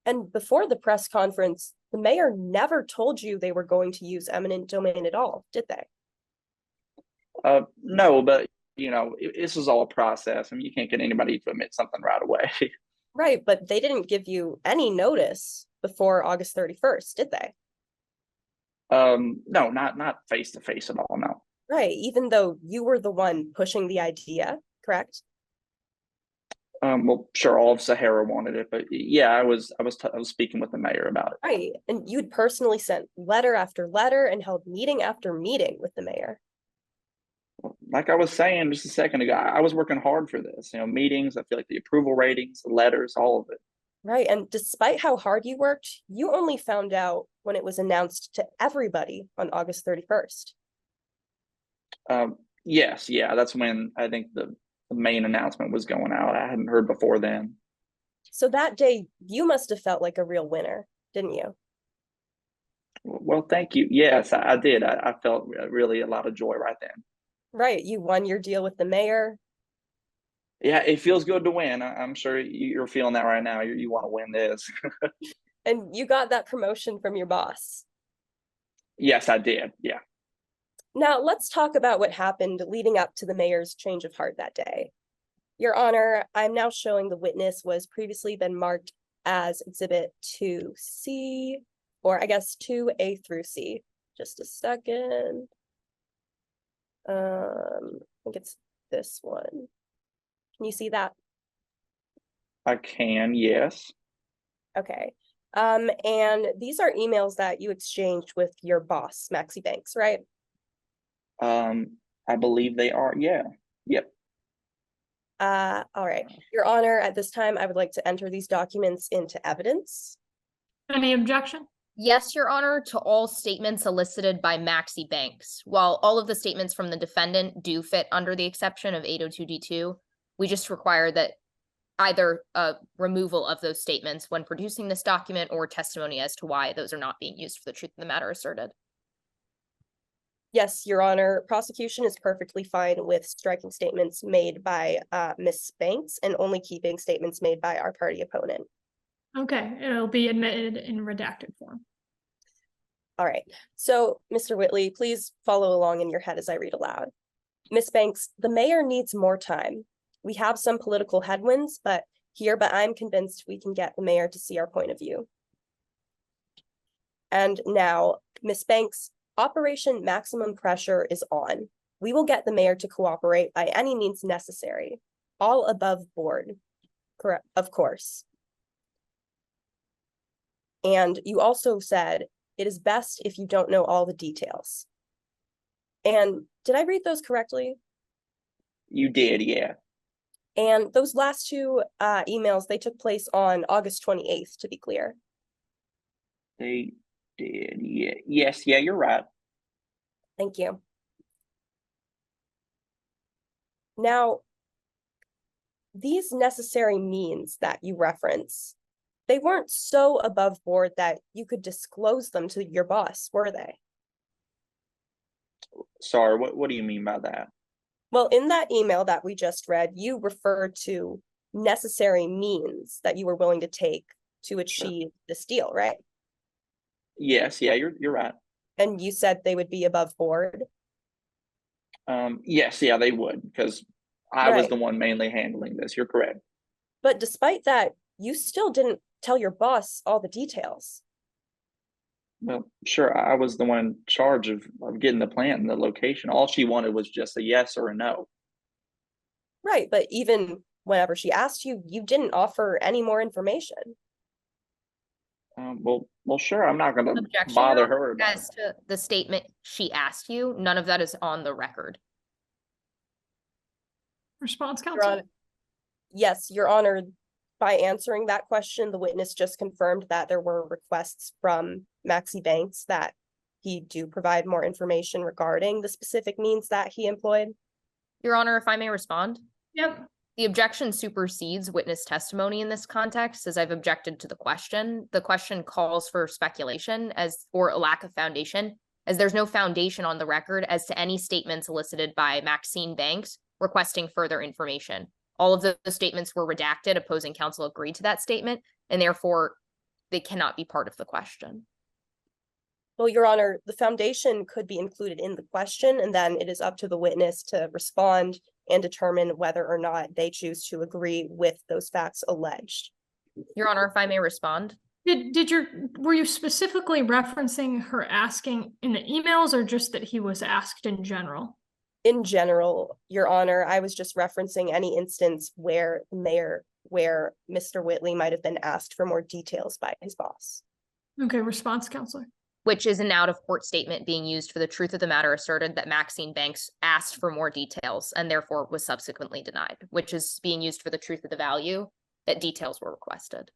[SPEAKER 6] And before the press conference, the mayor never told you they were going to use eminent domain at all, did they?
[SPEAKER 9] No, but this is all a process. I mean, you can't get anybody to admit something right away.
[SPEAKER 6] Right, but they didn't give you any notice before August 31st, did they?
[SPEAKER 9] No, not face to face at all. No.
[SPEAKER 6] Right, even though you were the one pushing the idea, correct?
[SPEAKER 9] Well, sure, all of Sahara wanted it, but yeah, I was speaking with the mayor about it.
[SPEAKER 6] Right, and you'd personally sent letter after letter and held meeting after meeting with the mayor.
[SPEAKER 9] Like I was saying just a second ago, I was working hard for this. Meetings. I feel like the approval ratings, the letters, all of it.
[SPEAKER 6] Right, and despite how hard you worked, you only found out when it was announced to everybody on August 31st.
[SPEAKER 9] Yes, yeah, that's when I think the main announcement was going out. I hadn't heard before then.
[SPEAKER 6] So that day, you must have felt like a real winner, didn't you?
[SPEAKER 9] Well, thank you. Yes, I did. I felt really a lot of joy right then.
[SPEAKER 6] Right, you won your deal with the mayor.
[SPEAKER 9] Yeah, it feels good to win. I'm sure you're feeling that right now. You want to win this.
[SPEAKER 6] And you got that promotion from your boss.
[SPEAKER 9] Yes, I did. Yeah.
[SPEAKER 6] Now, let's talk about what happened leading up to the mayor's change of heart that day. Your Honor, I'm now showing the witness was previously been marked as Exhibit 2C, or I guess 2A through C. Just a second. I think it's this one. Can you see that?
[SPEAKER 9] I can, yes.
[SPEAKER 6] Okay. And these are emails that you exchanged with your boss, Maxie Banks, right?
[SPEAKER 9] I believe they are. Yeah. Yep.
[SPEAKER 6] All right. Your Honor, at this time, I would like to enter these documents into evidence.
[SPEAKER 2] Any objection?
[SPEAKER 5] Yes, Your Honor, to all statements elicited by Maxie Banks. While all of the statements from the defendant do fit under the exception of 802D2, we just require that either removal of those statements when producing this document or testimony as to why those are not being used for the truth of the matter asserted.
[SPEAKER 6] Yes, Your Honor, prosecution is perfectly fine with striking statements made by Ms. Banks and only keeping statements made by our party opponent.
[SPEAKER 2] Okay, it'll be admitted in redacted form.
[SPEAKER 6] All right, so Mr. Whitley, please follow along in your head as I read aloud. Ms. Banks, the mayor needs more time. We have some political headwinds, but I'm convinced we can get the mayor to see our point of view. And now, Ms. Banks, Operation Maximum Pressure is on. We will get the mayor to cooperate by any means necessary, all above board, correct, of course. And you also said, it is best if you don't know all the details. And did I read those correctly?
[SPEAKER 9] You did, yeah.
[SPEAKER 6] And those last two emails, they took place on August 28th, to be clear.
[SPEAKER 9] They did, yeah. Yes, yeah, you're right.
[SPEAKER 6] Thank you. Now, these necessary means that you reference, they weren't so above board that you could disclose them to your boss, were they?
[SPEAKER 9] Sorry, what do you mean by that?
[SPEAKER 6] Well, in that email that we just read, you referred to necessary means that you were willing to take to achieve this deal, right?
[SPEAKER 9] Yes, yeah, you're right.
[SPEAKER 6] And you said they would be above board?
[SPEAKER 9] Yes, yeah, they would, because I was
[SPEAKER 6] Right.
[SPEAKER 9] the one mainly handling this. You're correct.
[SPEAKER 6] But despite that, you still didn't tell your boss all the details.
[SPEAKER 9] Well, sure, I was the one in charge of getting the plan and the location. All she wanted was just a yes or a no.
[SPEAKER 6] Right, but even whenever she asked you, you didn't offer any more information.
[SPEAKER 9] Well, sure, I'm not gonna
[SPEAKER 5] Objection,
[SPEAKER 9] bother
[SPEAKER 5] Your Honor,
[SPEAKER 9] her about
[SPEAKER 5] as to the statement she asked you, none of that is on the record.
[SPEAKER 2] Response,
[SPEAKER 6] Your
[SPEAKER 2] counsel?
[SPEAKER 6] Honor, yes, Your Honor, by answering that question, the witness just confirmed that there were requests from Maxie Banks that he do provide more information regarding the specific means that he employed.
[SPEAKER 5] Your Honor, if I may respond?
[SPEAKER 2] Yep.
[SPEAKER 5] The objection supersedes witness testimony in this context, as I've objected to the question. The question calls for speculation or a lack of foundation, as there's no foundation on the record as to any statements elicited by Maxine Banks requesting further information. All of the statements were redacted. Opposing counsel agreed to that statement, and therefore they cannot be part of the question.
[SPEAKER 6] Well, Your Honor, the foundation could be included in the question, and then it is up to the witness to respond and determine whether or not they choose to agree with those facts alleged.
[SPEAKER 5] Your Honor, if I may respond?
[SPEAKER 2] Were you specifically referencing her asking in the emails or just that he was asked in general?
[SPEAKER 6] In general, Your Honor, I was just referencing any instance where Mr. Whitley might have been asked for more details by his boss.
[SPEAKER 2] Okay, response, counselor.
[SPEAKER 5] Which is an out-of-court statement being used for the truth of the matter asserted that Maxine Banks asked for more details and therefore was subsequently denied, which is being used for the truth of the value that details were requested.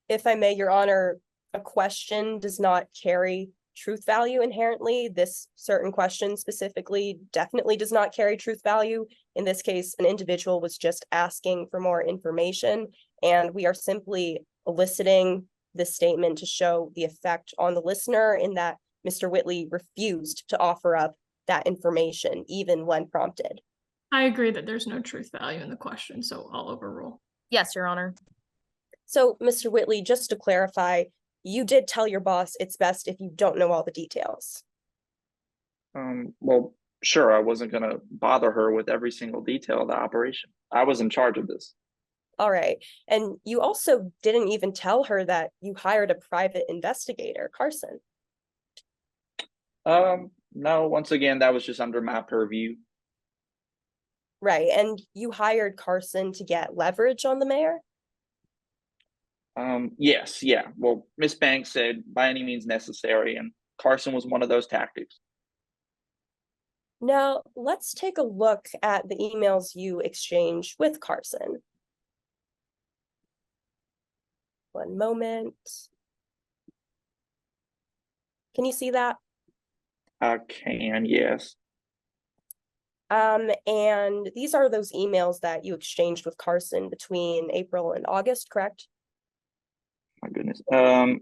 [SPEAKER 6] If I may, Your Honor, a question does not carry truth value inherently. This certain question specifically definitely does not carry truth value. In this case, an individual was just asking for more information, and we are simply eliciting this statement to show the effect on the listener in that Mr. Whitley refused to offer up that information even when prompted.
[SPEAKER 2] I agree that there's no truth value in the question, so I'll overrule.
[SPEAKER 5] Yes, Your Honor.
[SPEAKER 6] So, Mr. Whitley, just to clarify, you did tell your boss it's best if you don't know all the details.
[SPEAKER 9] Well, sure, I wasn't gonna bother her with every single detail of the operation. I was in charge of this.
[SPEAKER 6] All right. And you also didn't even tell her that you hired a private investigator, Carson.
[SPEAKER 9] No, once again, that was just under my purview.
[SPEAKER 6] Right. And you hired Carson to get leverage on the mayor?
[SPEAKER 9] Yes, yeah. Well, Miss Banks said by any means necessary, and Carson was one of those tactics.
[SPEAKER 6] Now, let's take a look at the emails you exchanged with Carson. One moment. Can you see that?
[SPEAKER 9] I can, yes.
[SPEAKER 6] And these are those emails that you exchanged with Carson between April and August, correct?
[SPEAKER 9] My goodness.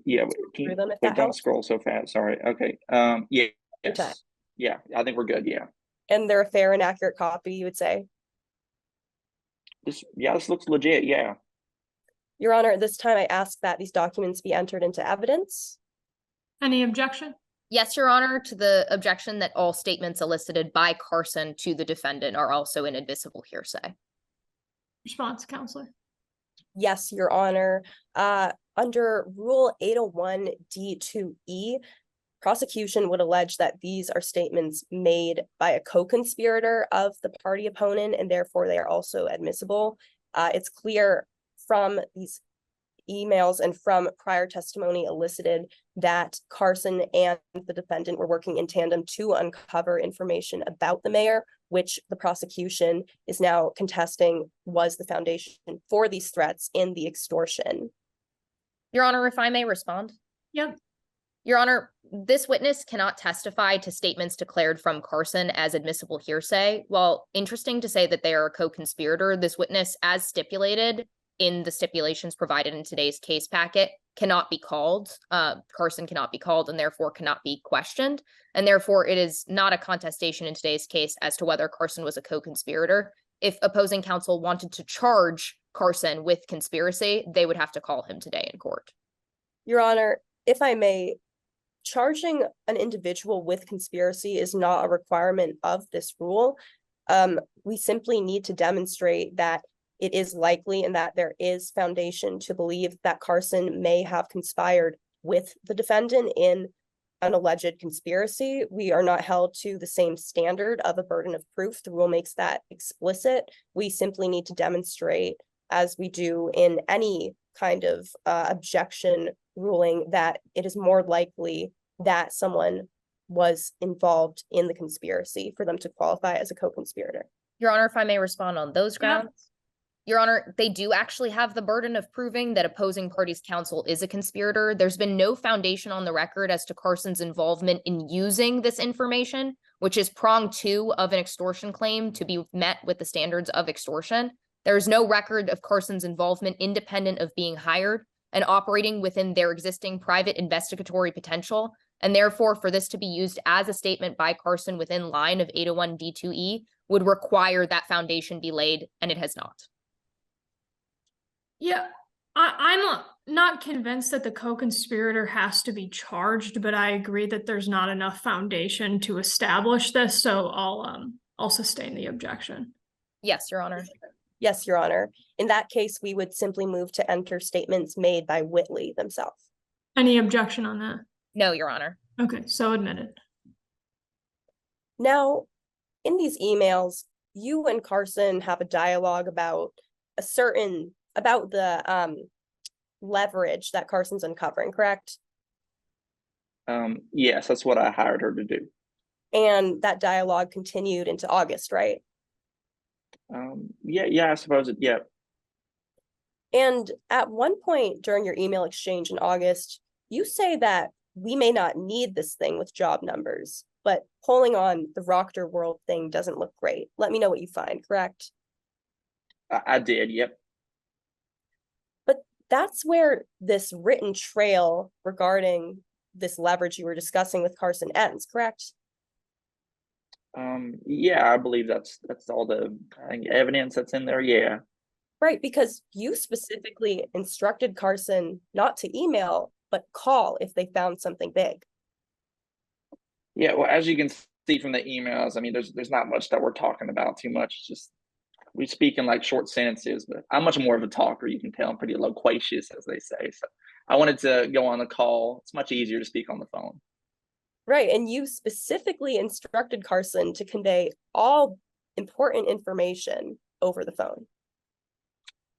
[SPEAKER 9] Yeah.
[SPEAKER 6] Through them if
[SPEAKER 9] Wait,
[SPEAKER 6] that
[SPEAKER 9] don't
[SPEAKER 6] helps.
[SPEAKER 9] scroll so fast. Sorry. Okay. Yeah.
[SPEAKER 6] Okay.
[SPEAKER 9] Yes. Yeah. I think we're good. Yeah.
[SPEAKER 6] And they're a fair and accurate copy, you would say?
[SPEAKER 9] This looks legit. Yeah.
[SPEAKER 6] Your Honor, at this time I ask that these documents be entered into evidence.
[SPEAKER 2] Any objection?
[SPEAKER 5] Yes, Your Honor, to the objection that all statements elicited by Carson to the defendant are also inadmissible hearsay.
[SPEAKER 2] Response, Counselor.
[SPEAKER 6] Yes, Your Honor. Under Rule 801 D2E, prosecution would allege that these are statements made by a co-conspirator of the party opponent, and therefore they are also admissible. It's clear from these emails and from prior testimony elicited that Carson and the defendant were working in tandem to uncover information about the mayor, which the prosecution is now contesting was the foundation for these threats in the extortion.
[SPEAKER 5] Your Honor, if I may respond.
[SPEAKER 2] Yep.
[SPEAKER 5] Your Honor, this witness cannot testify to statements declared from Carson as admissible hearsay. While interesting to say that they are a co-conspirator, this witness, as stipulated in the stipulations provided in today's case packet, cannot be called. Carson cannot be called and therefore cannot be questioned. And therefore, it is not a contestation in today's case as to whether Carson was a co-conspirator. If opposing counsel wanted to charge Carson with conspiracy, they would have to call him today in court.
[SPEAKER 6] Your Honor, if I may, charging an individual with conspiracy is not a requirement of this rule. We simply need to demonstrate that it is likely and that there is foundation to believe that Carson may have conspired with the defendant in an alleged conspiracy. We are not held to the same standard of a burden of proof. The rule makes that explicit. We simply need to demonstrate, as we do in any kind of objection ruling, that it is more likely that someone was involved in the conspiracy for them to qualify as a co-conspirator.
[SPEAKER 5] Your Honor, if I may respond on those grounds.
[SPEAKER 2] Yep.
[SPEAKER 5] Your Honor, they do actually have the burden of proving that opposing parties' counsel is a conspirator. There's been no foundation on the record as to Carson's involvement in using this information, which is prong 2 of an extortion claim to be met with the standards of extortion. There is no record of Carson's involvement independent of being hired and operating within their existing private investigatory potential. And therefore, for this to be used as a statement by Carson within line of 801 D2E would require that foundation be laid, and it has not.
[SPEAKER 2] Yeah, I'm not convinced that the co-conspirator has to be charged, but I agree that there's not enough foundation to establish this, so I'll sustain the objection.
[SPEAKER 5] Yes, Your Honor.
[SPEAKER 6] Yes, Your Honor. In that case, we would simply move to enter statements made by Whitley themselves.
[SPEAKER 2] Any objection on that?
[SPEAKER 5] No, Your Honor.
[SPEAKER 2] Okay, so admitted.
[SPEAKER 6] Now, in these emails, you and Carson have a dialogue about the leverage that Carson's uncovering, correct?
[SPEAKER 9] Yes, that's what I hired her to do.
[SPEAKER 6] And that dialogue continued into August, right?
[SPEAKER 9] Yeah, I suppose it, yeah.
[SPEAKER 6] And at one point during your email exchange in August, you say that we may not need this thing with job numbers, but polling on the Rockter World thing doesn't look great. Let me know what you find, correct?
[SPEAKER 9] I did, yep.
[SPEAKER 6] But that's where this written trail regarding this leverage you were discussing with Carson ends, correct?
[SPEAKER 9] Yeah, I believe that's all the evidence that's in there, yeah.
[SPEAKER 6] Right, because you specifically instructed Carson not to email, but call if they found something big.
[SPEAKER 9] Yeah, well, as you can see from the emails, I mean, there's not much that we're talking about too much. It's just we speak in like short sentences, but I'm much more of a talker. You can tell I'm pretty loquacious, as they say. So I wanted to go on the call. It's much easier to speak on the phone.
[SPEAKER 6] Right, and you specifically instructed Carson to convey all important information over the phone.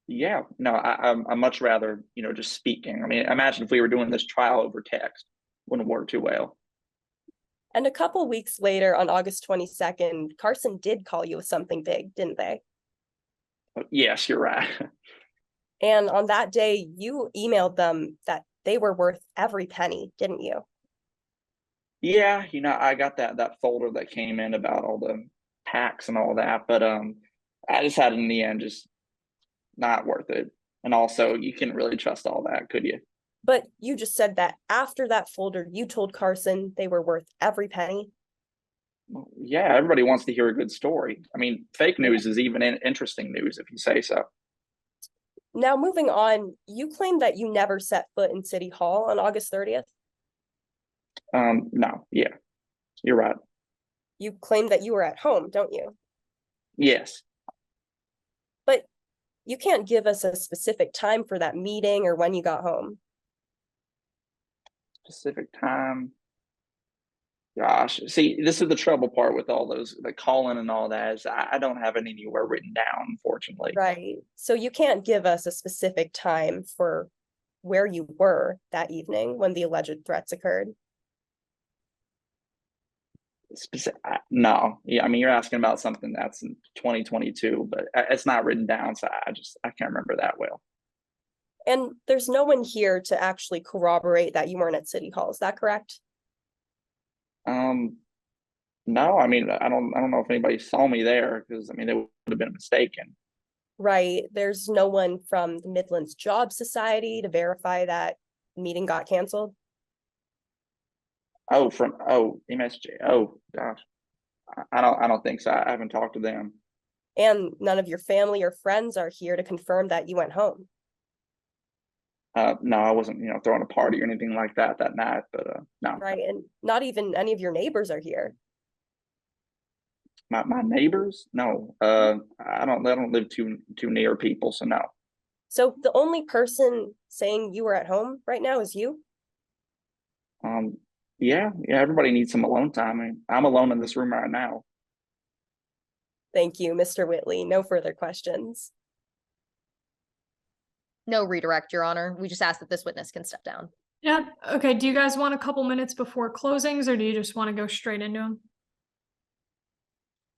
[SPEAKER 9] Yeah, no, I'm much rather, just speaking. I mean, imagine if we were doing this trial over text, wouldn't work too well.
[SPEAKER 6] And a couple weeks later, on August 22nd, Carson did call you with something big, didn't they?
[SPEAKER 9] But yes, you're right.
[SPEAKER 6] And on that day, you emailed them that they were worth every penny, didn't you?
[SPEAKER 9] Yeah, I got that folder that came in about all the tax and all that, but I just had in the end just not worth it. And also, you couldn't really trust all that, could you?
[SPEAKER 6] But you just said that after that folder, you told Carson they were worth every penny.
[SPEAKER 9] Well, yeah, everybody wants to hear a good story. I mean, fake news is even interesting news if you say so.
[SPEAKER 6] Now, moving on, you claim that you never set foot in City Hall on August 30th.
[SPEAKER 9] No, yeah, you're right.
[SPEAKER 6] You claim that you were at home, don't you?
[SPEAKER 9] Yes.
[SPEAKER 6] But you can't give us a specific time for that meeting or when you got home.
[SPEAKER 9] Specific time. Gosh, see, this is the trouble part with all those, the calling and all that, is I don't have it anywhere written down, unfortunately.
[SPEAKER 6] Right. So you can't give us a specific time for where you were that evening when the alleged threats occurred.
[SPEAKER 9] No, yeah, I mean, you're asking about something that's in 2022, but it's not written down, so I can't remember that well.
[SPEAKER 6] And there's no one here to actually corroborate that you weren't at City Hall. Is that correct?
[SPEAKER 9] No, I mean, I don't know if anybody saw me there, because I mean, they would have been mistaken.
[SPEAKER 6] Right. There's no one from the Midlands Job Society to verify that meeting got canceled.
[SPEAKER 9] Oh, from MSJ. Oh gosh, I don't think so. I haven't talked to them.
[SPEAKER 6] And none of your family or friends are here to confirm that you went home.
[SPEAKER 9] No, I wasn't, throwing a party or anything like that night, but no.
[SPEAKER 6] Right. And not even any of your neighbors are here.
[SPEAKER 9] My neighbors? No. I don't live too near people, so no.
[SPEAKER 6] So the only person saying you were at home right now is you?
[SPEAKER 9] Yeah, everybody needs some alone time. I mean, I'm alone in this room right now.
[SPEAKER 6] Thank you, Mr. Whitley. No further questions.
[SPEAKER 5] No redirect, Your Honor. We just ask that this witness can step down.
[SPEAKER 2] Yeah, okay, do you guys want a couple minutes before closings, or do you just want to go straight into them?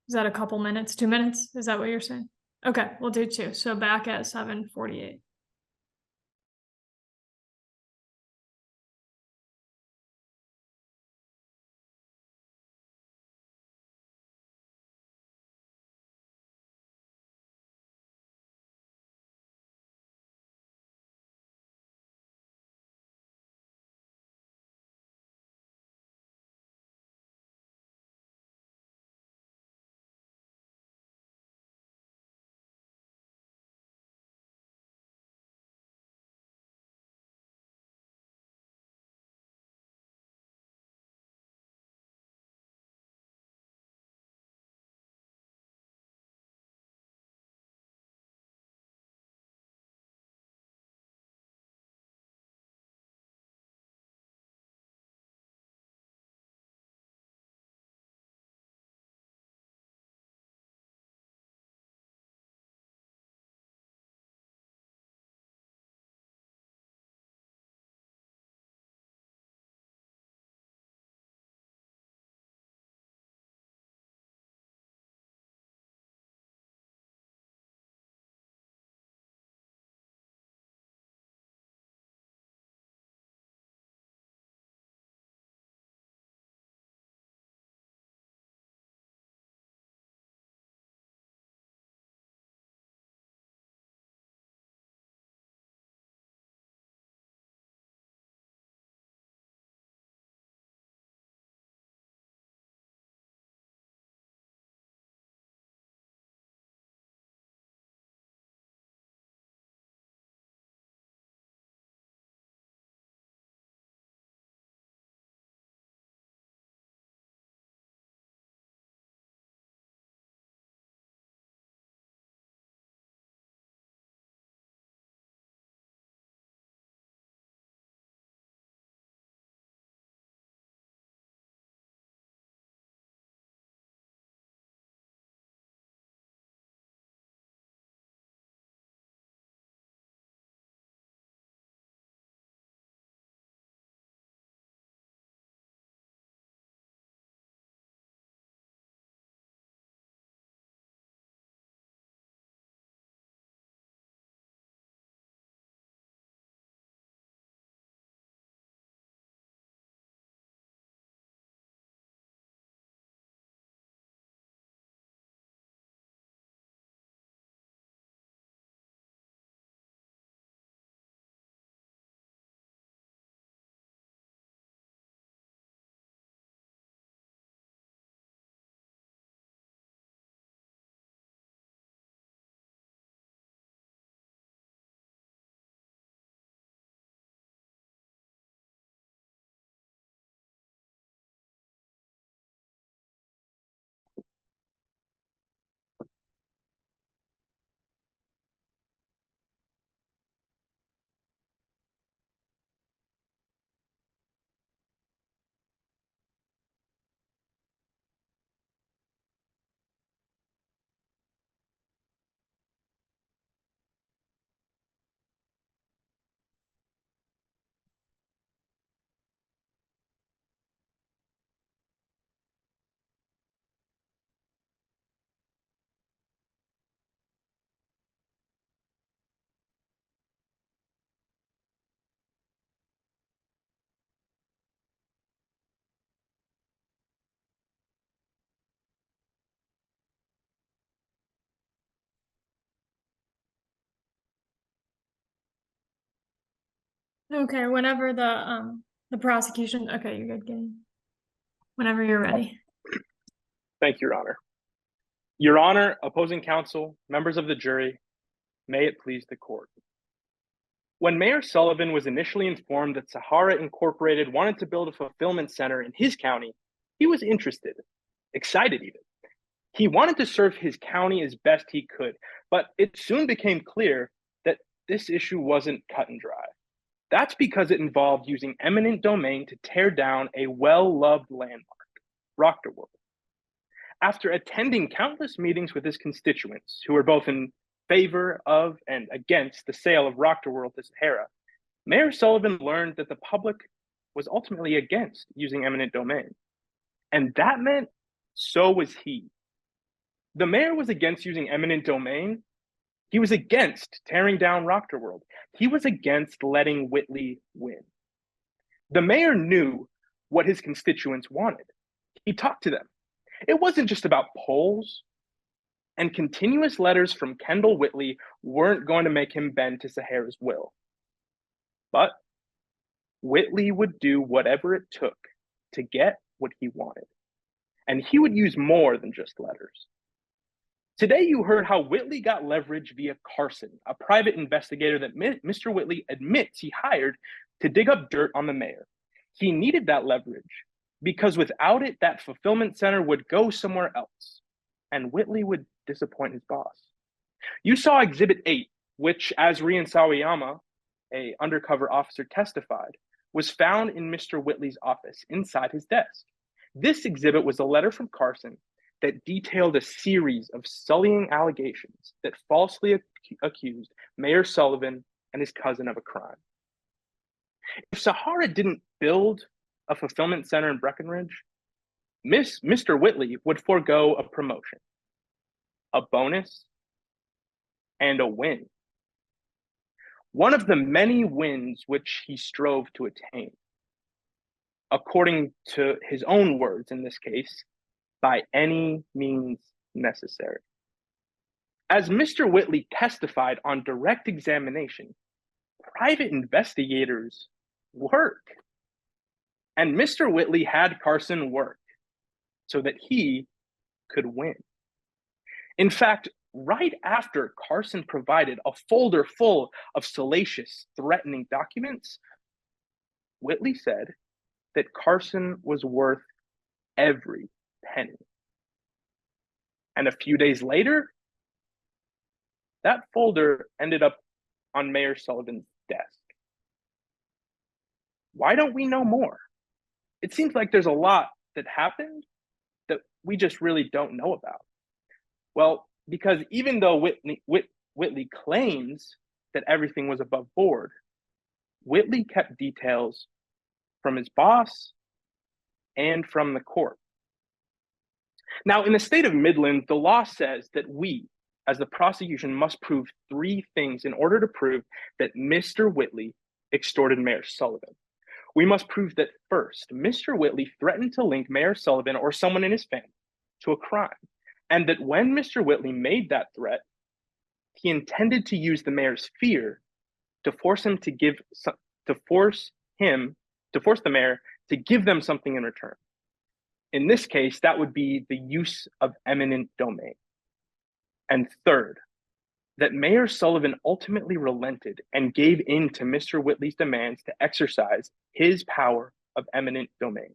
[SPEAKER 2] Is that a couple minutes, 2 minutes? Is that what you're saying? Okay, we'll do 2. So back at 7:48. Okay, whenever the prosecution, okay, you're good, Gideon. Whenever you're ready.
[SPEAKER 3] Thank you, Your Honor. Your Honor, opposing counsel, members of the jury, may it please the court. When Mayor Sullivan was initially informed that Sahara Incorporated wanted to build a fulfillment center in his county, he was interested, excited even. He wanted to serve his county as best he could, but it soon became clear that this issue wasn't cut and dry. That's because it involved using eminent domain to tear down a well-loved landmark, Rockterworld. After attending countless meetings with his constituents, who were both in favor of and against the sale of Rockterworld to Sahara, Mayor Sullivan learned that the public was ultimately against using eminent domain. And that meant so was he. The mayor was against using eminent domain. He was against tearing down Rockterworld. He was against letting Whitley win. The mayor knew what his constituents wanted. He talked to them. It wasn't just about polls, and continuous letters from Kendall Whitley weren't going to make him bend to Sahara's will. But Whitley would do whatever it took to get what he wanted. And he would use more than just letters. Today, you heard how Whitley got leverage via Carson, a private investigator that Mr. Whitley admits he hired to dig up dirt on the mayor. He needed that leverage because without it, that fulfillment center would go somewhere else, and Whitley would disappoint his boss. You saw Exhibit 8, which, as Rian Sawayama, an undercover officer, testified, was found in Mr. Whitley's office inside his desk. This exhibit was a letter from Carson that detailed a series of sullying allegations that falsely accused Mayor Sullivan and his cousin of a crime. If Sahara didn't build a fulfillment center in Breckenridge, Mr. Whitley would forego a promotion, a bonus, and a win. One of the many wins which he strove to attain. According to his own words in this case, by any means necessary. As Mr. Whitley testified on direct examination, private investigators work. And Mr. Whitley had Carson work so that he could win. In fact, right after Carson provided a folder full of salacious, threatening documents, Whitley said that Carson was worth every penny. And a few days later, that folder ended up on Mayor Sullivan's desk. Why don't we know more? It seems like there's a lot that happened that we just really don't know about. Well, because even though Whitley claims that everything was above board, Whitley kept details from his boss and from the court. Now, in the state of Midland, the law says that we, as the prosecution, must prove three things in order to prove that Mr. Whitley extorted Mayor Sullivan. We must prove that first, Mr. Whitley threatened to link Mayor Sullivan or someone in his family to a crime, and that when Mr. Whitley made that threat, he intended to use the mayor's fear to force the mayor to give them something in return. In this case, that would be the use of eminent domain. And third, that Mayor Sullivan ultimately relented and gave in to Mr. Whitley's demands to exercise his power of eminent domain.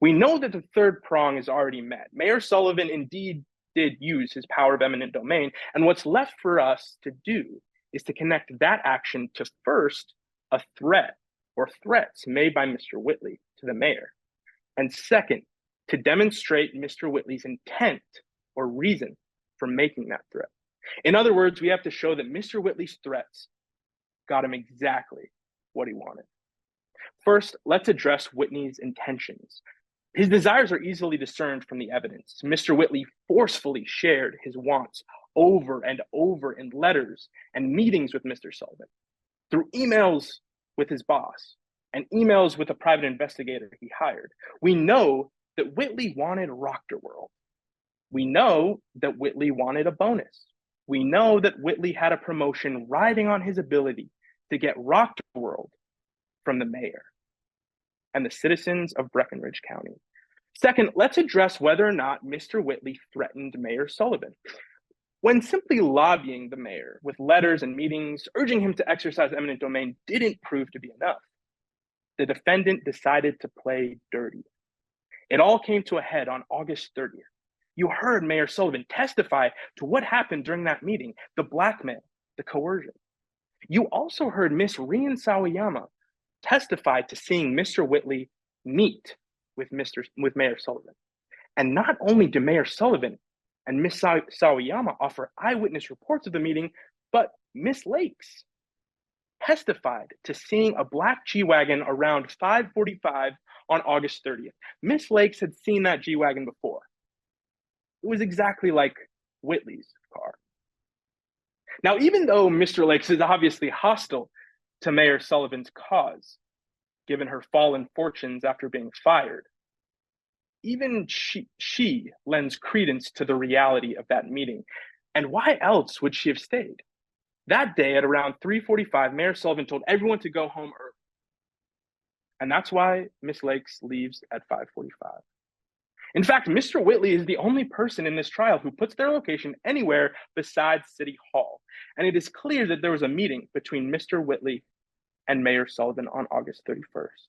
[SPEAKER 3] We know that the third prong is already met. Mayor Sullivan indeed did use his power of eminent domain, and what's left for us to do is to connect that action to first, a threat or threats made by Mr. Whitley to the mayor, and second, to demonstrate Mr. Whitley's intent or reason for making that threat. In other words, we have to show that Mr. Whitley's threats got him exactly what he wanted. First, let's address Whitley's intentions. His desires are easily discerned from the evidence. Mr. Whitley forcefully shared his wants over and over in letters and meetings with Mr. Sullivan, through emails with his boss and emails with a private investigator he hired. We know that Whitley wanted Rockterworld. We know that Whitley wanted a bonus. We know that Whitley had a promotion riding on his ability to get Rockterworld from the mayor and the citizens of Breckinridge County. Second, let's address whether or not Mr. Whitley threatened Mayor Sullivan. When simply lobbying the mayor with letters and meetings, urging him to exercise eminent domain didn't prove to be enough, the defendant decided to play dirty. It all came to a head on August 30th. You heard Mayor Sullivan testify to what happened during that meeting, the blackmail, the coercion. You also heard Miss Rian Sawayama testify to seeing Mr. Whitley meet with Mayor Sullivan. And not only did Mayor Sullivan and Miss Sawayama offer eyewitness reports of the meeting, but Miss Lakes testified to seeing a black G-Wagon around 5:45 on August 30th. Miss Lakes had seen that G-Wagon before. It was exactly like Whitley's car. Now, even though Mr. Lakes is obviously hostile to Mayor Sullivan's cause, given her fallen fortunes after being fired, even she lends credence to the reality of that meeting. And why else would she have stayed? That day at around 3:45, Mayor Sullivan told everyone to go home early. And that's why Miss Lakes leaves at 5:45. In fact, Mr. Whitley is the only person in this trial who puts their location anywhere besides City Hall. And it is clear that there was a meeting between Mr. Whitley and Mayor Sullivan on August 31st.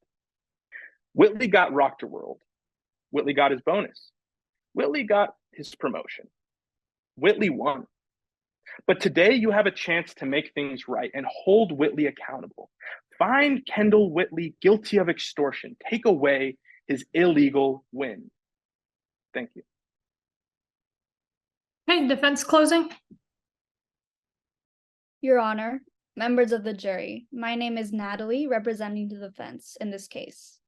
[SPEAKER 3] Whitley got rocked to world. Whitley got his bonus. Whitley got his promotion. Whitley won. But today you have a chance to make things right and hold Whitley accountable. Find Kendall Whitley guilty of extortion. Take away his illegal win. Thank you.
[SPEAKER 2] Okay, defense closing.
[SPEAKER 1] Your Honor, members of the jury, my name is Natalie, representing the defense in this case.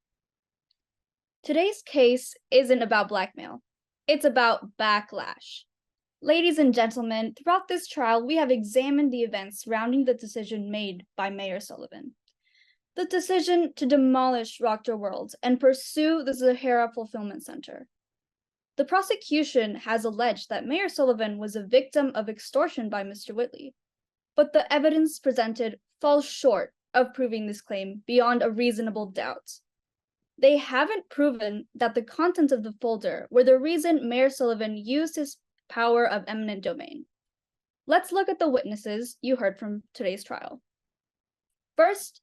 [SPEAKER 1] Today's case isn't about blackmail. It's about backlash. Ladies and gentlemen, throughout this trial, we have examined the events surrounding the decision made by Mayor Sullivan. The decision to demolish Rock World and pursue the Sahara Fulfillment Center. The prosecution has alleged that Mayor Sullivan was a victim of extortion by Mr. Whitley, but the evidence presented falls short of proving this claim beyond a reasonable doubt. They haven't proven that the contents of the folder were the reason Mayor Sullivan used his power of eminent domain. Let's look at the witnesses you heard from today's trial. First,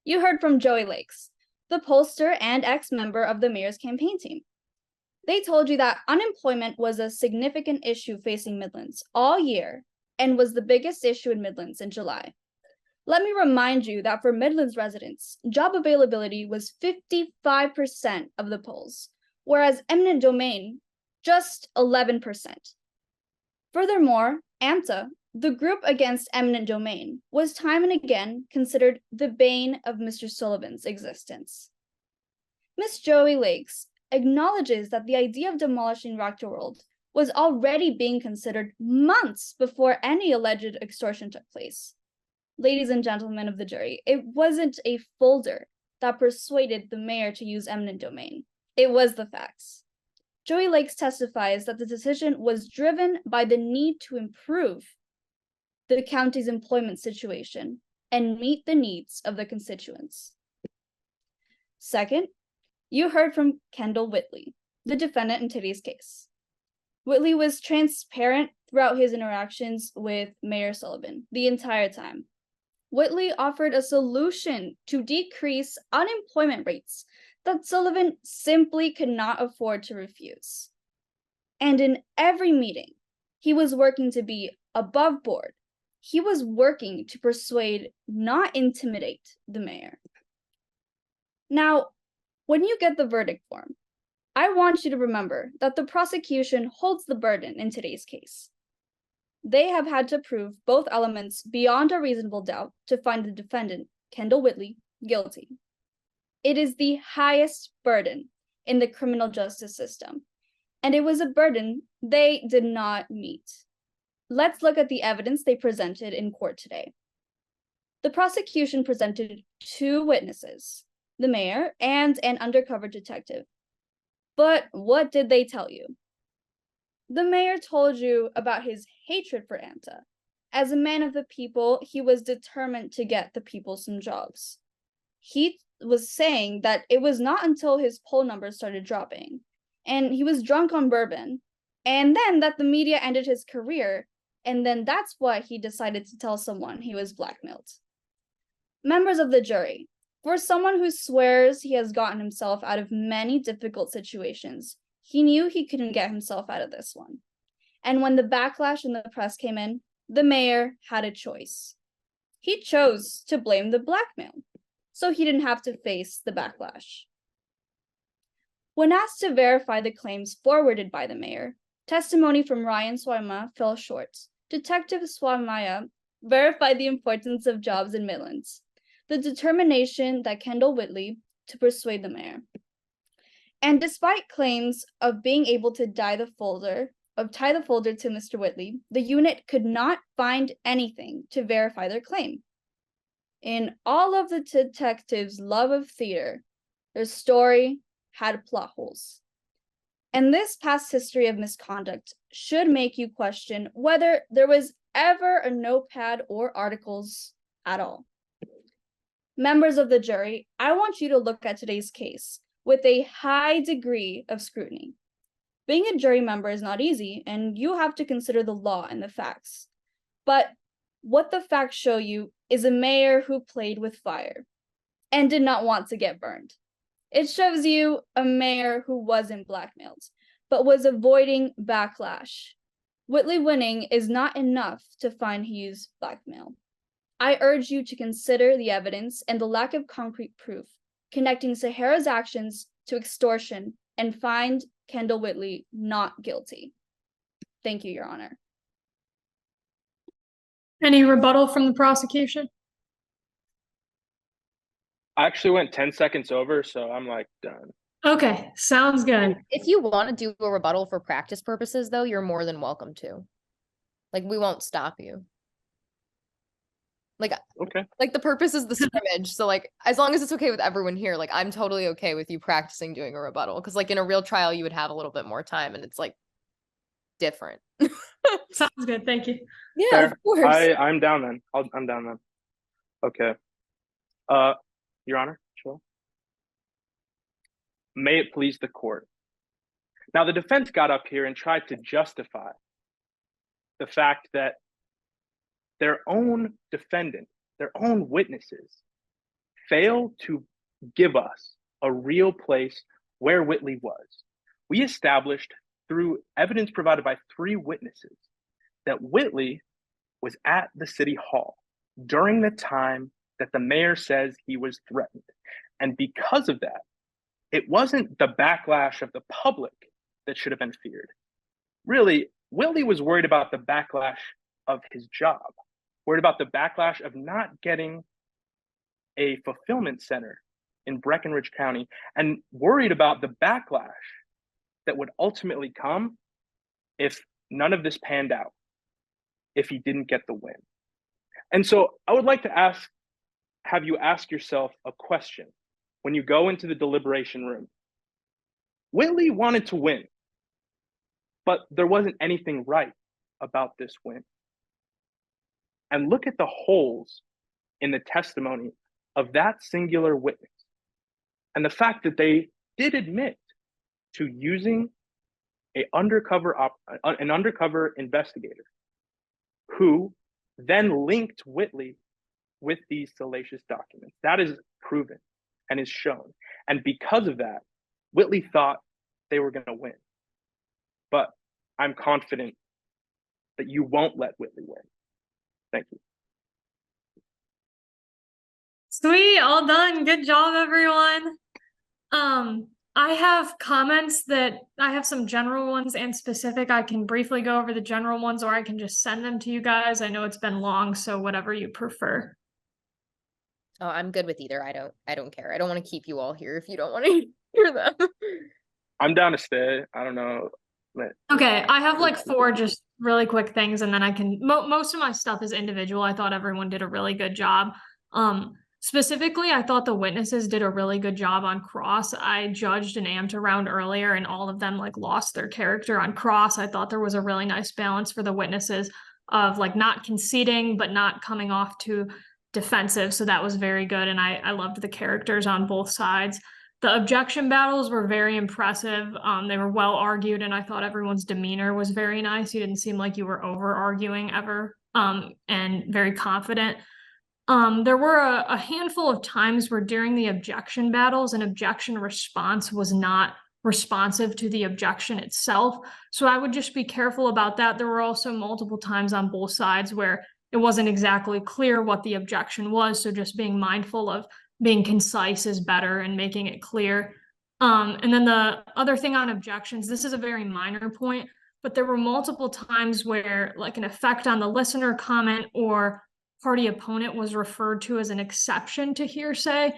[SPEAKER 1] you heard from Joey Lakes, the pollster and ex-member of the mayor's campaign team. They told you that unemployment was a significant issue facing Midlands all year and was the biggest issue in Midlands in July. Let me remind you that for Midlands residents, job availability was 55% of the polls, whereas eminent domain, just 11%. Furthermore, AMTA, the group against eminent domain, was time and again considered the bane of Mr. Sullivan's existence. Miss Joey Lakes acknowledges that the idea of demolishing Rock World was already being considered months before any alleged extortion took place. Ladies and gentlemen of the jury, it wasn't a folder that persuaded the mayor to use eminent domain. It was the facts. Joey Lakes testifies that the decision was driven by the need to improve the county's employment situation and meet the needs of the constituents. Second, you heard from Kendall Whitley, the defendant in today's case. Whitley was transparent throughout his interactions with Mayor Sullivan the entire time. Whitley offered a solution to decrease unemployment rates that Sullivan simply could not afford to refuse. And in every meeting, he was working to be above board. He was working to persuade, not intimidate, the mayor. Now, when you get the verdict form, I want you to remember that the prosecution holds the burden in today's case. They have had to prove both elements beyond a reasonable doubt to find the defendant, Kendall Whitley, guilty. It is the highest burden in the criminal justice system, and it was a burden they did not meet. Let's look at the evidence they presented in court today. The prosecution presented two witnesses, the mayor and an undercover detective. But what did they tell you? The mayor told you about his hatred for AMTA. As a man of the people, he was determined to get the people some jobs. he was saying that it was not until his poll numbers started dropping and he was drunk on bourbon, and then that the media ended his career, and then that's why he decided to tell someone he was blackmailed. Members of the jury, for someone who swears he has gotten himself out of many difficult situations, he knew he couldn't get himself out of this one. And when the backlash in the press came in, the mayor had a choice. He chose to blame the blackmail, so he didn't have to face the backlash. When asked to verify the claims forwarded by the mayor, testimony from Rian Sawayama fell short. Detective Sawayama verified the importance of jobs in Midlands, the determination that Kendall Whitley to persuade the mayor. And despite claims of being able to tie the folder to Mr. Whitley, the unit could not find anything to verify their claim. In all of the detectives' love of theater, their story had plot holes. And this past history of misconduct should make you question whether there was ever a notepad or articles at all. Members of the jury, I want you to look at today's case with a high degree of scrutiny. Being a jury member is not easy, and you have to consider the law and the facts. But what the facts show you is a mayor who played with fire and did not want to get burned. It shows you a mayor who wasn't blackmailed, but was avoiding backlash. Whitley winning is not enough to find he used blackmail. I urge you to consider the evidence and the lack of concrete proof connecting Sahara's actions to extortion and find Kendall Whitley not guilty. Thank you, Your Honor.
[SPEAKER 2] Any rebuttal from the prosecution?
[SPEAKER 3] I actually went 10 seconds over, so I'm like done.
[SPEAKER 2] Okay, sounds good.
[SPEAKER 5] If you want to do a rebuttal for practice purposes, though, you're more than welcome to. Like, we won't stop you. Like,
[SPEAKER 3] Okay.
[SPEAKER 5] like the purpose is the scrimmage. So, like, as long as it's okay with everyone here, like, I'm totally okay with you practicing doing a rebuttal. Because, like, in a real trial, you would have a little bit more time, and it's like different.
[SPEAKER 2] Sounds good. Thank you.
[SPEAKER 5] Yeah,
[SPEAKER 3] Fair.
[SPEAKER 5] of course.
[SPEAKER 3] I'm down then. I'm down then. Okay. Your Honor, sure. May it please the court. Now, the defense got up here and tried to justify the fact that their own defendant, their own witnesses, failed to give us a real place where Whitley was. We established through evidence provided by 3 witnesses that Whitley was at the city hall during the time that the mayor says he was threatened. And because of that, it wasn't the backlash of the public that should have been feared. Really, Whitley was worried about the backlash of his job, worried about the backlash of not getting a fulfillment center in Breckinridge County, and worried about the backlash that would ultimately come if none of this panned out, if he didn't get the win. And so I would like to have you ask yourself a question when you go into the deliberation room. Whitley wanted to win, but there wasn't anything right about this win. And look at the holes in the testimony of that singular witness, and the fact that they did admit to using an undercover investigator who then linked Whitley with these salacious documents. That is proven and is shown. And because of that, Whitley thought they were going to win. But I'm confident that you won't let Whitley win. Thank you.
[SPEAKER 2] Sweet, all done. Good job, everyone. I have comments that I have some general ones and specific. I can briefly go over the general ones, or I can just send them to you guys. I know it's been long, so whatever you prefer.
[SPEAKER 5] Oh, I'm good with either. I don't care. I don't want to keep you all here if you don't want to hear them.
[SPEAKER 3] I'm down to stay. I don't know.
[SPEAKER 2] Okay, I have like 4 just really quick things, and then I can most of my stuff is individual. I thought everyone did a really good job. Specifically, I thought the witnesses did a really good job on cross. I judged an amped round earlier, and all of them like lost their character on cross. I thought there was a really nice balance for the witnesses of like not conceding, but not coming off to defensive. So that was very good. And I loved the characters on both sides. The objection battles were very impressive. They were well argued, and I thought everyone's demeanor was very nice. You didn't seem like you were over arguing ever, and very confident. There were a handful of times where during the objection battles, an objection response was not responsive to the objection itself. So I would just be careful about that. There were also multiple times on both sides where it wasn't exactly clear what the objection was. So just being mindful of being concise is better and making it clear. And then the other thing on objections, this is a very minor point, but there were multiple times where like an effect on the listener comment or party opponent was referred to as an exception to hearsay.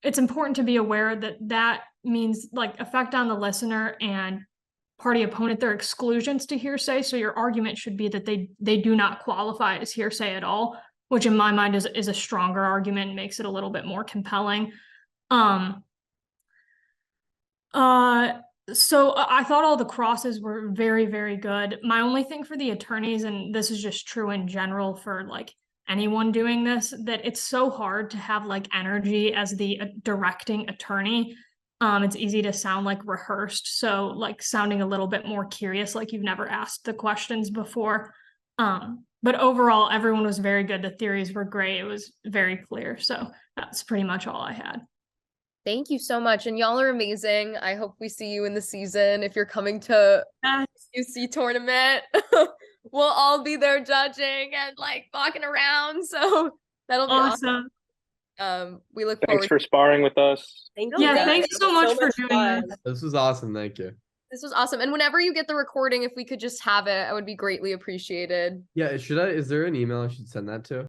[SPEAKER 2] It's important to be aware that that means like effect on the listener and party opponent, they're exclusions to hearsay. So your argument should be that they do not qualify as hearsay at all, which in my mind is a stronger argument and makes it a little bit more compelling. So I thought all the crosses were very, very good. My only thing for the attorneys, and this is just true in general for like anyone doing this, that it's so hard to have like energy as the directing attorney. It's easy to sound like rehearsed. So like sounding a little bit more curious, like you've never asked the questions before. But overall, everyone was very good. The theories were great. It was very clear. So that's pretty much all I had.
[SPEAKER 5] Thank you so much. And y'all are amazing. I hope we see you in the season. If you're coming to UC tournament, we'll all be there judging and like walking around. So that'll be awesome. We look forward.
[SPEAKER 3] Thanks for sparring with us.
[SPEAKER 6] Thank you.
[SPEAKER 2] Yeah,
[SPEAKER 6] guys.
[SPEAKER 2] thanks so much for doing
[SPEAKER 6] fun.
[SPEAKER 2] this.
[SPEAKER 4] This was awesome. Thank you.
[SPEAKER 5] This was awesome. And whenever you get the recording, if we could just have it, I would be greatly appreciated.
[SPEAKER 4] Yeah, is there an email I should send that to?